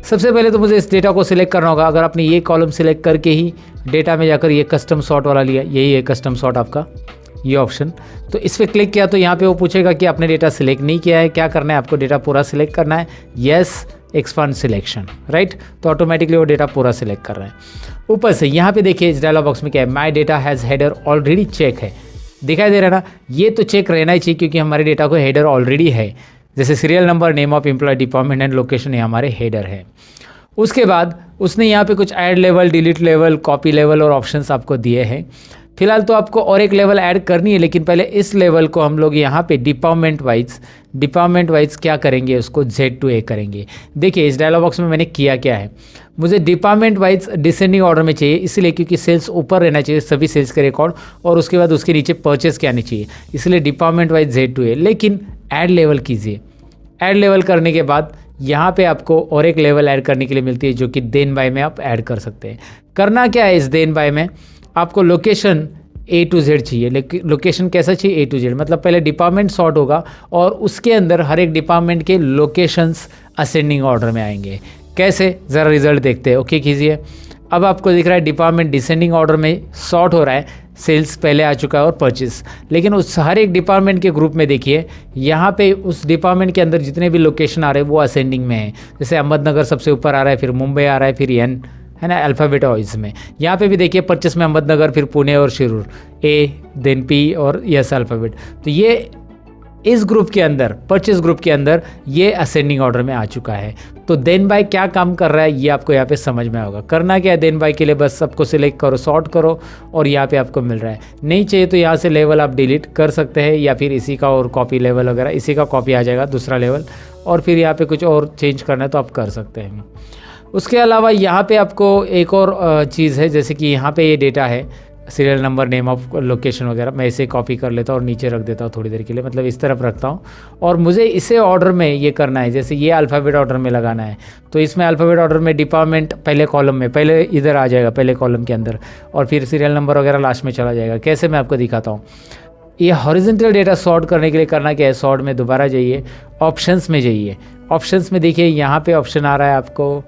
सबसे पहले तो मुझे इस डेटा को सिलेक्ट करना होगा। अगर आपने ये कॉलम सिलेक्ट करके ही डेटा में जाकर ये कस्टम सॉर्ट वाला लिया, यही है कस्टम सॉर्ट आपका ये ऑप्शन, तो इस पर क्लिक किया तो यहाँ पे वो पूछेगा कि आपने डेटा सिलेक्ट नहीं किया है, क्या करना है आपको, डेटा पूरा सिलेक्ट करना है, यस एक्सपांड सिलेक्शन, राइट। तो ऑटोमेटिकली वो डेटा पूरा सिलेक्ट कर रहा है। ऊपर से यहाँ पे देखिए इस डायलॉग बॉक्स में क्या है, my data has header already check है, दिखाई दे रहा है ना। ये तो चेक रहना ही चाहिए क्योंकि हमारे डेटा को हेडर ऑलरेडी है, जैसे serial number, name of employee, department and location, ये हमारे हेडर है। उसके बाद उसने यहाँ पे कुछ add level, delete level, copy level और ऑप्शंस आपको दिए हैं। फिलहाल तो आपको और एक लेवल ऐड करनी है, लेकिन पहले इस लेवल को हम लोग यहाँ पे डिपार्टमेंट वाइज क्या करेंगे, उसको Z to A करेंगे। देखिए इस डायलॉग बॉक्स में मैंने किया क्या है, मुझे डिपार्टमेंट वाइज डिसेंडिंग ऑर्डर में चाहिए, इसलिए क्योंकि सेल्स ऊपर रहना चाहिए सभी सेल्स के रिकॉर्ड, और उसके बाद उसके नीचे परचेस क्या आनी चाहिए, इसलिए department wise Z to A। लेकिन ऐड लेवल कीजिए, ऐड लेवल करने के बाद यहाँ पे आपको और एक लेवल ऐड करने के लिए मिलती है, जो कि देन बाय में आप ऐड कर सकते हैं। करना क्या है इस देन बाय में, आपको लोकेशन A to Z चाहिए। लोकेशन कैसा चाहिए, A to Z, मतलब पहले डिपार्टमेंट सॉर्ट होगा और उसके अंदर हर एक डिपार्टमेंट के लोकेशंस असेंडिंग ऑर्डर में आएंगे। कैसे, ज़रा रिजल्ट देखते हैं। ओके कीजिए। अब आपको दिख रहा है डिपार्टमेंट डिसेंडिंग ऑर्डर में सॉर्ट हो रहा है, सेल्स पहले आ चुका है और परचेस, लेकिन उस हर एक डिपार्टमेंट के ग्रुप में देखिए यहाँ पे उस डिपार्टमेंट के अंदर जितने भी लोकेशन आ रहे हैं वो असेंडिंग में है। जैसे अहमदनगर सबसे ऊपर आ रहा है, फिर मुंबई आ रहा है, फिर एन, है ना, अल्फ़ाबेट वाइज में। यहाँ पे भी देखिए परचेस में अहमदनगर, फिर पुणे और शिरूर, A देन P और यस अल्फ़ाबेट। तो ये इस ग्रुप के अंदर, परचेस ग्रुप के अंदर ये असेंडिंग ऑर्डर में आ चुका है। तो देन बाय क्या काम कर रहा है ये आपको यहाँ पे समझ में होगा। करना क्या है देन बाय के लिए, बस सबको सिलेक्ट करो, सॉर्ट करो और यहाँ पे आपको मिल रहा है। नहीं चाहिए तो यहाँ से लेवल आप डिलीट कर सकते हैं, या फिर इसी का और कॉपी लेवल वगैरह, इसी का कॉपी आ जाएगा दूसरा लेवल, और फिर यहाँ पे कुछ और चेंज करना है तो आप कर सकते हैं। उसके अलावा यहाँ पे आपको एक और चीज़ है, जैसे कि यहाँ पे ये डेटा है, serial number, name of location वगैरह, मैं इसे कॉपी कर लेता हूँ और नीचे रख देता हूँ थोड़ी देर के लिए, मतलब इस तरफ रखता हूँ। और मुझे इसे ऑर्डर में ये करना है, जैसे ये अल्फ़ाबेट ऑर्डर में लगाना है, तो इसमें अल्फ़ाबेट ऑर्डर में डिपार्टमेंट पहले कॉलम में, पहले इधर आ जाएगा पहले कॉलम के अंदर, और फिर सीरियल नंबर वगैरह लास्ट में चला जाएगा। कैसे, मैं आपको दिखाता हूँ। ये हॉरिजॉन्टल डेटा सॉर्ट करने के लिए करना क्या है, सॉर्ट में दोबारा जाइए, ऑप्शंस में जाइए। ऑप्शंस में देखिए यहाँ पे ऑप्शन आ रहा है आपको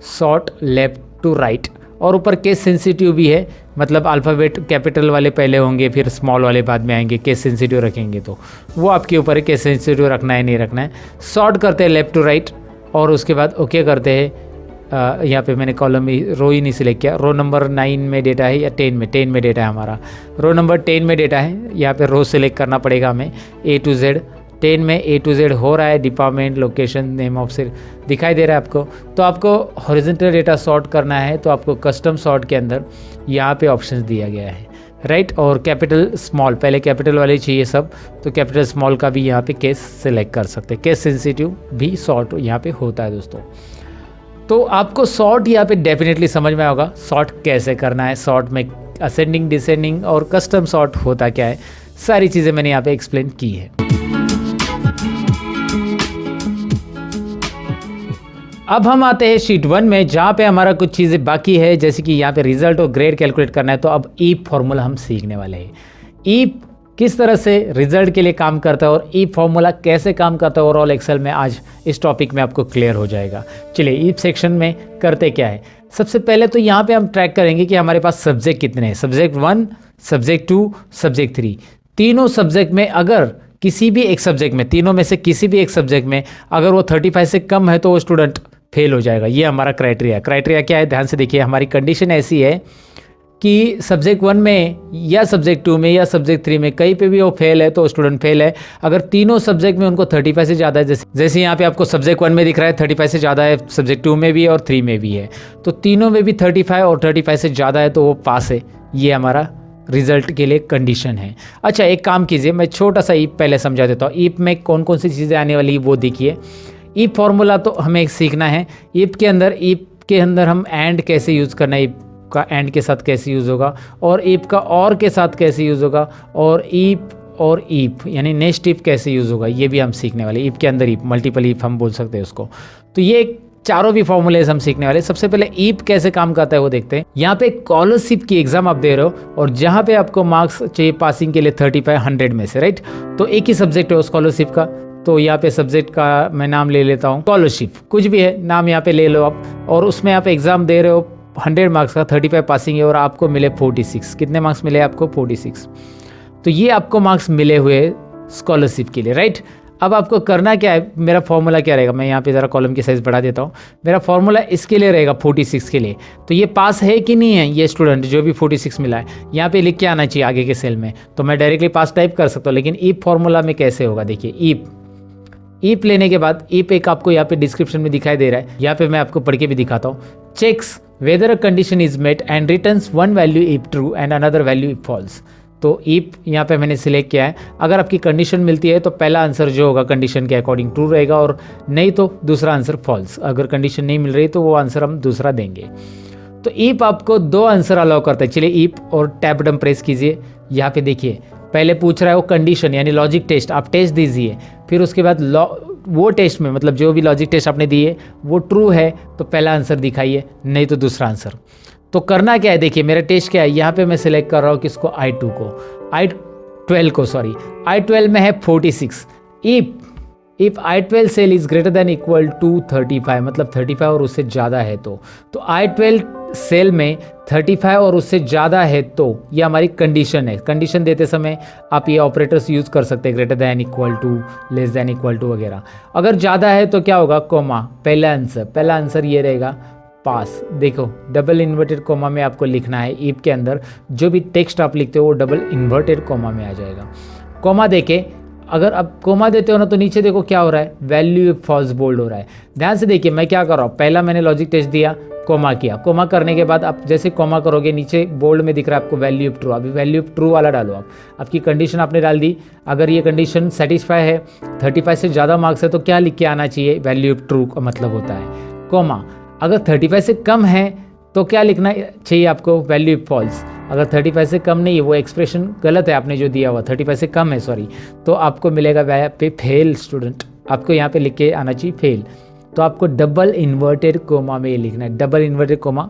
सॉर्ट लेफ्ट टू राइट, और ऊपर केस सेंसिटिव भी है, मतलब अल्फ़ाबेट कैपिटल वाले पहले होंगे, फिर स्मॉल वाले बाद में आएंगे, केस सेंसिटिव रखेंगे तो वो आपके ऊपर है, केस सेंसिटिव रखना है नहीं रखना है। सॉर्ट करते हैं लेफ़्ट टू राइट और उसके बाद ओके करते हैं। यहाँ पे मैंने कॉलम रो ही नहीं सिलेक्ट किया, रो नंबर 9 में डेटा है या 10 में डेटा है हमारा, रो नंबर 10 में डेटा है, यहाँ पे रो सिलेक्ट करना पड़ेगा हमें। A to Z 10 में A to Z हो रहा है, department, location, name of cell दिखाई दे रहा है आपको। तो आपको हॉरिजॉन्टल डेटा सॉर्ट करना है तो आपको कस्टम सॉर्ट के अंदर यहाँ पे ऑप्शंस दिया गया है, राइट। और कैपिटल स्मॉल, पहले कैपिटल वाले चाहिए सब, तो कैपिटल स्मॉल का भी यहाँ पे केस सिलेक्ट कर सकते हैं। केस सेंसिटिव भी सॉर्ट यहाँ पे होता है दोस्तों। तो आपको सॉर्ट यहाँ पे डेफिनेटली समझ में होगा, सॉर्ट कैसे करना है, सॉर्ट में असेंडिंग, डिसेंडिंग और कस्टम सॉर्ट होता क्या है, सारी चीज़ें मैंने यहाँ पे एक्सप्लेन की है। अब हम आते हैं शीट 1 में, जहाँ पे हमारा कुछ चीज़ें बाकी है, जैसे कि यहाँ पे रिजल्ट और ग्रेड कैलकुलेट करना है। तो अब ईप फॉर्मूला हम सीखने वाले हैं। ईप किस तरह से रिजल्ट के लिए काम करता है और ईप फॉर्मूला कैसे काम करता है ओवरऑल एक्सेल में, आज इस टॉपिक में आपको क्लियर हो जाएगा। चलिए ईप सेक्शन में करते क्या है। सबसे पहले तो यहाँ पे हम ट्रैक करेंगे कि हमारे पास सब्जेक्ट कितने हैं, सब्जेक्ट 1, सब्जेक्ट 2, सब्जेक्ट 3। तीनों सब्जेक्ट में अगर किसी भी एक सब्जेक्ट में, तीनों में से किसी भी एक सब्जेक्ट में अगर वो 35 से कम है तो वो स्टूडेंट फेल हो जाएगा। ये हमारा क्राइटेरिया क्या है, ध्यान से देखिए। हमारी कंडीशन ऐसी है कि सब्जेक्ट 1 में या सब्जेक्ट 2 में या सब्जेक्ट 3 में कहीं पे भी वो फेल है तो स्टूडेंट फेल है। अगर तीनों सब्जेक्ट में उनको 35 से ज़्यादा है, जैसे यहाँ पे आपको सब्जेक्ट 1 में दिख रहा है 35 से ज़्यादा है, सब्जेक्ट 2 में भी है और 3 में भी है, तो तीनों में भी 35 और 35 से ज़्यादा है तो वो पास है। ये हमारा रिजल्ट के लिए कंडीशन है। अच्छा एक काम कीजिए, मैं छोटा सा ईप पहले समझा देता हूँ। ईप में कौन कौन सी चीज़ें आने वाली वो देखिए। ईप फॉर्मूला तो हमें सीखना है। ईप के अंदर हम एंड कैसे यूज़ करना है, ईप का एंड के साथ कैसे यूज़ होगा, और ईप का और के साथ कैसे यूज़ होगा, और ईप यानी नेक्स्ट ईप कैसे यूज़ होगा, ये भी हम सीखने वाले। ईप के अंदर ईप, मल्टीपल ईप हम बोल सकते हैं उसको। तो ये चारों भी फॉर्मूलेज हम सीखने वाले। सबसे पहले ईप कैसे काम करता है वो देखते हैं। यहाँ पे स्कॉलरशिप की एग्जाम आप दे रहे हो और जहाँ पे आपको मार्क्स चाहिए पासिंग के लिए 35 100 में से, राइट। तो एक ही सब्जेक्ट है स्कॉलरशिप का, तो यहाँ पे सब्जेक्ट का मैं नाम ले लेता हूँ स्कॉलरशिप, कुछ भी है नाम यहाँ पे ले लो आप, और उसमें आप एग्जाम दे रहे हो 100 मार्क्स का, 35 पासिंग है और आपको मिले 46। कितने मार्क्स मिले आपको? 46। तो ये आपको मार्क्स मिले हुए स्कॉलरशिप के लिए, राइट। अब आपको करना क्या है, मेरा फॉर्मूला क्या रहेगा, मैं यहाँ पे ज़रा कॉलम की साइज़ बढ़ा देता हूँ। मेरा फॉर्मूला इसके लिए रहेगा 46 के लिए। तो ये पास है कि नहीं है ये स्टूडेंट जो भी 46 मिला है, यहाँ पे लिख के आना चाहिए आगे के सेल में। तो मैं डायरेक्टली पास टाइप कर सकता हूँ, लेकिन ईप फॉर्मूला में कैसे होगा देखिए। ईप लेने के बाद ईप एक आपको यहाँ पे डिस्क्रिप्शन में दिखाई दे रहा है, यहाँ पे मैं आपको पढ़ के भी दिखाता हूँ। Checks whether a condition is met and returns one value if true and another value if false. तो इफ यहाँ पे मैंने सिलेक्ट किया है, अगर आपकी कंडीशन मिलती है तो पहला आंसर जो होगा कंडीशन के अकॉर्डिंग ट्रू रहेगा, और नहीं तो दूसरा आंसर फॉल्स। अगर कंडीशन नहीं मिल रही तो वो आंसर हम दूसरा देंगे। तो इफ आपको दो आंसर अलाउ करता है। चलिए इफ और टैब बटन प्रेस कीजिए। यहाँ पे देखिए पहले पूछ रहा है वो कंडीशन यानी लॉजिक टेस्ट, आप टेस्ट दीजिए। फिर उसके बाद वो टेस्ट में मतलब जो भी लॉजिक टेस्ट आपने दिए वो ट्रू है तो पहला आंसर दिखाइए, नहीं तो दूसरा आंसर। तो करना क्या है, देखिए मेरा टेस्ट क्या है, यहाँ पे मैं सिलेक्ट कर रहा हूँ किसको, I2 को, I12 को, सॉरी I12 में है 46। If I12 cell is greater than equal to 35, मतलब 35 और उससे ज़्यादा है तो I12 सेल में 35 और उससे ज़्यादा है तो ये हमारी कंडीशन है। कंडीशन देते समय आप ये ऑपरेटर्स यूज़ कर सकते हैं, greater than equal to, less than equal to वगैरह। अगर ज़्यादा है तो क्या होगा, कोमा, पहला आंसर ये रहेगा पास। देखो डबल इन्वर्टेड कोमा में आपको लिखना है, इफ के अंदर जो भी टेक्स्ट आप लिखते हो वो डबल इन्वर्टेड कोमा में आ जाएगा। कोमा देके अगर आप कोमा देते हो ना तो नीचे देखो क्या हो रहा है, वैल्यू फॉल्स बोल्ड हो रहा है। ध्यान से देखिए मैं क्या कर रहा हूँ, पहला मैंने लॉजिक टेस्ट दिया, कोमा किया, कोमा करने के बाद आप जैसे कोमा करोगे नीचे बोल्ड में दिख रहा है आपको वैल्यू ऑफ ट्रू। अभी वैल्यू ऑफ ट्रू वाला डालो आप, आपकी कंडीशन आपने डाल दी। अगर ये कंडीशन सेटिस्फाई है, 35 से ज़्यादा मार्क्स है तो क्या लिख के आना चाहिए, वैल्यू ऑफ ट्रू का मतलब होता है कोमा। अगर 35 से कम है तो क्या लिखना चाहिए आपको, वैल्यू ऑफ फॉल्स। अगर 35 से कम नहीं है, वो एक्सप्रेशन गलत है आपने जो दिया हुआ, 35 से कम है सॉरी, तो आपको मिलेगा वहाँ पे फेल स्टूडेंट, आपको यहाँ पे लिख के आना चाहिए फेल। तो आपको डबल इन्वर्टेड कोमा में ये लिखना है, डबल इन्वर्टेड कोमा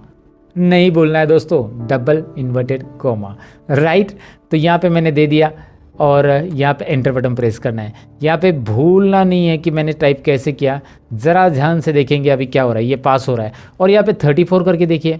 नहीं बोलना है दोस्तों, डबल इन्वर्टेड कोमा, राइट। तो यहाँ पे मैंने दे दिया और यहाँ पे एंटर बटन प्रेस करना है। यहाँ पे भूलना नहीं है कि मैंने टाइप कैसे किया, ज़रा ध्यान से देखेंगे अभी क्या हो रहा है, ये पास हो रहा है। और यहाँ पे 34 करके देखिए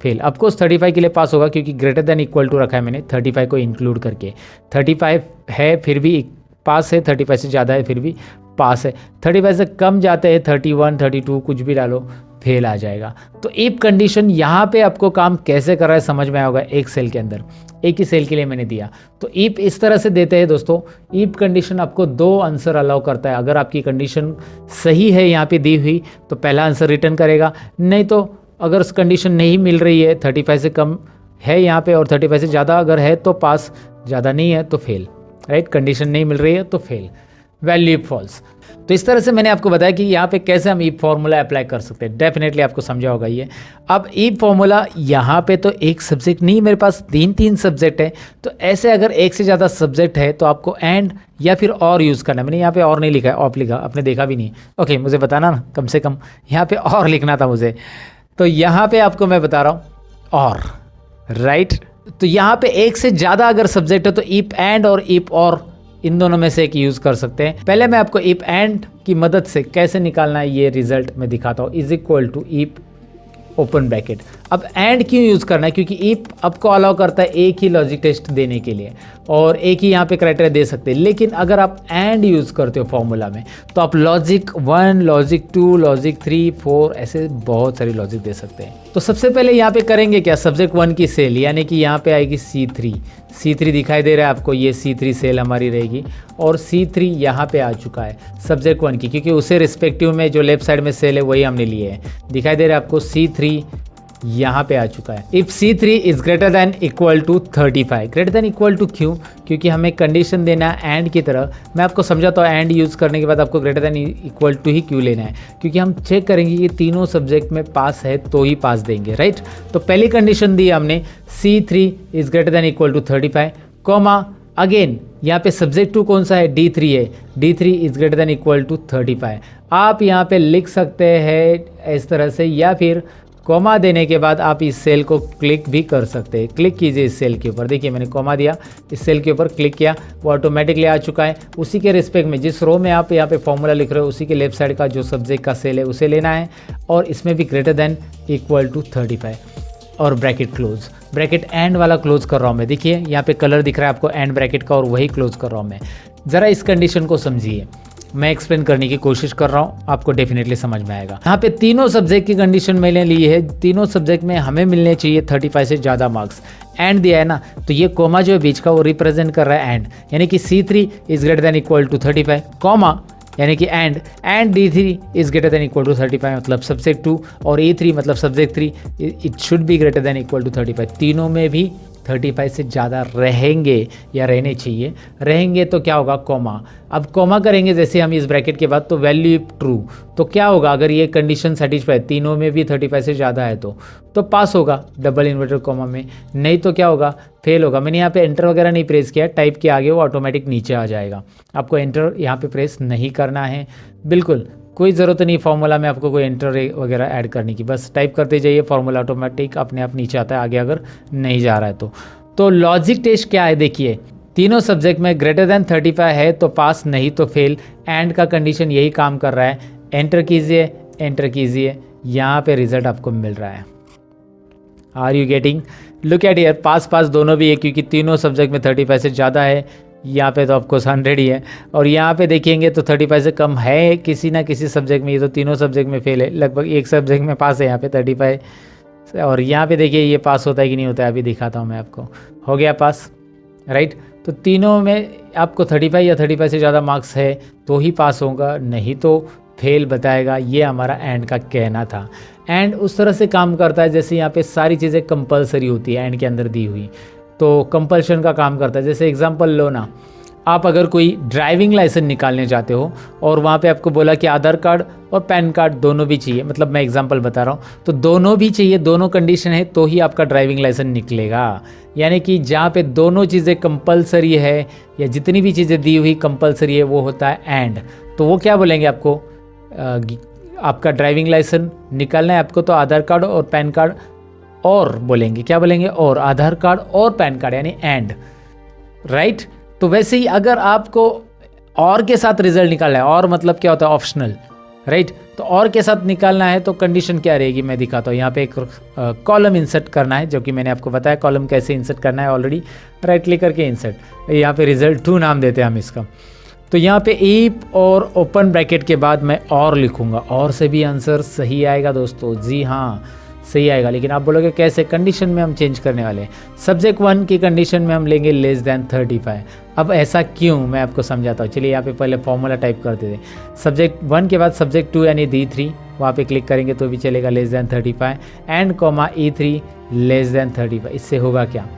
फेल। ऑफकोर्स 35 के लिए पास होगा क्योंकि ग्रेटर देन इक्वल टू रखा है मैंने 35 को इंक्लूड करके। 35 है फिर भी पास है, 35 से ज़्यादा है फिर भी पास है, 35 से कम जाते हैं 31, 32 कुछ भी डालो फेल आ जाएगा। तो इफ कंडीशन यहाँ पे आपको काम कैसे कर रहा है समझ में आया होगा, एक सेल के अंदर, एक ही सेल के लिए मैंने दिया। तो इफ इस तरह से देते हैं दोस्तों, इफ कंडीशन आपको दो आंसर अलाउ करता है। अगर आपकी कंडीशन सही है यहाँ पे दी हुई तो पहला आंसर रिटर्न करेगा, नहीं तो अगर उस कंडीशन नहीं मिल रही है, 35 से कम है यहाँ पे और 35 से ज़्यादा अगर है तो पास, ज़्यादा नहीं है तो फेल, राइट। कंडीशन नहीं मिल रही है तो फेल, वैल्यू फॉल्स। तो इस तरह से मैंने आपको बताया कि यहाँ पे कैसे हम इफ फॉर्मूला अप्लाई कर सकते हैं। डेफिनेटली आपको समझा होगा ये। अब इफ फॉर्मूला यहाँ पे तो एक सब्जेक्ट नहीं, मेरे पास तीन सब्जेक्ट है, तो ऐसे अगर एक से ज़्यादा सब्जेक्ट है तो आपको एंड या फिर और यूज़ करना है। मैंने यहाँ पे और नहीं लिखा है, ऑफ लिखा, आपने देखा भी नहीं। ओके, मुझे बताना ना, कम से कम यहाँ पे और लिखना था मुझे, तो यहाँ पे आपको मैं बता रहा हूँ और, राइट। तो यहाँ पे एक से ज़्यादा अगर सब्जेक्ट है तो इफ एंड और इफ और इन दोनों में से एक यूज़ कर सकते हैं। पहले मैं आपको इफ एंड की मदद से कैसे निकालना है ये रिजल्ट मैं दिखाता हूँ। Is equal to if open bracket. अब एंड क्यों यूज़ करना है, क्योंकि इफ आपको अलाउ करता है एक ही लॉजिक टेस्ट देने के लिए और एक ही यहाँ पे क्राइटेरिया दे सकते हैं। लेकिन अगर आप एंड यूज़ करते हो फॉर्मूला में तो आप लॉजिक 1, लॉजिक 2, लॉजिक 3, 4 ऐसे बहुत सारी लॉजिक दे सकते हैं। तो सबसे पहले यहाँ पे करेंगे क्या, सब्जेक्ट 1 की सेल यानी कि यहाँ पे आएगी C3 दिखाई दे रहा है आपको, ये C3 सेल हमारी रहेगी और C3 यहाँ पे आ चुका है सब्जेक्ट 1 की, क्योंकि उसे रिस्पेक्टिव में जो लेफ्ट साइड में सेल है वही हमने लिए है। दिखाई दे रहा है आपको C3 यहाँ पे आ चुका है। If C3 is greater than equal to 35, greater than equal to क्यों, क्योंकि हमें कंडीशन देना है एंड की तरह। मैं आपको समझाता हूँ एंड यूज़ करने के बाद आपको ग्रेटर दैन इक्वल टू ही क्यों लेना है, क्योंकि हम चेक करेंगे कि तीनों सब्जेक्ट में पास है तो ही पास देंगे, राइट। तो पहली कंडीशन दी हमने C3 is greater than equal to 35, comma again यहाँ पे सब्जेक्ट 2 कौन सा है, D3 है, D3 is greater than equal to 35। आप यहाँ पे लिख सकते हैं इस तरह से, या फिर कॉमा देने के बाद आप इस सेल को क्लिक भी कर सकते हैं। क्लिक कीजिए इस सेल के ऊपर, देखिए मैंने कॉमा दिया, इस सेल के ऊपर क्लिक किया, वो ऑटोमेटिकली आ चुका है। उसी के रिस्पेक्ट में जिस रो में आप यहाँ पे फॉर्मूला लिख रहे हो उसी के लेफ्ट साइड का जो सब्जेक्ट का सेल है उसे लेना है और इसमें भी ग्रेटर दैन इक्वल टू 35 और ब्रैकेट क्लोज, ब्रैकेट एंड वाला क्लोज कर रहा हूँ मैं। देखिए यहाँ पे कलर दिख रहा है आपको एंड ब्रैकेट का और वही क्लोज कर रहा हूँ मैं। ज़रा इस कंडीशन को समझिए, मैं एक्सप्लेन करने की कोशिश कर रहा हूँ, आपको डेफिनेटली समझ में आएगा। यहाँ पे तीनों सब्जेक्ट की कंडीशन मैंने ली है, तीनों सब्जेक्ट में हमें मिलने चाहिए 35 से ज़्यादा मार्क्स। एंड दिया है ना, तो ये कोमा जो है बीच का वो रिप्रेजेंट कर रहा है एंड, यानी कि C3 is greater than equal to 35, comma यानी कि and D3 is greater than equal to 35 मतलब सब्जेक्ट 2 और E3 मतलब subject 3 it should be greater than equal to 35। तीनों में भी 35 से ज़्यादा रहेंगे या रहने चाहिए। रहेंगे तो क्या होगा, कॉमा। अब कॉमा करेंगे जैसे हम इस ब्रैकेट के बाद, तो वैल्यू इफ ट्रू तो क्या होगा, अगर ये कंडीशन सेटिस्फाई तीनों में भी 35 से ज़्यादा है तो पास होगा डबल इन्वर्टेड कॉमा में, नहीं तो क्या होगा, फेल होगा। मैंने यहाँ पे एंटर वगैरह नहीं प्रेस किया, टाइप के आगे वो ऑटोमेटिक नीचे आ जाएगा। आपको एंटर यहाँ पे प्रेस नहीं करना है, बिल्कुल कोई ज़रूरत नहीं फार्मूला में आपको कोई एंटर वगैरह ऐड करने की, बस टाइप करते जाइए, फार्मूला ऑटोमेटिक अपने आप नीचे आता है आगे अगर नहीं जा रहा है तो लॉजिक टेस्ट क्या है देखिए, तीनों सब्जेक्ट में ग्रेटर देन 35 है तो पास, नहीं तो फेल। एंड का कंडीशन यही काम कर रहा है। एंटर कीजिए, यहाँ पे रिजल्ट आपको मिल रहा है। Are you getting? Look at here, pass दोनों भी है क्योंकि तीनों सब्जेक्ट में 35 से ज़्यादा है। यहाँ पे तो ऑफकोर्स 100 ही है, और यहाँ पे देखेंगे तो 35 से कम है किसी ना किसी सब्जेक्ट में। ये तो तीनों सब्जेक्ट में फेल है, लगभग एक सब्जेक्ट में पास है यहाँ पे 35। और यहाँ पे देखिए ये पास होता है कि नहीं होता है, अभी दिखाता हूँ मैं आपको। हो गया पास, राइट। तो तीनों में आपको 35 या 35 से ज़्यादा मार्क्स है तो ही पास होगा, नहीं तो फेल बताएगा। ये हमारा एंड का कहना था। एंड उस तरह से काम करता है जैसे यहाँ पे सारी चीज़ें कंपलसरी होती है एंड के अंदर दी हुई, तो कंपल्शन का काम करता है। जैसे एग्जांपल लो ना, आप अगर कोई ड्राइविंग लाइसेंस निकालने जाते हो और वहाँ पे आपको बोला कि आधार कार्ड और पैन कार्ड दोनों भी चाहिए, मतलब मैं एग्जांपल बता रहा हूँ, तो दोनों भी चाहिए, दोनों कंडीशन है तो ही आपका ड्राइविंग लाइसेंस निकलेगा। यानी कि जहाँ पे दोनों चीज़ें कंपलसरी है या जितनी भी चीज़ें दी हुई कंपलसरी है वो होता है एंड। तो वो क्या बोलेंगे आपको, आपका ड्राइविंग लाइसेंस निकालना है आपको तो आधार कार्ड और पैन कार्ड, और बोलेंगे क्या बोलेंगे, और आधार कार्ड और पैन कार्ड, यानी एंड, राइट। तो वैसे ही अगर आपको और के साथ रिजल्ट निकालना है, और मतलब क्या होता है, ऑप्शनल, राइट। तो और के साथ निकालना है तो कंडीशन क्या रहेगी, मैं दिखाता हूँ। यहाँ पे एक कॉलम इंसर्ट करना है, जो कि मैंने आपको बताया कॉलम कैसे इंसर्ट करना है ऑलरेडी। राइट क्लिक करके इंसर्ट, यहाँ पे रिजल्ट 2 नाम देते हैं हम इसका। तो यहाँ पे इफ और ओपन ब्रैकेट के बाद मैं और लिखूँगा, और से भी आंसर सही आएगा दोस्तों। जी हाँ, सही आएगा, लेकिन आप बोलोगे कैसे, कंडीशन में हम चेंज करने वाले हैं। सब्जेक्ट 1 की कंडीशन में हम लेंगे लेस देन 35। अब ऐसा क्यों, मैं आपको समझाता हूँ। चलिए यहाँ पे पहले फॉर्मूला टाइप कर देते हैं। सब्जेक्ट 1 के बाद सब्जेक्ट 2 यानी D3, वहाँ पे क्लिक करेंगे तो भी चलेगा, less than 35 and comma E3 less than 35। इससे होगा क्या,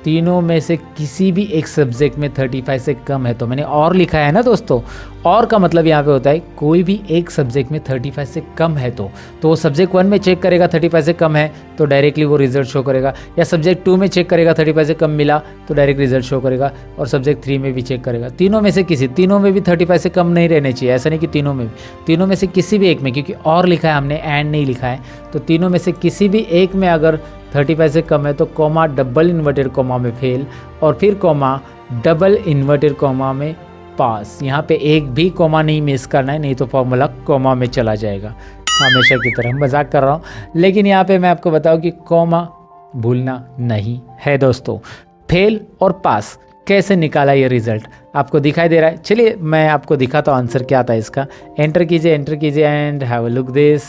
तीनों में से किसी भी एक सब्जेक्ट में 35 से कम है, तो मैंने और लिखा है ना दोस्तों। और का मतलब यहाँ पे होता है कोई भी एक सब्जेक्ट में 35 से कम है तो वो सब्जेक्ट 1 में चेक करेगा 35 से कम है तो डायरेक्टली वो रिजल्ट शो करेगा, या सब्जेक्ट 2 में चेक करेगा 35 से कम मिला तो डायरेक्ट रिजल्ट शो करेगा, और सब्जेक्ट 3 में भी चेक करेगा। तीनों में से किसी, तीनों में भी 35 से कम नहीं रहने चाहिए, ऐसा नहीं कि तीनों में भी, तीनों में से किसी भी एक में, क्योंकि और लिखा है हमने एंड नहीं लिखा है, तो तीनों में से किसी भी एक में अगर 35 से कम है तो कॉमा डबल इन्वर्टेड कॉमा में फेल, और फिर कॉमा डबल इन्वर्टेड कॉमा में पास। यहाँ पे एक भी कॉमा नहीं मिस करना है, नहीं तो फॉर्मूला कॉमा में चला जाएगा। हमेशा की तरह मजाक कर रहा हूँ, लेकिन यहाँ पे मैं आपको बताऊँ कि कॉमा भूलना नहीं है दोस्तों। फेल और पास कैसे निकाला ये रिजल्ट आपको दिखाई दे रहा है। चलिए मैं आपको दिखाता हूँ आंसर क्या आता है इसका। एंटर कीजिए and have a look this,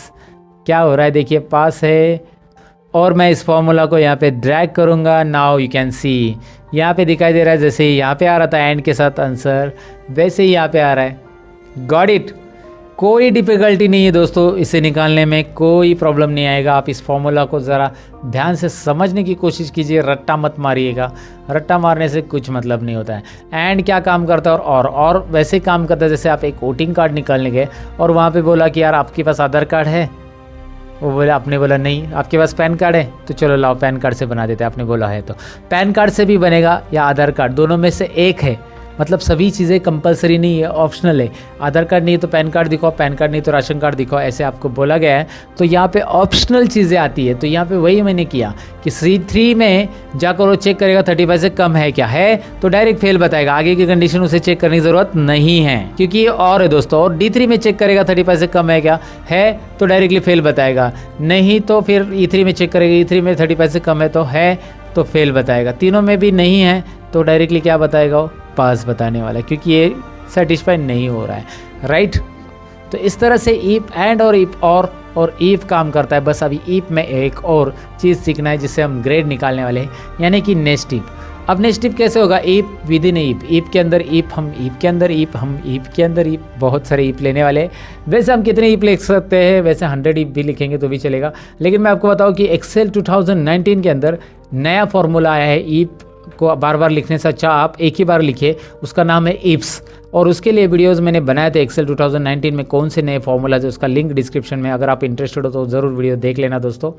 क्या हो रहा है देखिए, पास है। और मैं इस फॉर्मूला को यहाँ पे ड्रैग करूँगा, नाउ यू कैन सी, यहाँ पे दिखाई दे रहा है जैसे यहाँ पे आ रहा था एंड के साथ आंसर, वैसे ही यहाँ पे आ रहा है। गॉट इट, कोई डिफ़िकल्टी नहीं है दोस्तों, इसे निकालने में कोई प्रॉब्लम नहीं आएगा। आप इस फॉर्मूला को ज़रा ध्यान से समझने की कोशिश कीजिए, रट्टा मत मारिएगा, रट्टा मारने से कुछ मतलब नहीं होता है। एंड क्या काम करता है, और वैसे काम करता है जैसे आप एक वोटिंग कार्ड निकालने गए और वहाँ पर बोला कि यार आपके पास आधार कार्ड है, वो बोला, आपने बोला नहीं। आपके पास पैन कार्ड है तो चलो लाओ पैन कार्ड से बना देते हैं, आपने बोला है तो पैन कार्ड से भी बनेगा या आधार कार्ड, दोनों में से एक है। मतलब सभी चीज़ें कंपलसरी नहीं है, ऑप्शनल है। आधार कार्ड नहीं तो पैन कार्ड दिखाओ, पैन कार्ड नहीं तो राशन कार्ड दिखाओ, ऐसे आपको बोला गया है। तो यहाँ पे ऑप्शनल चीज़ें आती है, तो यहाँ पे वही मैंने किया कि C3 में जाकर वो चेक करेगा 35 से कम है क्या, है तो डायरेक्ट फेल बताएगा, आगे की कंडीशन उसे चेक करने की ज़रूरत नहीं है क्योंकि ये और है दोस्तों। और D3 में चेक करेगा 35 से कम है क्या, है तो डायरेक्टली फेल बताएगा, नहीं तो फिर E3 में चेक करेगा, E3 में 35 से कम है तो है तो फेल बताएगा, तीनों में भी नहीं है तो डायरेक्टली क्या बताएगा, वो पास बताने वाला है, क्योंकि ये सेटिस्फाई नहीं हो रहा है, राइट। तो इस तरह से इफ एंड और इफ और इफ काम करता है। बस अभी इफ में एक और चीज़ सीखना है जिससे हम ग्रेड निकालने वाले हैं, यानी कि नेक्स्ट इफ। अब नेक्स्ट टिप कैसे होगा, ईप विद इन ईप, ईप के अंदर ईप, हम ईप के अंदर ईप, हम ईप के अंदर ईप, बहुत सारे ईप लेने वाले हैं। वैसे हम कितने ईप लिख सकते हैं, वैसे 100 ईप भी लिखेंगे तो भी चलेगा, लेकिन मैं आपको बताऊं कि एक्सेल 2019 के अंदर नया फॉर्मूला आया है। ईप को बार बार लिखने से अच्छा आप एक ही बार लिखिए, उसका नाम है ईप्स, और उसके लिए वीडियोस मैंने बनाए थे एक्सेल 2019 में, कौन से नए फॉर्मूलाज है उसका लिंक डिस्क्रिप्शन में, अगर आप इंटरेस्टेड हो तो ज़रूर वीडियो देख लेना दोस्तों।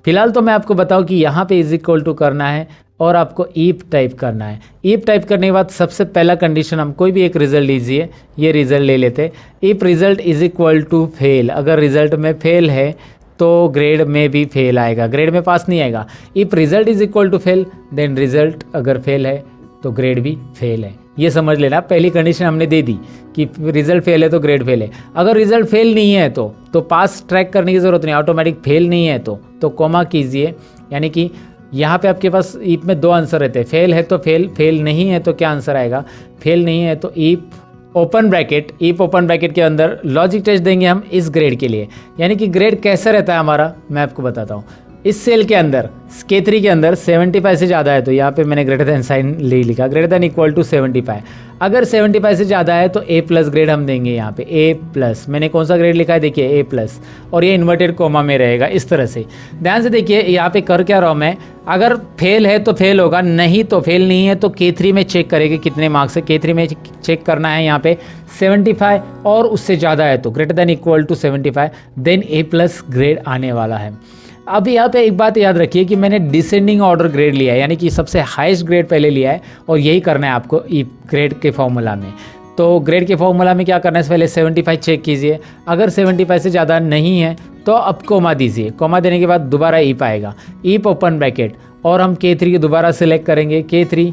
फिलहाल तो मैं आपको बताऊं कि यहाँ पे इज इक्वल टू करना है और आपको ईप टाइप करना है। ईप टाइप करने के बाद सबसे पहला कंडीशन, हम कोई भी एक रिजल्ट लीजिए, ये रिजल्ट ले लेते। IF result is equal to fail, अगर रिजल्ट में फेल है तो ग्रेड में भी फेल आएगा, ग्रेड में पास नहीं आएगा। If result is equal to fail then result अगर फेल है तो ग्रेड भी फेल है, ये समझ लेना। पहली कंडीशन हमने दे दी कि रिजल्ट फेल है तो ग्रेड फेल है। अगर रिजल्ट फेल नहीं है तो पास ट्रैक करने की ज़रूरत नहीं, ऑटोमेटिक फेल नहीं है तो कॉमा कीजिए, यानी कि यहाँ पे आपके पास ईप में दो आंसर रहते हैं, फेल है तो फेल, फेल नहीं है तो क्या आंसर आएगा, फेल नहीं है तो ईप ओपन ब्रैकेट, ईप ओपन ब्रैकेट के अंदर लॉजिक टेस्ट देंगे हम इस ग्रेड के लिए। यानी कि ग्रेड कैसा रहता है हमारा, मैं आपको बताता हूँ। इस सेल के अंदर K3 के अंदर 75 से ज़्यादा है तो यहाँ पे मैंने ग्रेटर देन साइन ले लिखा, ग्रेटर देन इक्वल टू 75। अगर 75 से ज़्यादा है तो A+ ग्रेड हम देंगे यहाँ पे, A+। मैंने कौन सा ग्रेड लिखा है देखिए, A+, और ये इन्वर्टेड कोमा में रहेगा इस तरह से। ध्यान से देखिए यहाँ पे कर क्या रहा हूँ मैं, अगर फेल है तो फेल होगा, नहीं तो फेल नहीं है तो K3 में चेक करेंगे कितने मार्क्स है। K3 में चेक करना है यहाँ पे 75 और उससे ज़्यादा है तो greater than equal to 75, then A+ grade आने वाला है। अब यहाँ पे एक बात याद रखिए कि मैंने डिसेंडिंग ऑर्डर ग्रेड लिया है, यानी कि सबसे हाईएस्ट ग्रेड पहले लिया है, और यही करना है आपको ग्रेड के फॉर्मूला में। तो ग्रेड के फॉर्मूला में क्या करना है, पहले 75 चेक कीजिए, अगर 75 से ज़्यादा नहीं है तो अब कोमा दीजिए, कोमा देने के बाद दोबारा ईप आएगा, ईप ओपन ब्रैकेट, और हम K3 को दोबारा सिलेक्ट करेंगे, K3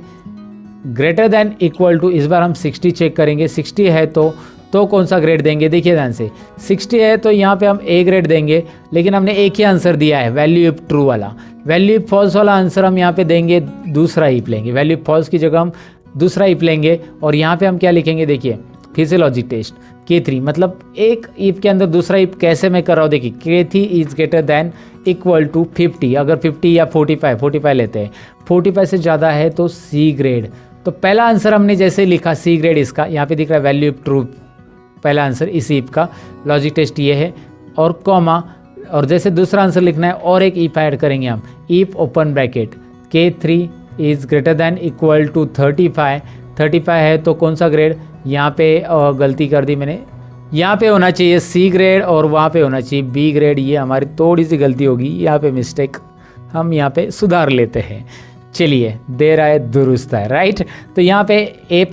greater than equal to, इस बार हम 60 चेक करेंगे, 60 है तो कौन सा ग्रेड देंगे, देखिए ध्यान से 60 है तो यहाँ पे हम A ग्रेड देंगे, लेकिन हमने एक ही आंसर दिया है, वैल्यू इफ ट्रू वाला। वैल्यू इफ फॉल्स वाला आंसर हम यहाँ पे देंगे, दूसरा ईप लेंगे, वैल्यू इफ फॉल्स की जगह हम दूसरा ईप लेंगे, और यहाँ पे हम क्या लिखेंगे देखिए, फिर से लॉजिक टेस्ट K3, मतलब एक ईप के अंदर दूसरा ईप कैसे मैं कर रहा हूँ देखिए, K3 is greater than equal to 50, अगर 50 या 45 लेते हैं, 45 से ज़्यादा है तो C ग्रेड। तो पहला आंसर हमने जैसे लिखा C ग्रेड, इसका यहाँ पे दिख रहा है वैल्यू इफ ट्रू, पहला आंसर इस ईप का, लॉजिक टेस्ट ये है, और कॉमा, और जैसे दूसरा आंसर लिखना है और एक ईप ऐड करेंगे हम, IF open bracket, K3 is greater than equal to 35 है तो कौन सा ग्रेड, यहाँ पे गलती कर दी मैंने, यहाँ पे होना चाहिए C ग्रेड और वहाँ पे होना चाहिए B ग्रेड, ये हमारी थोड़ी सी गलती होगी, यहाँ पे मिस्टेक हम यहाँ पे सुधार लेते हैं। चलिए, देर आए दुरुस्त है, राइट। तो यहाँ पे A+,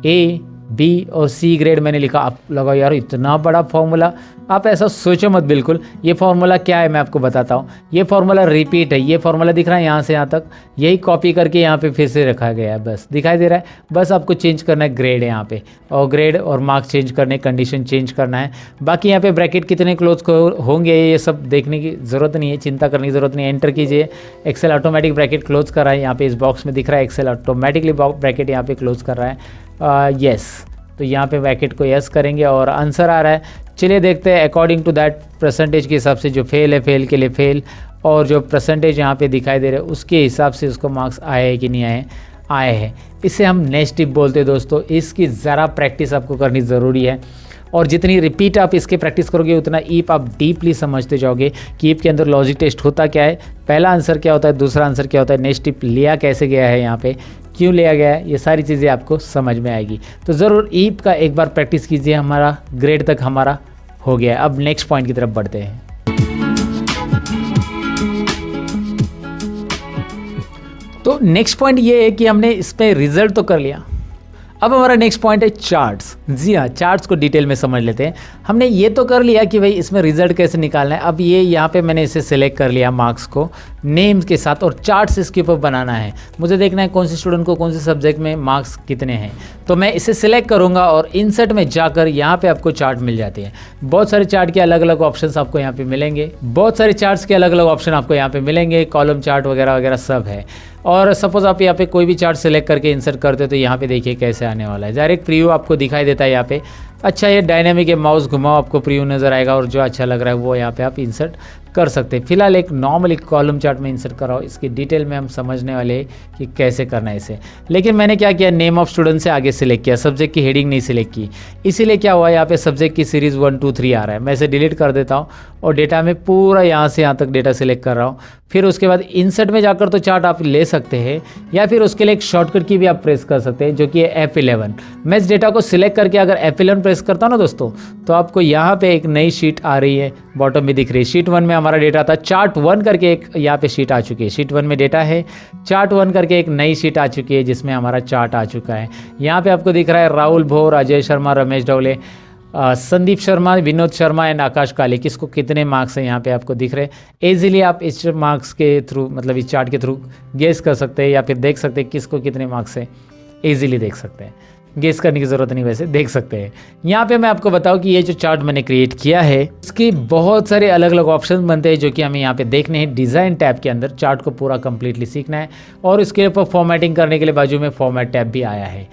A, B और C ग्रेड मैंने लिखा। आप लगा यार इतना बड़ा फॉर्मूला, आप ऐसा सोचो मत बिल्कुल। ये फॉर्मूला क्या है मैं आपको बताता हूँ। ये फॉर्मूला रिपीट है, ये फॉर्मूला दिख रहा है यहाँ से यहाँ तक, यही कॉपी करके यहाँ पे फिर से रखा गया है, बस दिखाई दे रहा है। बस आपको चेंज करना है ग्रेड यहाँ पे, और ग्रेड और मार्क्स चेंज करने, कंडीशन चेंज करना है। बाकी यहाँ पे ब्रैकेट कितने क्लोज होंगे ये सब देखने की ज़रूरत नहीं है, चिंता करने की ज़रूरत नहीं है। एंटर कीजिए, एक्सेल ऑटोमेटिक ब्रैकेट क्लोज कर रहा है, यहाँ पे इस बॉक्स में दिख रहा है एक्सेल ऑटोमेटिकली ब्रैकेट यहाँ पे क्लोज कर रहा है। यस, तो यहाँ पे ब्रैकेट को यस करेंगे और आंसर आ रहा है। चलिए देखते हैं अकॉर्डिंग टू दैट परसेंटेज के हिसाब से, जो फेल है फेल के लिए फेल, और जो परसेंटेज यहाँ पे दिखाई दे रहे हैं उसके हिसाब से उसको मार्क्स आए हैं कि नहीं आए हैं। इसे हम नेक्स्ट टिप बोलते हैं दोस्तों। इसकी ज़रा प्रैक्टिस आपको करनी ज़रूरी है, और जितनी रिपीट आप इसके प्रैक्टिस करोगे उतना ईप आप डीपली समझते जाओगे कि ईप के अंदर लॉजिक टेस्ट होता क्या है, पहला आंसर क्या होता है, दूसरा आंसर क्या होता है, नेक्स्ट टिप लिया कैसे गया है, यहाँ पे क्यों लिया गया है, ये सारी चीज़ें आपको समझ में आएगी। तो ज़रूर ईप का एक बार प्रैक्टिस कीजिए। हमारा ग्रेड तक हमारा हो गया है। अब नेक्स्ट पॉइंट की तरफ बढ़ते हैं। तो नेक्स्ट पॉइंट ये है कि हमने इस पे रिजल्ट तो कर लिया, अब हमारा नेक्स्ट पॉइंट है चार्ट्स। जी हाँ, चार्ट्स को डिटेल में समझ लेते हैं। हमने ये तो कर लिया कि भाई इसमें रिजल्ट कैसे निकालना है। अब ये यहाँ पे मैंने इसे सिलेक्ट कर लिया मार्क्स को नेम्स के साथ, और चार्ट्स इसके ऊपर बनाना है। मुझे देखना है कौन से स्टूडेंट को कौन से सब्जेक्ट में मार्क्स कितने हैं, तो मैं इसे सिलेक्ट करूँगा और इंसर्ट में जाकर यहाँ पे आपको चार्ट मिल जाती है। बहुत सारे चार्ट के अलग अलग ऑप्शन आपको यहाँ पे मिलेंगे, बहुत सारे चार्ट्स के अलग अलग ऑप्शन आपको यहाँ पे मिलेंगे, कॉलम चार्ट वगैरह वगैरह सब है। और सपोज आप यहाँ पे कोई भी चार्ट सेलेक्ट करके इंसर्ट करते हो तो यहाँ पे देखिए कैसे आने वाला है। डायरेक्ट प्रीव्यू आपको दिखाई देता है यहाँ पे। अच्छा, ये डायनेमिक है, माउस घुमाओ आपको प्रीव्यू नज़र आएगा, और जो अच्छा लग रहा है वो यहाँ पे आप इंसर्ट कर सकते हैं। फिलहाल एक नॉर्मल एक कॉलम चार्ट में इंसर्ट कराओ, इसकी डिटेल में हम समझने वाले हैं कि कैसे करना है इसे। लेकिन मैंने क्या किया, नेम ऑफ स्टूडेंट से आगे सिलेक्ट किया, सब्जेक्ट की हेडिंग नहीं सिलेक्ट की, इसीलिए क्या हुआ यहाँ पे सब्जेक्ट की सीरीज़ 1 2 3 आ रहा है। मैं इसे डिलीट कर देता हूँ और डेटा में पूरा यहाँ से यहाँ तक डेटा सिलेक्ट कर रहा हूँ। फिर उसके बाद इंसर्ट में जाकर तो चार्ट आप ले सकते हैं, या फिर उसके लिए एक शॉर्टकट की भी आप प्रेस कर सकते हैं जो कि है F11। मैं इस डेटा को सिलेक्ट करके अगर F11 प्रेस करता हूँ ना दोस्तों, तो आपको यहाँ पे एक नई शीट आ रही है, बॉटम में दिख रही है। शीट 1 में हमारा डेटा था, चार्ट 1 करके एक यहाँ पे शीट आ चुकी है। शीट 1 में डेटा है, चार्ट 1 करके एक नई शीट आ चुकी है जिसमें हमारा चार्ट आ चुका है। यहाँ पे आपको दिख रहा है राहुल भोर, अजय शर्मा, रमेश ढोले, संदीप शर्मा, विनोद शर्मा एंड आकाश काले, किसको कितने मार्क्स हैं यहाँ पे आपको दिख रहे हैं। ईजिली आप इस मार्क्स के थ्रू, मतलब इस चार्ट के थ्रू गेस कर सकते हैं, या फिर देख सकते हैं किसको कितने मार्क्स हैं। ईजिली देख सकते हैं, गेस करने की ज़रूरत नहीं, वैसे देख सकते हैं। यहाँ पे मैं आपको बताऊँ कि ये जो चार्ट मैंने क्रिएट किया है, इसकी बहुत सारे अलग अलग ऑप्शन बनते हैं जो कि हमें यहाँ पे देखने हैं। डिज़ाइन टैब के अंदर चार्ट को पूरा कंप्लीटली सीखना है, और इसके ऊपर फॉर्मेटिंग करने के लिए बाजू में फॉर्मेट टैब भी आया है।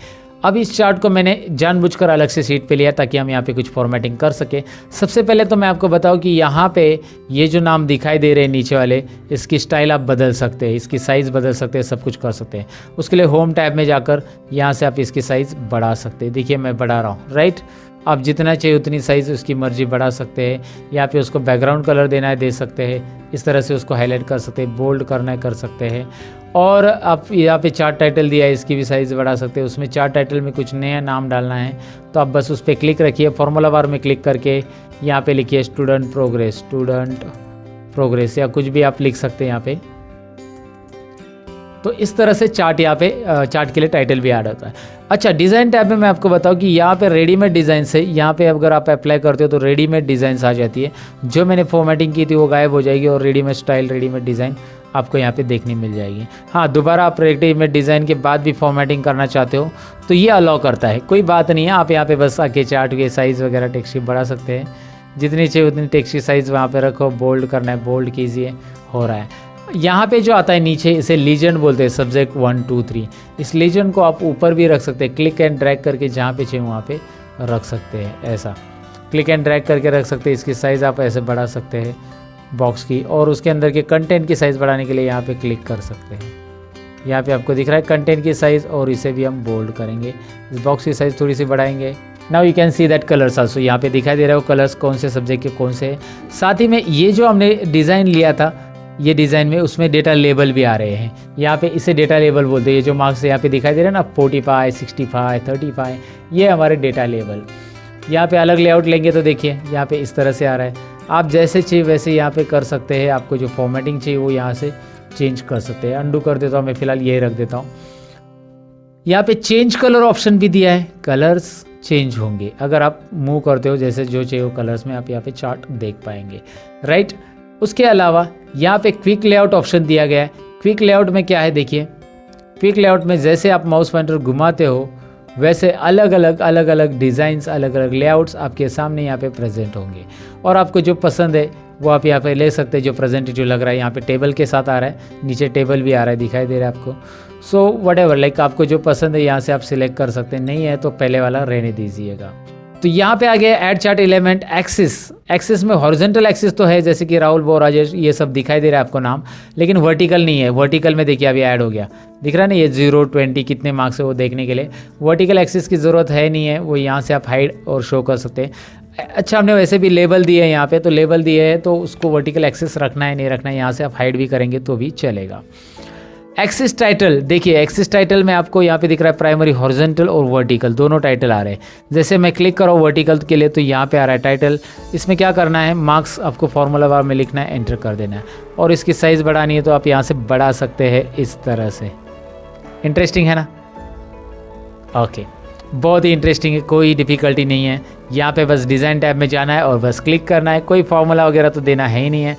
अब इस चार्ट को मैंने जानबूझकर अलग से शीट पे लिया ताकि हम यहाँ पे कुछ फॉर्मेटिंग कर सके। सबसे पहले तो मैं आपको बताऊँ कि यहाँ पे ये जो नाम दिखाई दे रहे हैं नीचे वाले, इसकी स्टाइल आप बदल सकते हैं, इसकी साइज़ बदल सकते हैं, सब कुछ कर सकते हैं। उसके लिए होम टैब में जाकर यहाँ से आप इसकी साइज़ बढ़ा सकते हैं। देखिए मैं बढ़ा रहा हूँ, राइट। आप जितना चाहिए उतनी साइज़ उसकी मर्जी बढ़ा सकते हैं। यहाँ पे उसको बैकग्राउंड कलर देना है, दे सकते हैं। इस तरह से उसको हाईलाइट कर सकते हैं, बोल्ड करना है, कर सकते हैं। और आप यहाँ पे चार्ट टाइटल दिया है, इसकी भी साइज़ बढ़ा सकते हैं। उसमें चार्ट टाइटल में कुछ नया नाम डालना है तो आप बस उस पर क्लिक रखिए, फॉर्मूला बार में क्लिक करके यहाँ पे लिखिए स्टूडेंट प्रोग्रेस, या कुछ भी आप लिख सकते हैं यहाँ पे। तो इस तरह से चार्ट यहाँ पे चार्ट के लिए टाइटल भी ऐड होता है। अच्छा, डिज़ाइन टैब में मैं आपको बताऊँ कि यहाँ पे रेडीमेड डिज़ाइन से, यहाँ पे अगर आप अप्लाई करते हो तो रेडीमेड डिज़ाइंस आ जाती है। जो मैंने फॉर्मेटिंग की थी वो गायब हो जाएगी, और रेडीमेड स्टाइल, रेडीमेड डिज़ाइन आपको यहाँ पे देखने मिल जाएगी। हाँ, दोबारा आप रेडीमेड डिज़ाइन के बाद भी फॉर्मेटिंग करना चाहते हो तो ये अलाउ करता है, कोई बात नहीं है। आप यहाँ पे बस आके चार्ट के साइज़ वगैरह टेक्स्ट बढ़ा सकते हैं, जितनी चाहिए उतनी टेक्स्ट की साइज़ वहाँ पे रखो। बोल्ड करना है, बोल्ड कीजिए, हो रहा है। यहाँ पे जो आता है नीचे, इसे लीजेंड बोलते हैं, सब्जेक्ट 1 2 3। इस लीजेंड को आप ऊपर भी रख सकते हैं, क्लिक एंड ड्रैग करके जहाँ पे चाहिए वहाँ पे रख सकते हैं। ऐसा क्लिक एंड ड्रैग करके रख सकते हैं। इसकी साइज़ आप ऐसे बढ़ा सकते हैं बॉक्स की, और उसके अंदर के कंटेंट की साइज़ बढ़ाने के लिए यहाँ पे क्लिक कर सकते हैं। यहाँ पे आपको दिख रहा है कंटेंट की साइज़, और इसे भी हम बोल्ड करेंगे। इस बॉक्स की साइज़ थोड़ी सी बढ़ाएंगे। Now you can see that colours also, यहाँ पे दिखाई दे रहा है वो कलर्स कौन से सब्जेक्ट के कौन से हैं। साथ ही में ये जो हमने डिज़ाइन लिया था, ये डिज़ाइन में उसमें डेटा लेबल भी आ रहे हैं। यहाँ पे इसे डेटा लेबल बोलते हैं। ये जो मार्क्स यहाँ पे दिखाई दे रहे हैं ना, 45 65 35, ये हमारे डेटा लेबल। यहाँ पे अलग लेआउट लेंगे तो देखिए यहाँ पे इस तरह से आ रहा है। आप जैसे चाहिए वैसे यहाँ पे कर सकते हैं। आपको जो फॉर्मेटिंग चाहिए वो यहाँ से चेंज कर सकते हैं। अंडू कर देता हूँ मैं, फिलहाल ये रख देता हूँ। यहाँ पे चेंज कलर ऑप्शन भी दिया है, कलर्स चेंज होंगे अगर आप मूव करते हो, जैसे जो चाहिए वो कलर्स में आप यहाँ पे चार्ट देख पाएंगे, राइट। उसके अलावा यहाँ पे क्विक लेआउट ऑप्शन दिया गया है। क्विक लेआउट में क्या है देखिए, क्विक लेआउट में जैसे आप माउस पॉइंटर घुमाते हो वैसे अलग अलग डिज़ाइंस, अलग अलग लेआउट्स आपके सामने यहाँ पे प्रेजेंट होंगे, और आपको जो पसंद है वो आप यहाँ पे ले सकते हैं। जो प्रेजेंटेटिव लग रहा है, यहाँ पे टेबल के साथ आ रहा है, नीचे टेबल भी आ रहा है, दिखाई दे रहा है आपको। सो व्हाटएवर, लाइक आपको जो पसंद है यहाँ से आप सिलेक्ट कर सकते हैं। नहीं है तो पहले वाला रहने दीजिएगा। तो यहाँ पे आ गया add chart element axis. Axis में हॉरिजॉन्टल एक्सिस तो है, जैसे कि राहुल बोर, राजेश, ये सब दिखाई दे रहा है आपको नाम, लेकिन वर्टिकल नहीं है। वर्टिकल में देखिए अभी ऐड हो गया, दिख रहा है ना, ये 0 20 कितने मार्क्स है वो देखने के लिए। वर्टिकल एक्सिस की ज़रूरत है नहीं है, वो यहाँ से आप हाइड और शो कर सकते हैं। अच्छा, हमने वैसे भी लेबल दिए है यहाँ पे, तो लेबल दिए है तो उसको वर्टिकल एक्सिस रखना है नहीं रखना है, यहाँ से आप हाइड भी करेंगे तो भी चलेगा। एक्सिस टाइटल देखिए, एक्सिस टाइटल में आपको यहाँ पे दिख रहा है प्राइमरी, हॉरिजॉन्टल और वर्टिकल दोनों टाइटल आ रहे हैं। जैसे मैं क्लिक करूँ वर्टिकल के लिए तो यहाँ पे आ रहा है टाइटल। इसमें क्या करना है, मार्क्स आपको फॉर्मूला बार में लिखना है, एंटर कर देना है, और इसकी साइज़ बढ़ानी है तो आप यहाँ से बढ़ा सकते हैं इस तरह से। इंटरेस्टिंग है ना? ओके, बहुत ही इंटरेस्टिंग है, कोई डिफ़िकल्टी नहीं है। यहाँ पे बस डिज़ाइन टैब में जाना है और बस क्लिक करना है। कोई फार्मूला वगैरह तो देना है ही नहीं है।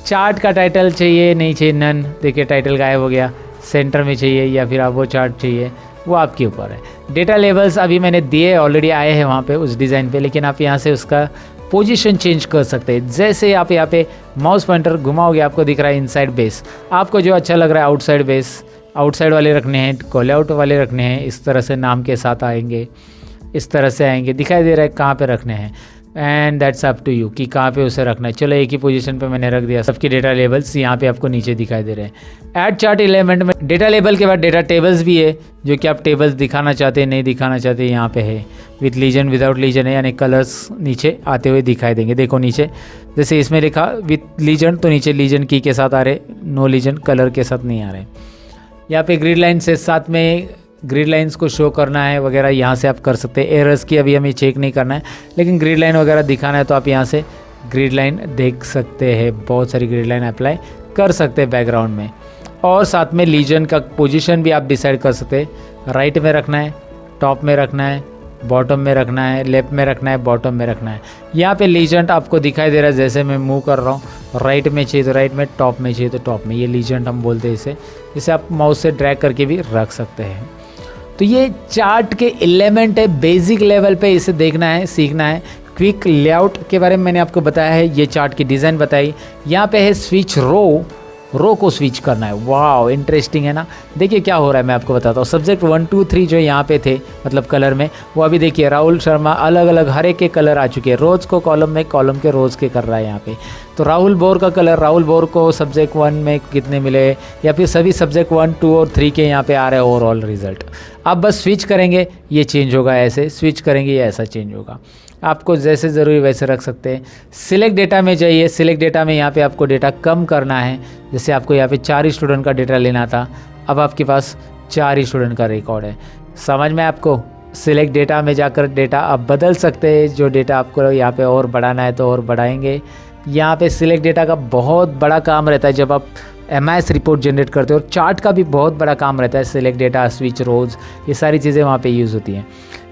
चार्ट का टाइटल चाहिए नहीं चाहिए, नन, देखिए टाइटल गायब हो गया। सेंटर में चाहिए या फिर आप वो चार्ट चाहिए, वो आपके ऊपर है। डेटा लेबल्स अभी मैंने दिए, ऑलरेडी आए हैं वहाँ पे उस डिज़ाइन पे, लेकिन आप यहाँ से उसका पोजीशन चेंज कर सकते हैं। जैसे आप यहाँ पे माउस पॉइंटर घुमाओगे आपको दिख रहा है इनसाइड बेस। आपको जो अच्छा लग रहा है आउटसाइड बेस, आउटसाइड वाले रखने हैं, कॉल आउट वाले रखने हैं, इस तरह से नाम के साथ आएंगे, इस तरह से आएंगे, दिखाई दे रहा है कहाँ पे रखने हैं। And that's up to you कि कहाँ पे उसे रखना है। चलो एक ही पोजीशन पे मैंने रख दिया। सबके डेटा लेबल्स यहाँ पे आपको नीचे दिखाई दे रहे हैं। ऐड चार्ट एलिमेंट में डेटा लेबल के बाद डेटा टेबल्स भी है, जो कि आप टेबल्स दिखाना चाहते हैं नहीं दिखाना चाहते यहाँ पे है। विथ लीजन विदाउट लीजन है, यानी कलर्स नीचे आते हुए दिखाई देंगे। देखो नीचे जैसे इसमें लिखा विथ लीजन, तो नीचे लीजन की के साथ आ रहे, नो लीजन कलर के साथ नहीं आ रहे। यहाँ पे ग्रिड लाइन से साथ में ग्रिड लाइंस को शो करना है वगैरह, यहाँ से आप कर सकते हैं। एरर्स की अभी हमें चेक नहीं करना है, लेकिन ग्रिड लाइन वगैरह दिखाना है तो आप यहाँ से ग्रिड लाइन देख सकते हैं। बहुत सारी ग्रिड लाइन अप्लाई कर सकते हैं बैकग्राउंड में। और साथ में लीजन का पोजीशन भी आप डिसाइड कर सकते हैं। राइट में रखना है, टॉप में रखना है, बॉटम में रखना है, लेफ्ट में रखना है, बॉटम में रखना है। यहाँ पे लीजेंट आपको दिखाई दे रहा है, जैसे मैं मूव कर रहा हूँ। राइट में चाहिए तो राइट में, टॉप में चाहिए तो टॉप में। ये लीजेंट हम बोलते हैं इसे। इसे आप माउस से ड्रैग करके भी रख सकते हैं। तो ये चार्ट के एलिमेंट है, बेसिक लेवल पे इसे देखना है, सीखना है। क्विक लेआउट के बारे में मैंने आपको बताया है, ये चार्ट की डिज़ाइन बताई। यहाँ पे है स्विच रो को स्विच करना है। वाह इंटरेस्टिंग है ना। देखिए क्या हो रहा है, मैं आपको बताता हूँ। सब्जेक्ट 1 2 3 जो यहाँ पे थे, मतलब कलर में, वो अभी देखिए राहुल शर्मा अलग अलग हर एक के कलर आ चुके हैं। रोज़ को कॉलम में, कॉलम के रोज़ के कर रहा है यहाँ पे। तो राहुल बोर का कलर, राहुल बोर को सब्जेक्ट 1 में कितने मिले, या फिर सभी सब्जेक्ट 1 2 और 3 के यहाँ पे आ रहे हैं ओवरऑल रिजल्ट। आप बस स्विच करेंगे ये चेंज होगा, ऐसे स्विच करेंगे ये ऐसा चेंज होगा। आपको जैसे ज़रूरी वैसे रख सकते हैं। सिलेक्ट डेटा में जाइए। सिलेक्ट डेटा में यहाँ पे आपको डेटा कम करना है। जैसे आपको यहाँ पे 4 ही स्टूडेंट का डेटा लेना था, अब आपके पास 4 ही स्टूडेंट का रिकॉर्ड है। समझ में आपको? सिलेक्ट डेटा में जाकर डेटा आप बदल सकते हैं। जो डेटा आपको यहाँ पे और बढ़ाना है तो और बढ़ाएंगे। यहाँ पे सिलेक्ट डेटा का बहुत बड़ा काम रहता है जब आप MS रिपोर्ट जनरेट करते हो। और चार्ट का भी बहुत बड़ा काम रहता है। सिलेक्ट डेटा, स्विच रोज, ये सारी चीज़ें वहाँ पे यूज़ होती हैं।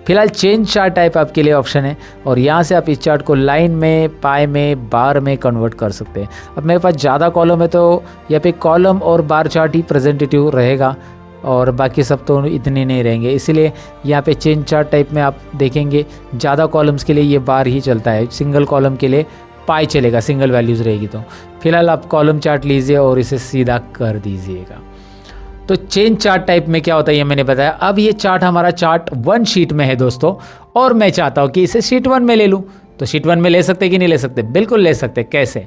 फिलहाल चेंज चार्ट टाइप आपके लिए ऑप्शन है, और यहाँ से आप इस चार्ट को लाइन में, पाई में, बार में कन्वर्ट कर सकते हैं। अब मेरे पास ज़्यादा कॉलम है तो यहाँ पे कॉलम और बार चार्ट ही प्रेजेंटेटिव रहेगा, और बाकी सब तो इतने नहीं रहेंगे। इसीलिए यहाँ पे चेंज चार्ट टाइप में आप देखेंगे ज़्यादा कॉलम्स के लिए ये बार ही चलता है, सिंगल कॉलम के लिए पाई चलेगा, सिंगल वैल्यूज़ रहेगी। तो फिलहाल आप कॉलम चार्ट लीजिए और इसे सीधा कर दीजिएगा। तो चेंज चार्ट टाइप में क्या होता है ये मैंने बताया। अब ये चार्ट हमारा चार्ट 1 शीट में है दोस्तों, और मैं चाहता हूँ कि इसे शीट 1 में ले लूँ। तो शीट 1 में ले सकते कि नहीं ले सकते? बिल्कुल ले सकते। कैसे?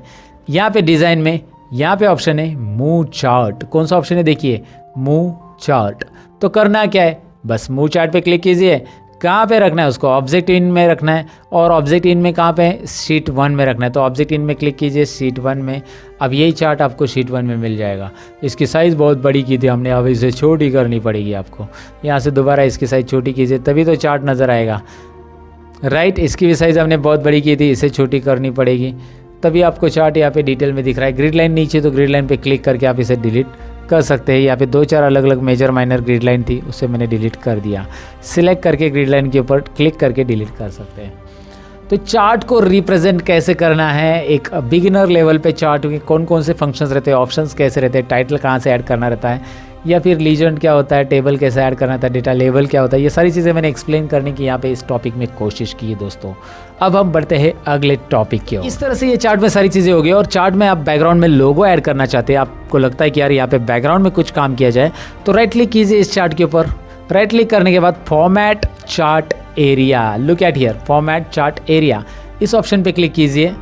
यहाँ पे डिज़ाइन में यहाँ पे ऑप्शन है मूव चार्ट। कौन सा ऑप्शन है? देखिए मूव चार्ट। तो करना क्या है, बस मूव चार्ट पे क्लिक कीजिए। कहाँ पे रखना है उसको? ऑब्जेक्ट इन में रखना है, और ऑब्जेक्ट इन में कहाँ पे है? शीट 1 में रखना है। तो ऑब्जेक्ट इन में क्लिक कीजिए, शीट 1 में। अब यही चार्ट आपको शीट 1 में मिल जाएगा। इसकी साइज़ बहुत बड़ी की थी हमने, अब इसे छोटी करनी पड़ेगी आपको। यहाँ से दोबारा इसकी साइज़ छोटी कीजिए, तभी तो चार्ट नज़र आएगा। राइट, इसकी भी साइज़ हमने बहुत बड़ी की थी, इसे छोटी करनी पड़ेगी, तभी आपको चार्ट यहाँ पे डिटेल में दिख रहा है। ग्रिड लाइन नीचे, तो ग्रिड लाइन पे क्लिक करके आप इसे डिलीट कर सकते हैं। यहाँ पे 2-4 अलग अलग मेजर माइनर ग्रिड लाइन थी, उसे मैंने डिलीट कर दिया। सिलेक्ट करके ग्रिड लाइन के ऊपर क्लिक करके डिलीट कर सकते हैं। तो चार्ट को रिप्रेजेंट कैसे करना है, एक बिगिनर लेवल पे चार्ट में कौन कौन से फंक्शंस रहते हैं, ऑप्शंस कैसे रहते हैं, टाइटल कहाँ से ऐड करना रहता है, या फिर लीजेंड क्या होता है, टेबल कैसे ऐड करना था, डेटा लेवल क्या होता है, ये सारी चीज़ें मैंने एक्सप्लेन करने की यहाँ पे इस टॉपिक में कोशिश की है दोस्तों। अब हम बढ़ते हैं अगले टॉपिक की ओर। इस तरह से ये चार्ट में सारी चीज़ें हो गई, और चार्ट में आप बैकग्राउंड में लोगो ऐड करना चाहते हैं। आपको लगता है कि यार यहाँ पे बैकग्राउंड में कुछ काम किया जाए, तो राइट क्लिक कीजिए इस चार्ट के ऊपर। राइट क्लिक करने के बाद format chart area, look at here, format chart area, इस ऑप्शन पे क्लिक कीजिए।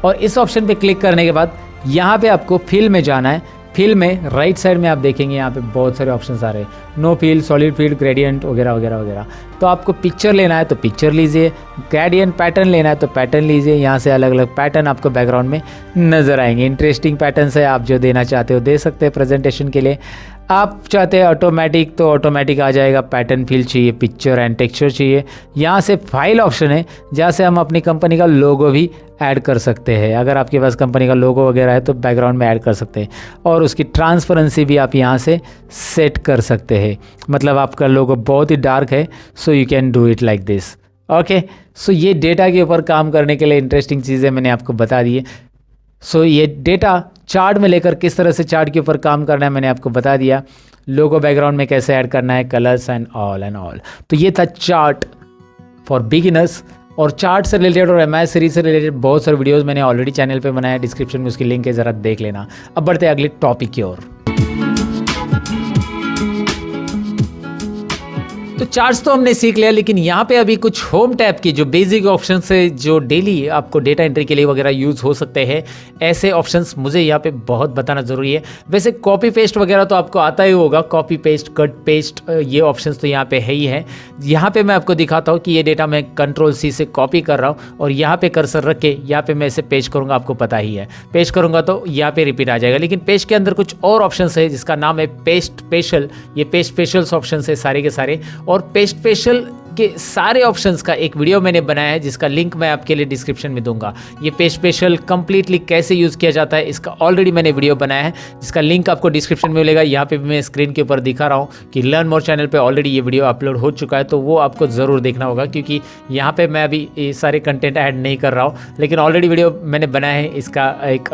और इस ऑप्शन पे क्लिक करने के बाद यहाँ पे आपको फिल में जाना है। फिल में राइट साइड में आप देखेंगे यहाँ पे बहुत सारे ऑप्शंस आ रहे हैं, no fill, solid fill, gradient वगैरह वगैरह वगैरह। तो आपको पिक्चर लेना है तो पिक्चर लीजिए, ग्रेडियंट पैटर्न लेना है तो पैटर्न लीजिए। यहाँ से अलग अलग पैटर्न आपको बैकग्राउंड में नजर आएंगे। इंटरेस्टिंग पैटर्न है, आप जो देना चाहते हो दे सकते हैं प्रेजेंटेशन के लिए। आप चाहते हैं ऑटोमेटिक तो ऑटोमेटिक आ जाएगा। पैटर्न फिल चाहिए, पिक्चर एंड टेक्सचर चाहिए, यहाँ से फाइल ऑप्शन है जहाँ से हम अपनी कंपनी का लोगो भी ऐड कर सकते हैं। अगर आपके पास कंपनी का लोगो वगैरह है तो बैकग्राउंड में ऐड कर सकते हैं, और उसकी ट्रांसपेरेंसी भी आप यहाँ से सेट कर सकते हैं। मतलब आपका लोगो बहुत ही डार्क है, so you can do it like this. Okay, so ये डेटा के ऊपर काम करने के लिए इंटरेस्टिंग चीज़ें मैंने आपको बता दी है। सो ये डेटा चार्ट में लेकर किस तरह से चार्ट के ऊपर काम करना है मैंने आपको बता दिया। लोगो बैकग्राउंड में कैसे ऐड करना है, कलर्स एंड ऑल। तो ये था चार्ट फॉर बिगिनर्स। और चार्ट से रिलेटेड और MS सीरीज से रिलेटेड बहुत सारे वीडियोस मैंने ऑलरेडी चैनल पे बनाया, डिस्क्रिप्शन में उसकी लिंक है, ज़रा देख लेना। अब बढ़ते हैं अगले टॉपिक की ओर। तो चार्ट्स तो हमने सीख लिया, लेकिन यहाँ पे अभी कुछ होम टैब की जो बेसिक ऑप्शन है जो डेली आपको डेटा एंट्री के लिए वगैरह यूज़ हो सकते हैं, ऐसे ऑप्शंस मुझे यहाँ पे बहुत बताना ज़रूरी है। वैसे कॉपी पेस्ट वगैरह तो आपको आता ही होगा, कॉपी पेस्ट, कट पेस्ट, ये ऑप्शंस तो यहाँ पे है ही है। यहाँ पे मैं आपको दिखाता हूँ कि ये डेटा मैं Ctrl+C से कॉपी कर रहा हूँ और यहाँ पे कर्सर रख के यहाँ पे मैं इसे पेस्ट करूँगा, आपको पता ही है। पेस्ट करूँगा तो यहाँ पे रिपीट आ जाएगा, लेकिन पेस्ट के अंदर कुछ और ऑप्शंस है जिसका नाम है पेस्ट स्पेशल। ये पेस्ट स्पेशल्स ऑप्शंस है सारे के सारे, और पेस्ट स्पेशल के सारे ऑप्शंस का एक वीडियो मैंने बनाया है जिसका लिंक मैं आपके लिए डिस्क्रिप्शन में दूंगा। ये पेस्ट स्पेशल कंप्लीटली कैसे यूज़ किया जाता है इसका ऑलरेडी मैंने वीडियो बनाया है, जिसका लिंक आपको डिस्क्रिप्शन में मिलेगा। यहाँ पे भी मैं स्क्रीन के ऊपर दिखा रहा हूँ कि लर्न मोर चैनल पे ऑलरेडी ये वीडियो अपलोड हो चुका है, तो वो आपको ज़रूर देखना होगा, क्योंकि यहाँ पर मैं अभी ये सारे कंटेंट ऐड नहीं कर रहा हूँ, लेकिन ऑलरेडी वीडियो मैंने बनाया है, इसका एक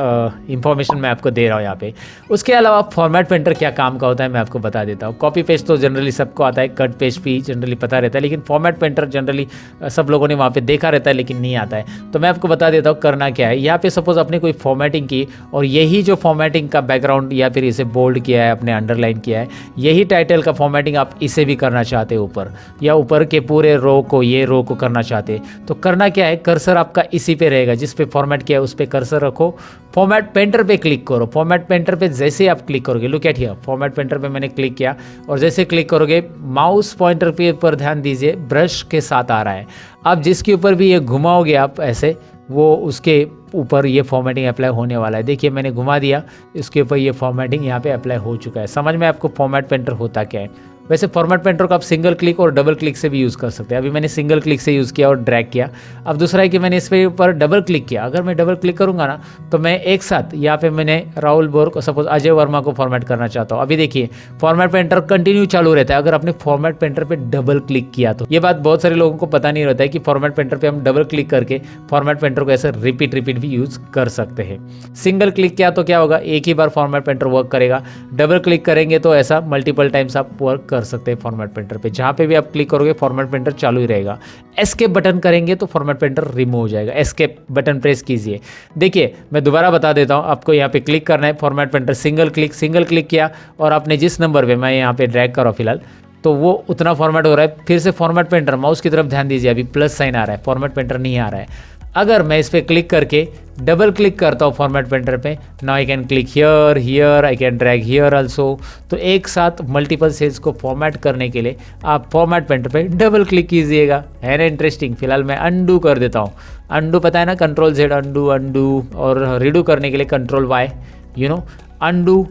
इंफॉर्मेशन मैं आपको दे रहा हूँ यहाँ पे। उसके अलावा फॉर्मेट पेंटर क्या काम का होता है मैं आपको बता देता हूँ। कॉपी पेस्ट तो जनरली सबको आता है, कट पेस्ट भी जनरली पता रहता है, लेकिन फॉर्मेट पेंटर जनरली सब लोगों ने वहाँ पे देखा रहता है लेकिन नहीं आता है। तो मैं आपको बता देता हूँ करना क्या है। यहाँ पे सपोज आपने कोई फॉर्मेटिंग की और यही जो फॉर्मेटिंग का बैकग्राउंड या फिर इसे बोल्ड किया है, आपने अंडरलाइन किया है, यही टाइटल का फॉर्मेटिंग आप इसे भी करना चाहते हैं ऊपर, या ऊपर के पूरे रो को, ये रो को करना चाहते हैं, तो करना क्या है, कर्सर आपका इसी पे रहेगा, जिस पे फॉर्मेट किया है उस पे कर्सर रखो, फॉर्मेट पेंटर पे क्लिक करो। फॉर्मेट पेंटर पे जैसे ही आप क्लिक करोगे, look at here, format painter पे मैंने क्लिक किया और जैसे क्लिक करोगे माउस पॉइंटर पे पर ध्यान दीजिए, ब्रश के साथ आ रहा है। आप जिसके ऊपर भी ये घुमाओगे आप ऐसे, वो उसके ऊपर ये फॉर्मेटिंग अप्लाई होने वाला है। देखिए मैंने घुमा दिया, इसके ऊपर ये फॉर्मेटिंग यहाँ पे अप्लाई हो चुका है। समझ में आपको फॉर्मेट पेंटर होता क्या है। वैसे फॉर्मेट पेंटर को आप सिंगल क्लिक और डबल क्लिक से भी यूज़ कर सकते हैं। अभी मैंने सिंगल क्लिक से यूज़ किया और ड्रैग किया। अब दूसरा है कि मैंने इस पे ऊपर डबल क्लिक किया। अगर मैं डबल क्लिक करूंगा ना, तो मैं एक साथ यहाँ पे मैंने राहुल बोर को, सपोज अजय वर्मा को फॉर्मेट करना चाहता हूँ। अभी देखिए फॉर्मेट पेंटर कंटिन्यू चालू रहता है अगर आपने फॉर्मेट पेंटर पे डबल क्लिक किया तो। ये बात बहुत सारे लोगों को पता नहीं रहता है कि फॉर्मेट पेंटर पे हम डबल क्लिक करके फॉर्मेट पेंटर को ऐसे रिपीट भी यूज़ कर सकते हैं। सिंगल क्लिक किया तो क्या होगा, एक ही बार फॉर्मेट पेंटर वर्क करेगा। डबल क्लिक करेंगे तो ऐसा मल्टीपल टाइम्स आप वर्क कर सकते हैं फॉर्मेट पेंटर पे। जहां पे भी आप क्लिक करोगे फॉर्मेट पेंटर चालू ही रहेगा। एस्केप बटन करेंगे तो फॉर्मेट पेंटर रिमूव हो जाएगा। एस्केप बटन प्रेस कीजिए। देखिए मैं दोबारा बता देता हूं, आपको यहाँ पे क्लिक करना है, फॉर्मेट पेंटर सिंगल क्लिक किया और आपने जिस नंबर पे, मैं यहाँ पे ड्रैग कर रहा हूं फिलहाल, तो वो उतना फॉर्मेट हो रहा है। फिर से फॉर्मेट पेंटर, माउस की तरफ ध्यान दीजिए, अभी प्लस साइन आ रहा है, फॉर्मेट पेंटर नहीं आ रहा है। अगर मैं इस पर क्लिक करके डबल क्लिक करता हूँ फॉर्मेट पेंटर पे, now I can click here, I can drag here also. तो एक साथ मल्टीपल सेल्स को फॉर्मेट करने के लिए आप फॉर्मेट पेंटर पे डबल क्लिक कीजिएगा। है ना इंटरेस्टिंग। फिलहाल मैं अंडू कर देता हूँ। अंडू पता है ना, Ctrl+Z अंडू, और रीडू करने के लिए Ctrl+Y, undo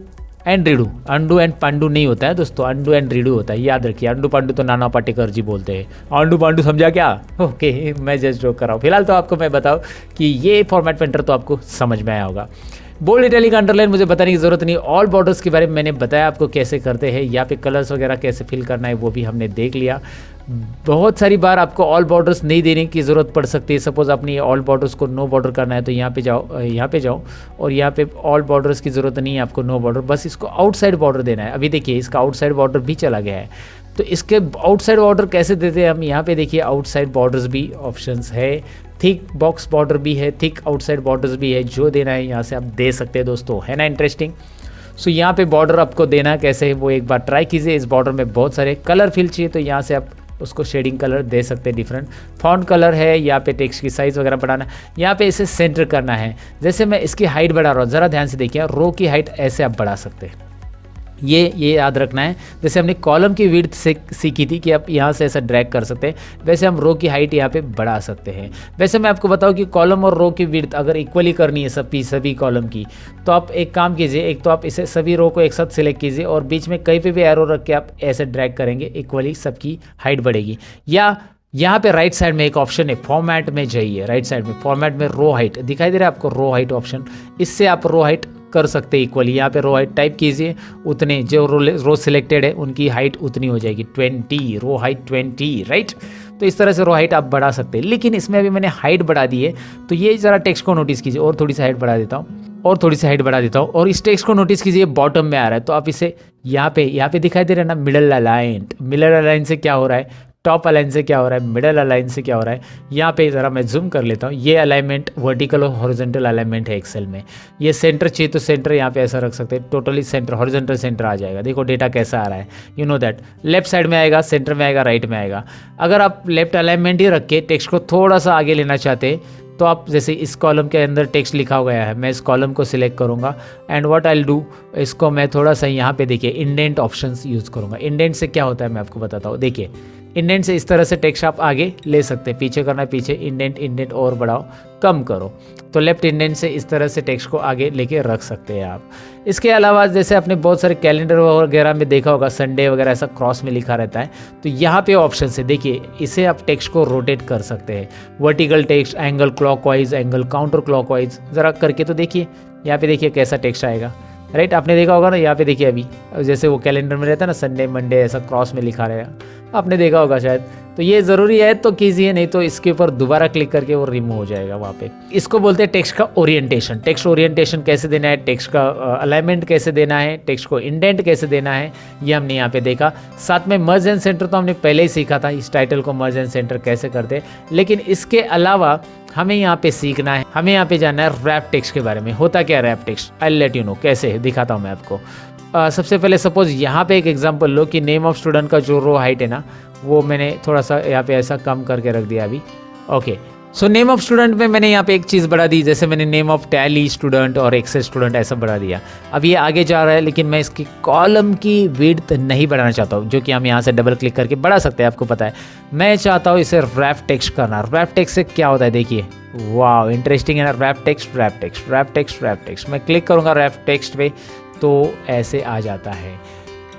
and redo. Undo and Pandu नहीं होता है दोस्तों, अंडू एंड रीडू होता है, याद रखिए। अंडू पांडू तो नाना पाटेकर जी बोलते हैं, अंडू पांडू समझा क्या? ओके, मैं जस्ट जोक कर रहा हूँ। फिलहाल तो आपको मैं बताऊँ कि ये फॉर्मेट पेंटर तो आपको समझ में आया होगा। बोल्ड, इटैलिक, अंडरलाइन मुझे बताने की जरूरत नहीं। ऑल बॉर्डर्स के बारे में मैंने बताया आपको कैसे करते हैं। यहाँ पे कलर्स वगैरह कैसे फिल करना है वो भी हमने देख लिया। बहुत सारी बार आपको ऑल बॉर्डर्स नहीं देने की ज़रूरत पड़ सकती है। सपोज आपने ऑल बॉर्डर्स को नो बॉर्डर करना है तो यहाँ पे जाओ और यहाँ पे ऑल बॉर्डर्स की ज़रूरत नहीं है आपको, नो बॉर्डर, बस इसको आउटसाइड बॉर्डर देना है। अभी देखिए इसका आउटसाइड बॉर्डर भी चला गया है। तो इसके आउटसाइड बॉर्डर कैसे देते हैं हम, यहाँ पे देखिए आउटसाइड बॉर्डर्स भी ऑप्शंस है, थिक बॉक्स बॉर्डर भी है, थिक आउटसाइड बॉर्डर्स भी है। जो देना है यहाँ से आप दे सकते हैं दोस्तों, है ना इंटरेस्टिंग। सो यहाँ पे बॉर्डर आपको देना कैसे है वो एक बार ट्राई कीजिए। इस बॉर्डर में बहुत सारे कलर फिल चाहिए तो यहाँ से आप उसको शेडिंग कलर दे सकते हैं। डिफरेंट फॉन्ट कलर है, यहाँ पे टेक्स्ट की साइज़ वगैरह बढ़ाना, यहाँ पे इसे सेंटर करना है। जैसे मैं इसकी हाइट बढ़ा रहा हूँ, ज़रा ध्यान से देखिए, रो की हाइट ऐसे आप बढ़ा सकते हैं। ये याद रखना है। जैसे हमने कॉलम की विड्थ सीखी थी कि आप यहाँ से ऐसा ड्रैग कर सकते हैं, वैसे हम रो की हाइट यहाँ पे बढ़ा सकते हैं। वैसे मैं आपको बताऊँ कि कॉलम और रो की विड्थ अगर इक्वली करनी है सभी कॉलम की, तो आप एक काम कीजिए, एक तो आप इसे सभी रो को एक साथ सिलेक्ट कीजिए और बीच में कहीं पे भी एरो रख के आप ऐसे ड्रैग करेंगे, इक्वली सबकी हाइट बढ़ेगी। या यहाँ पे राइट साइड में एक ऑप्शन है, फॉर्मेट में जाइए, राइट साइड में फॉर्मेट में रो हाइट दिखाई दे रहा है आपको, रो हाइट ऑप्शन, इससे आप रो हाइट कर सकते हैं इक्वली। यहाँ पे रो हाइट टाइप कीजिए, उतने जो रो सिलेक्टेड है उनकी हाइट उतनी हो जाएगी, 20, रो हाइट 20, राइट। तो इस तरह से रो हाइट आप बढ़ा सकते हैं। लेकिन इसमें अभी मैंने हाइट बढ़ा दी है, तो ये ज़रा टेक्स्ट को नोटिस कीजिए, और थोड़ी सी हाइट बढ़ा देता हूँ, और थोड़ी सी हाइट बढ़ा देता हूँ, और इस टेक्स्ट को नोटिस कीजिए बॉटम में आ रहा है। तो आप इसे यहाँ पे दिखाई दे रहा है ना, मिडल अलाइन से क्या हो रहा है, टॉप अलाइन से क्या हो रहा है, मिडल अलाइन से क्या हो रहा है। यहाँ पे ज़रा मैं जूम कर लेता हूँ। ये अलाइनमेंट वर्टिकल और हॉरिजॉन्टल अलाइनमेंट है एक्सेल में। ये सेंटर चाहिए तो सेंटर यहाँ पे ऐसा रख सकते हैं, टोटली सेंटर हॉरिजॉन्टल सेंटर आ जाएगा। देखो डेटा कैसा आ रहा है, you know that left side में आएगा, सेंटर में आएगा, राइट में आएगा। अगर आप लेफ्ट अलाइनमेंट ही रख के टेक्स्ट को थोड़ा सा आगे लेना चाहते हैं तो आप जैसे इस कॉलम के अंदर टेक्स्ट लिखा गया है, मैं इस कॉलम को सिलेक्ट करूंगा and what I will do, इसको मैं थोड़ा सा यहाँ पे देखिए इंडेंट ऑप्शंस यूज़ करूंगा। इंडेंट से क्या होता है मैं आपको बताता हूँ। देखिए इंडेंट से इस तरह से टेक्स्ट आप आगे ले सकते हैं, पीछे करना है पीछे, इंडेंट और बढ़ाओ कम करो, तो लेफ्ट इंडेंट से इस तरह से टेक्स्ट को आगे लेके रख सकते हैं आप। इसके अलावा जैसे आपने बहुत सारे कैलेंडर वगैरह में देखा होगा, संडे वगैरह ऐसा क्रॉस में लिखा रहता है, तो यहाँ पे ऑप्शन है देखिए, इसे आप टेक्स्ट को रोटेट कर सकते हैं। Vertical text, angle clockwise, angle counter clockwise, ज़रा करके तो देखिए। यहाँ पे देखिए कैसा टेक्स्ट आएगा, राइट आपने देखा होगा ना। यहाँ पे देखिए अभी जैसे वो कैलेंडर में रहता है ना, संडे मंडे ऐसा क्रॉस में लिखा रहेगा, आपने देखा होगा शायद। तो ये ज़रूरी है तो कीजिए, नहीं तो इसके ऊपर दोबारा क्लिक करके वो रिमूव हो जाएगा वहाँ पे। इसको बोलते हैं टेक्स्ट का ओरिएंटेशन। टेक्स्ट ओरिएंटेशन कैसे देना है, टेक्स्ट का अलाइनमेंट कैसे देना है, टेक्स्ट को इंडेंट कैसे देना है, ये हमने यहाँ पे देखा। साथ में मर्ज एंड सेंटर तो हमने पहले ही सीखा था, इस टाइटल को मर्ज एंड सेंटर कैसे करते हैं। लेकिन इसके अलावा हमें यहाँ पे सीखना है, हमें यहाँ पे जानना है रैप टेक्स्ट के बारे में। होता क्या wrap text, I let you know कैसे है, दिखाता हूँ मैं आपको। सबसे पहले सपोज यहाँ पे एक एग्जांपल लो कि नेम ऑफ स्टूडेंट का जो रो हाइट है ना, वो मैंने थोड़ा सा यहाँ पे ऐसा कम करके रख दिया अभी। Okay, so name of student में मैंने यहाँ पे एक चीज़ बढ़ा दी, जैसे मैंने नेम ऑफ टैली स्टूडेंट और एक्सेल स्टूडेंट ऐसा बढ़ा दिया। अब ये आगे जा रहा है, लेकिन मैं इसकी कॉलम की विड्थ नहीं बढ़ाना चाहता हूँ, जो कि हम यहाँ से डबल क्लिक करके बढ़ा सकते हैं, आपको पता है। मैं चाहता हूँ इसे रैप टेक्स्ट करना। रैप टेक्स्ट से क्या होता है देखिए, वाह इंटरेस्टिंग है ना। Wrap text, wrap text, wrap text, wrap text, मैं क्लिक करूँगा रैप टेक्स्ट पे तो ऐसे आ जाता है।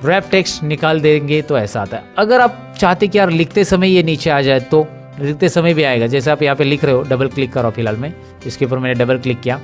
रैप टेक्स्ट निकाल देंगे तो ऐसा आता है। अगर आप चाहते कि यार लिखते समय ये नीचे आ जाए तो लिखते समय भी आएगा। जैसे आप यहाँ पे लिख रहे हो, डबल क्लिक करो, फिलहाल में इसके ऊपर मैंने डबल क्लिक किया,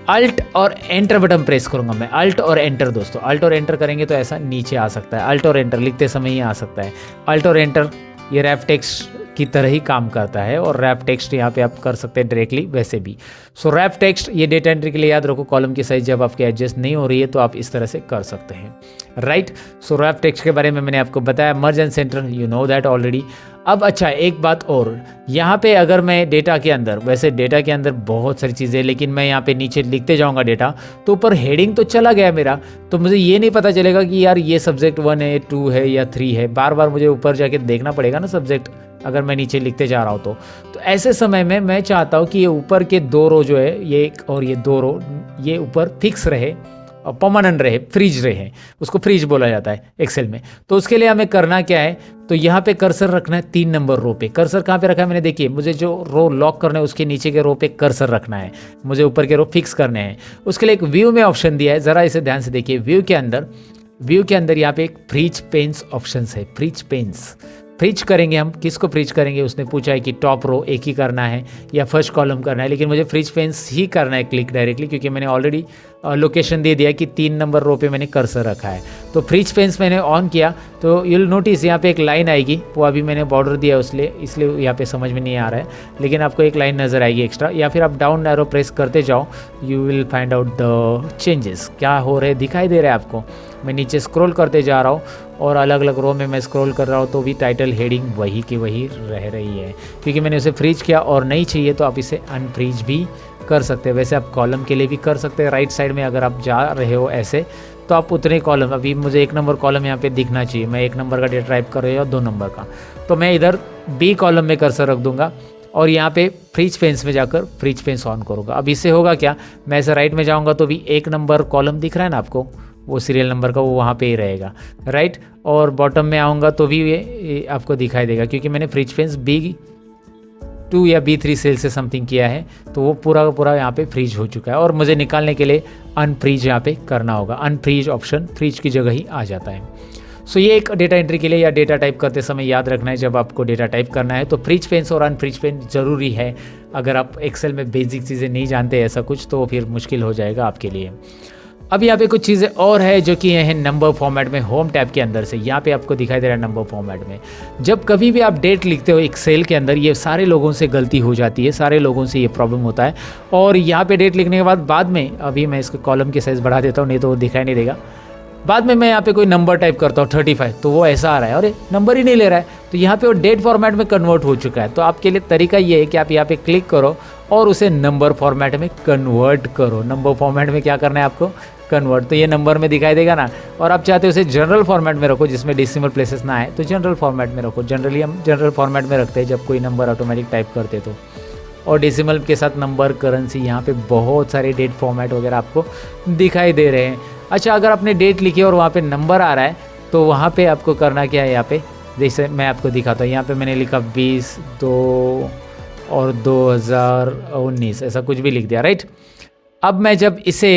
अल्ट और एंटर बटन प्रेस करूंगा मैं, अल्ट और एंटर दोस्तों, अल्ट और एंटर करेंगे तो ऐसा नीचे आ सकता है। अल्ट और एंटर लिखते समय ही आ सकता है। अल्ट और एंटर ये रैप टेक्स्ट की तरह ही काम करता है, और रैप टेक्स्ट यहाँ पे आप कर सकते हैं डायरेक्टली वैसे भी। सो रैप टेक्स्ट ये डेटा एंट्री के लिए याद रखो, कॉलम की साइज जब आपके एडजस्ट नहीं हो रही है तो आप इस तरह से कर सकते हैं, राइट। सो रैप टेक्स्ट के बारे में मैंने आपको बताया, मर्ज and centre you know that already. अब अच्छा एक बात और, यहाँ पे अगर मैं डेटा के अंदर, वैसे डेटा के अंदर बहुत सारी चीज़ें, लेकिन मैं यहाँ पे नीचे लिखते जाऊँगा डेटा, तो ऊपर हेडिंग तो चला गया मेरा, तो मुझे ये नहीं पता चलेगा कि यार ये सब्जेक्ट 1 है, 2 है या 3 है। बार बार मुझे ऊपर जाके देखना पड़ेगा ना सब्जेक्ट, अगर मैं नीचे लिखते जा रहा हूँ तो ऐसे समय में मैं चाहता हूँ कि ये ऊपर के 2 रो जो है, ये एक और ये 2 रो, ये ऊपर फिक्स रहे और परमानेंट रहे, फ्रीज रहे, उसको फ्रीज बोला जाता है एक्सेल में। तो उसके लिए हमें करना क्या है, तो यहाँ पे कर्सर रखना है 3 नंबर रो पे। कर्सर कहाँ पे रखा है मैंने, देखिए मुझे जो रो लॉक करना है उसके नीचे के रो पे कर्सर रखना है, मुझे ऊपर के रो फिक्स करने हैं। उसके लिए एक व्यू में ऑप्शन दिया है, ज़रा इसे ध्यान से देखिए। व्यू के अंदर यहाँ पे एक फ्रीज पेन्स ऑप्शन है, फ्रीज पेन्स। फ्रीज करेंगे हम, किसको फ्रीज करेंगे, उसने पूछा है कि टॉप रो एक ही करना है या फर्स्ट कॉलम करना है, लेकिन मुझे फ्रीज पेन्स ही करना है क्लिक डायरेक्टली, क्योंकि मैंने ऑलरेडी लोकेशन दे दिया कि 3 नंबर रो पे मैंने कर्सर रखा है। तो फ्रीज पेन्स मैंने ऑन किया तो यू विल नोटिस यहाँ पे एक लाइन आएगी, वो अभी मैंने बॉर्डर दिया इसलिए यहाँ पे समझ में नहीं आ रहा है, लेकिन आपको एक लाइन नज़र आएगी एक्स्ट्रा, या फिर आप डाउन एरो प्रेस करते जाओ, you will find out the changes क्या हो रहे दिखाई दे रहा है आपको। मैं नीचे स्क्रॉल करते जा रहा हूँ और अलग अलग रो में मैं स्क्रॉल कर रहा हूँ, तो भी टाइटल हेडिंग वही की वही रह रही है, क्योंकि मैंने उसे फ्रीज किया। और नहीं चाहिए तो आप इसे अनफ्रीज भी कर सकते हैं। वैसे आप कॉलम के लिए भी कर सकते हैं, राइट साइड में अगर आप जा रहे हो ऐसे, तो आप उतने कॉलम, अभी मुझे 1 नंबर कॉलम यहाँ पे दिखना चाहिए, मैं 1 नंबर का डेटा टाइप कर रही हूँ या 2 नंबर का, तो मैं इधर बी कॉलम में कर्सर रख दूंगा और यहाँ पे फ्रीज पेन्स में जाकर फ्रीज पेन्स ऑन करूँगा। अब इससे होगा क्या, मैं ऐसे राइट में जाऊँगा तो भी 1 नंबर कॉलम दिख रहा है ना आपको, वो सीरियल नंबर का वो वहाँ पे ही रहेगा, राइट। और बॉटम में आऊँगा तो भी ये आपको दिखाई देगा, क्योंकि मैंने फ्रीज पेन्स B2 या B3 सेल से समथिंग किया है, तो वो पूरा का पूरा यहाँ पे फ्रीज हो चुका है। और मुझे निकालने के लिए अनफ्रीज यहाँ पे करना होगा, अनफ्रीज ऑप्शन फ्रीज की जगह ही आ जाता है। सो ये एक डेटा एंट्री के लिए या डेटा टाइप करते समय याद रखना है, जब आपको डेटा टाइप करना है तो फ्रीज पेन्स और अनफ्रीज पेन ज़रूरी है। अगर आप एक्सेल में बेसिक चीज़ें नहीं जानते ऐसा कुछ, तो फिर मुश्किल हो जाएगा आपके लिए। अब यहाँ पे कुछ चीज़ें और है जो कि हैं नंबर फॉर्मेट में, होम टैब के अंदर से यहाँ पे आपको दिखाई दे रहा है नंबर फॉर्मेट में। जब कभी भी आप डेट लिखते हो एक्सेल के अंदर, ये सारे लोगों से गलती हो जाती है, सारे लोगों से ये प्रॉब्लम होता है। और यहाँ पे डेट लिखने के बाद में, अभी मैं इसके कॉलम की साइज़ बढ़ा देता हूँ, नहीं तो वो दिखाई नहीं देगा। बाद में मैं यहाँ पे कोई नंबर टाइप करता हूँ 35, तो वो ऐसा आ रहा है, अरे नंबर ही नहीं ले रहा है। तो यहाँ पे वो डेट फॉर्मेट में कन्वर्ट हो चुका है। तो आपके लिए तरीका ये है कि आप यहाँ पे क्लिक करो और उसे नंबर फॉर्मेट में कन्वर्ट करो। नंबर फॉर्मेट में क्या करना है आपको, कन्वर्ट। तो ये नंबर में दिखाई देगा ना, और आप चाहते हो उसे जनरल फॉर्मेट में रखो जिसमें डेसिमल प्लेसेस ना आए, तो जनरल फॉर्मेट में रखो। जनरली हम जनरल फॉर्मेट में रखते हैं जब कोई नंबर ऑटोमेटिक टाइप करते तो। और डेसिमल के साथ नंबर, करेंसी, यहाँ पे बहुत सारे डेट फॉर्मेट वगैरह आपको दिखाई दे रहे हैं। अच्छा, अगर आपने डेट लिखी और वहाँ पे नंबर आ रहा है तो वहाँ पे आपको करना क्या है, यहाँ पे जैसे मैं आपको दिखाता हूँ। यहाँ पे मैंने लिखा 20/2 और 2019, ऐसा कुछ भी लिख दिया, राइट। अब मैं जब इसे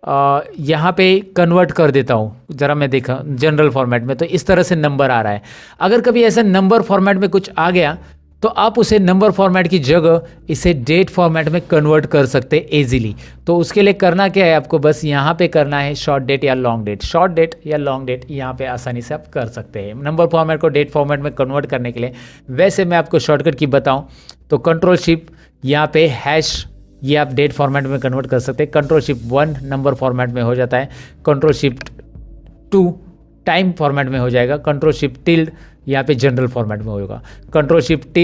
यहाँ पे कन्वर्ट कर देता हूँ, ज़रा मैं देखा जनरल फॉर्मेट में, तो इस तरह से नंबर आ रहा है। अगर कभी ऐसा नंबर फॉर्मेट में कुछ आ गया तो आप उसे नंबर फॉर्मेट की जगह इसे डेट फॉर्मेट में कन्वर्ट कर सकते हैं ईजिली। तो उसके लिए करना क्या है, आपको बस यहाँ पे करना है शॉर्ट डेट या लॉन्ग डेट। शॉर्ट डेट या लॉन्ग डेट यहाँ पे आसानी से आप कर सकते हैं नंबर फॉर्मेट को डेट फॉर्मेट में कन्वर्ट करने के लिए। वैसे मैं आपको शॉर्टकट की बताऊँ तो कंट्रोल-शिफ्ट यहाँ पे हैश, ये आप डेट फॉर्मेट में कन्वर्ट कर सकते हैं। कंट्रोल-शिफ्ट 1 नंबर फॉर्मेट में हो जाता है, कंट्रोल-शिफ्ट 2 टाइम फॉर्मेट में हो जाएगा, कंट्रोल-शिफ्ट यहाँ पे जनरल फॉर्मेट में होगा। कंट्रोल-शिफ्ट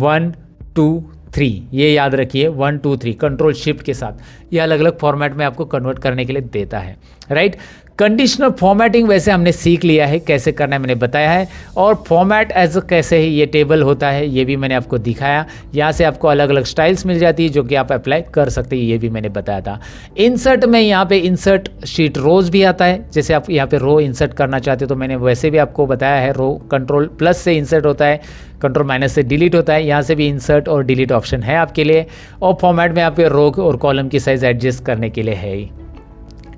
1 2 3, ये याद रखिए 1 2 3 कंट्रोल-शिफ्ट के साथ ये अलग अलग फॉर्मेट में आपको कन्वर्ट करने के लिए देता है, राइट। कंडीशनल फॉर्मेटिंग वैसे हमने सीख लिया है कैसे करना है, मैंने बताया है। और फॉर्मेट एज कैसे ही ये टेबल होता है ये भी मैंने आपको दिखाया। यहाँ से आपको अलग अलग स्टाइल्स मिल जाती है जो कि आप अप्लाई कर सकते हैं, ये भी मैंने बताया था। इंसर्ट में यहाँ पे इंसर्ट शीट रोज भी आता है, जैसे आप यहाँ पे रो इंसर्ट करना चाहते हो तो मैंने वैसे भी आपको बताया है। रो कंट्रोल+ से इंसर्ट होता है, कंट्रोल- से डिलीट होता है। यहाँ से भी इंसर्ट और डिलीट ऑप्शन है आपके लिए। और फॉर्मेट में आपके रो और कॉलम की साइज एडजस्ट करने के लिए है ही।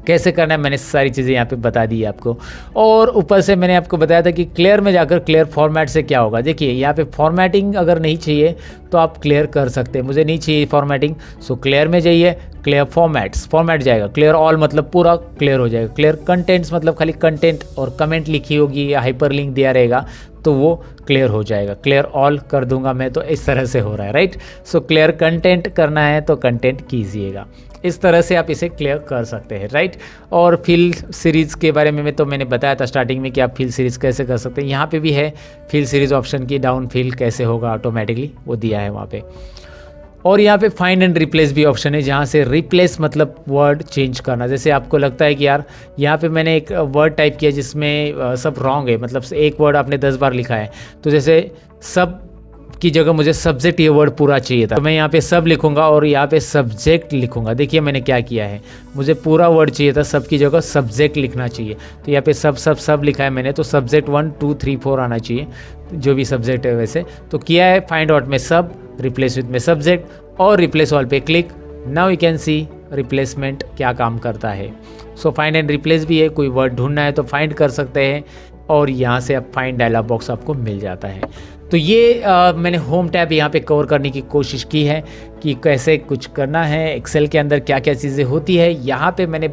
कैसे करना है मैंने सारी चीज़ें यहाँ पे बता दी है आपको। और ऊपर से मैंने आपको बताया था कि क्लियर में जाकर क्लियर फॉर्मेट से क्या होगा। देखिए यहाँ पे फॉर्मेटिंग अगर नहीं चाहिए तो आप क्लियर कर सकते हैं। मुझे नहीं चाहिए फॉर्मेटिंग, सो क्लियर में जाइए, क्लियर फॉर्मेट्स, फॉर्मेट जाएगा। क्लियर ऑल मतलब पूरा क्लियर हो जाएगा। क्लियर कंटेंट्स मतलब खाली कंटेंट और कमेंट लिखी होगी या हाइपर लिंक दिया रहेगा तो वो क्लियर हो जाएगा। क्लियर ऑल कर दूंगा मैं तो इस तरह से हो रहा है, राइट। सो क्लियर कंटेंट करना है तो कंटेंट कीजिएगा। इस तरह से आप इसे क्लियर कर सकते हैं, राइट। और फिल सीरीज़ के बारे में तो मैंने बताया था स्टार्टिंग में कि आप फिल सीरीज़ कैसे कर सकते हैं। यहाँ पे भी है फिल सीरीज़ ऑप्शन की, डाउन फिल कैसे होगा ऑटोमेटिकली वो दिया है वहाँ पे। और यहाँ पे फाइंड एंड रिप्लेस भी ऑप्शन है, जहाँ से रिप्लेस मतलब वर्ड चेंज करना। जैसे आपको लगता है कि यार यहाँ पे मैंने एक वर्ड टाइप किया जिसमें सब रॉन्ग है, मतलब एक वर्ड आपने 10 बार लिखा है, तो जैसे सब की जगह मुझे सब्जेक्ट ये वर्ड पूरा चाहिए था, तो मैं यहाँ पे सब लिखूंगा और यहाँ पे सब्जेक्ट लिखूंगा। देखिए मैंने क्या किया है, मुझे पूरा वर्ड चाहिए था, सब की जगह सब्जेक्ट लिखना चाहिए, तो यहाँ पे सब लिखा है मैंने। तो सब्जेक्ट 1 2 3 4 आना चाहिए, जो भी सब्जेक्ट है वैसे। तो किया है फाइंड आउट में सब, रिप्लेस विथ में सब्जेक्ट और रिप्लेस ऑल पे click. Now you can see replacement क्या काम करता है। सो फाइंड एंड रिप्लेस भी है, कोई वर्ड ढूंढना है तो फाइंड कर सकते हैं और यहाँ से आप फाइंड डायलॉग बॉक्स आपको मिल जाता है। तो ये मैंने होम टैब यहाँ पे कवर करने की कोशिश की है कि कैसे कुछ करना है, एक्सेल के अंदर क्या क्या चीज़ें होती है, यहाँ पे मैंने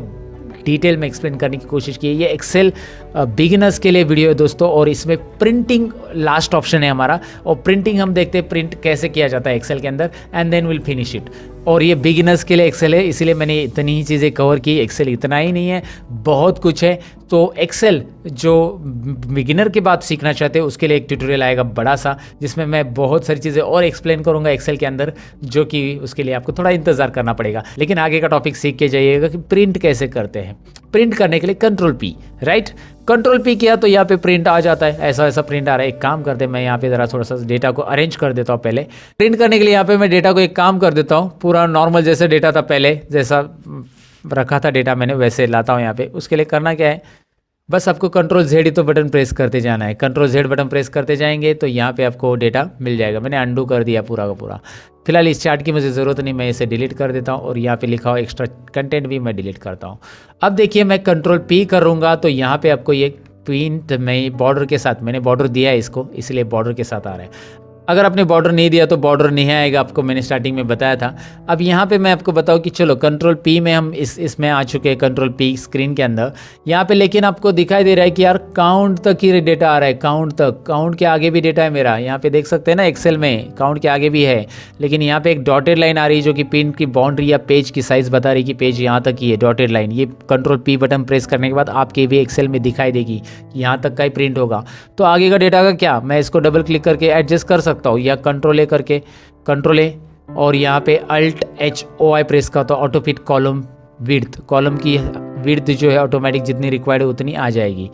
डिटेल में एक्सप्लेन करने की कोशिश की है। ये एक्सेल बिगिनर्स के लिए वीडियो है दोस्तों, और इसमें प्रिंटिंग लास्ट ऑप्शन है हमारा, और प्रिंटिंग हम देखते हैं प्रिंट कैसे किया जाता है एक्सेल के अंदर, and then will finish it. और ये बिगिनर्स के लिए एक्सेल है, इसीलिए मैंने इतनी ही चीज़ें कवर की। एक्सेल इतना ही नहीं है, बहुत कुछ है। तो एक्सेल जो बिगिनर के बाद सीखना चाहते हैं उसके लिए एक ट्यूटोरियल आएगा बड़ा सा, जिसमें मैं बहुत सारी चीज़ें और एक्सप्लेन करूंगा एक्सेल के अंदर, जो कि उसके लिए आपको थोड़ा इंतज़ार करना पड़ेगा। लेकिन आगे का टॉपिक सीख के जाइएगा कि प्रिंट कैसे करते हैं। प्रिंट करने के लिए कंट्रोल-P, राइट। कंट्रोल-P किया तो यहाँ पे प्रिंट आ जाता है, ऐसा ऐसा प्रिंट आ रहा है। एक काम करते हैं, मैं यहाँ पे ज़रा थोड़ा सा डेटा को अरेंज कर देता हूँ। पहले प्रिंट करने के लिए यहाँ पे मैं डेटा को एक काम कर देता हूँ, पूरा नॉर्मल जैसे डेटा था पहले, जैसा रखा था डेटा मैंने वैसे लाता हूँ यहाँ पे। उसके लिए करना क्या है, बस आपको Ctrl+Z ही तो बटन प्रेस करते जाना है। Ctrl+Z बटन प्रेस करते जाएंगे तो यहाँ पे आपको डेटा मिल जाएगा। मैंने अंडू कर दिया पूरा का पूरा। फिलहाल इस चार्ट की मुझे ज़रूरत नहीं, मैं इसे डिलीट कर देता हूँ, और यहाँ पे लिखा हुआ एक्स्ट्रा कंटेंट भी मैं डिलीट करता हूँ। अब देखिए मैं Ctrl+P करूँगा तो यहाँ पे आपको ये प्रिंट में बॉर्डर के साथ, मैंने बॉर्डर दिया है इसको, इसलिए बॉर्डर के साथ आ रहा है। अगर आपने बॉर्डर नहीं दिया तो बॉर्डर नहीं आएगा, आपको मैंने स्टार्टिंग में बताया था। अब यहाँ पे मैं आपको बताऊँ कि चलो कंट्रोल पी में हम इसमें आ चुके हैं, कंट्रोल पी स्क्रीन के अंदर यहाँ पे, लेकिन आपको दिखाई दे रहा है कि यार काउंट तक ही डेटा आ रहा है, काउंट तक, काउंट के आगे भी डेटा है मेरा। यहाँ पे देख सकते हैं ना एक्सेल में काउंट के आगे भी है, लेकिन यहाँ पे एक डॉटेड लाइन आ रही है जो कि प्रिंट की बाउंड्री या पेज की साइज़ बता रही है कि पेज यहाँ तक ही है, डॉटेड लाइन। ये कंट्रोल पी बटन प्रेस करने के बाद आपके भी एक्सेल में दिखाई देगी कि यहाँ तक का ही प्रिंट होगा। तो आगे का डेटा का क्या, मैं इसको डबल क्लिक करके एडजस्ट कर सकता हूँ, या कंट्रोल ए करके, कंट्रोल ए और यहाँ पे Alt H O I press का तो auto fit column width, column की विड्थ जो है ऑटोमेटिक जितनी रिक्वायर्ड है उतनी आ जाएगी।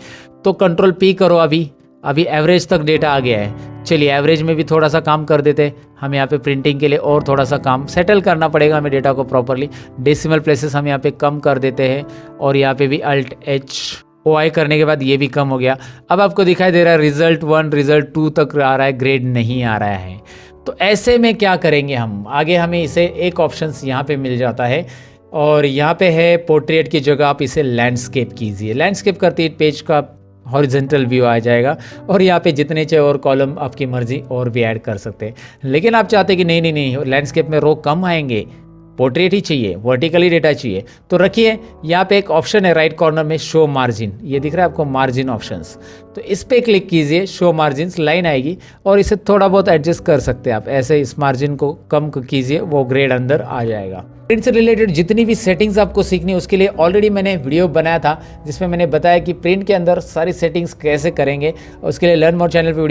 तो कंट्रोल पी करो, अभी एवरेज तक डेटा आ गया है। चलिए एवरेज में भी थोड़ा सा काम कर देते, हम यहाँ पे प्रिंटिंग के लिए और थोड़ा सा काम सेटल करना पड़ेगा हमें डेटा को प्रॉपरली। डेसिमल प्लेसेस हम यहाँ पे कम कर देते हैं और यहाँ पे भी अल्ट एच ओ आई करने के बाद ये भी कम हो गया। अब आपको दिखाई दे रहा है रिजल्ट 1 रिजल्ट 2 तक आ रहा है, ग्रेड नहीं आ रहा है। तो ऐसे में क्या करेंगे हम आगे, हमें इसे एक ऑप्शन यहाँ पे मिल जाता है और यहाँ पे है पोर्ट्रेट की जगह आप इसे लैंडस्केप कीजिए। लैंडस्केप करते ही पेज का हॉरिजॉन्टल व्यू आ जाएगा और यहाँ पे जितने चाहे और कॉलम आपकी मर्जी और भी ऐड कर सकते हैं। लेकिन आप चाहते कि नहीं लैंडस्केप में रो कम आएंगे, पोर्ट्रेट ही चाहिए, वर्टिकली डेटा चाहिए, तो रखिए यहाँ पे एक ऑप्शन है राइट कॉर्नर में शो मार्जिन, ये दिख रहा है आपको मार्जिन ऑप्शंस, तो इस पे क्लिक कीजिए, शो मार्जिन लाइन आएगी और इसे थोड़ा बहुत एडजस्ट कर सकते हैं आप, ऐसे इस मार्जिन को कम कीजिए, वो ग्रेड अंदर आ जाएगा। प्रिंट से रिलेटेड जितनी भी सेटिंग्स आपको सीखनी है उसके लिए ऑलरेडी मैंने वीडियो बनाया था जिसमें मैंने बताया कि प्रिंट के अंदर सारी सेटिंग्स कैसे करेंगे, और उसके लिए लर्न मोर चैनल पे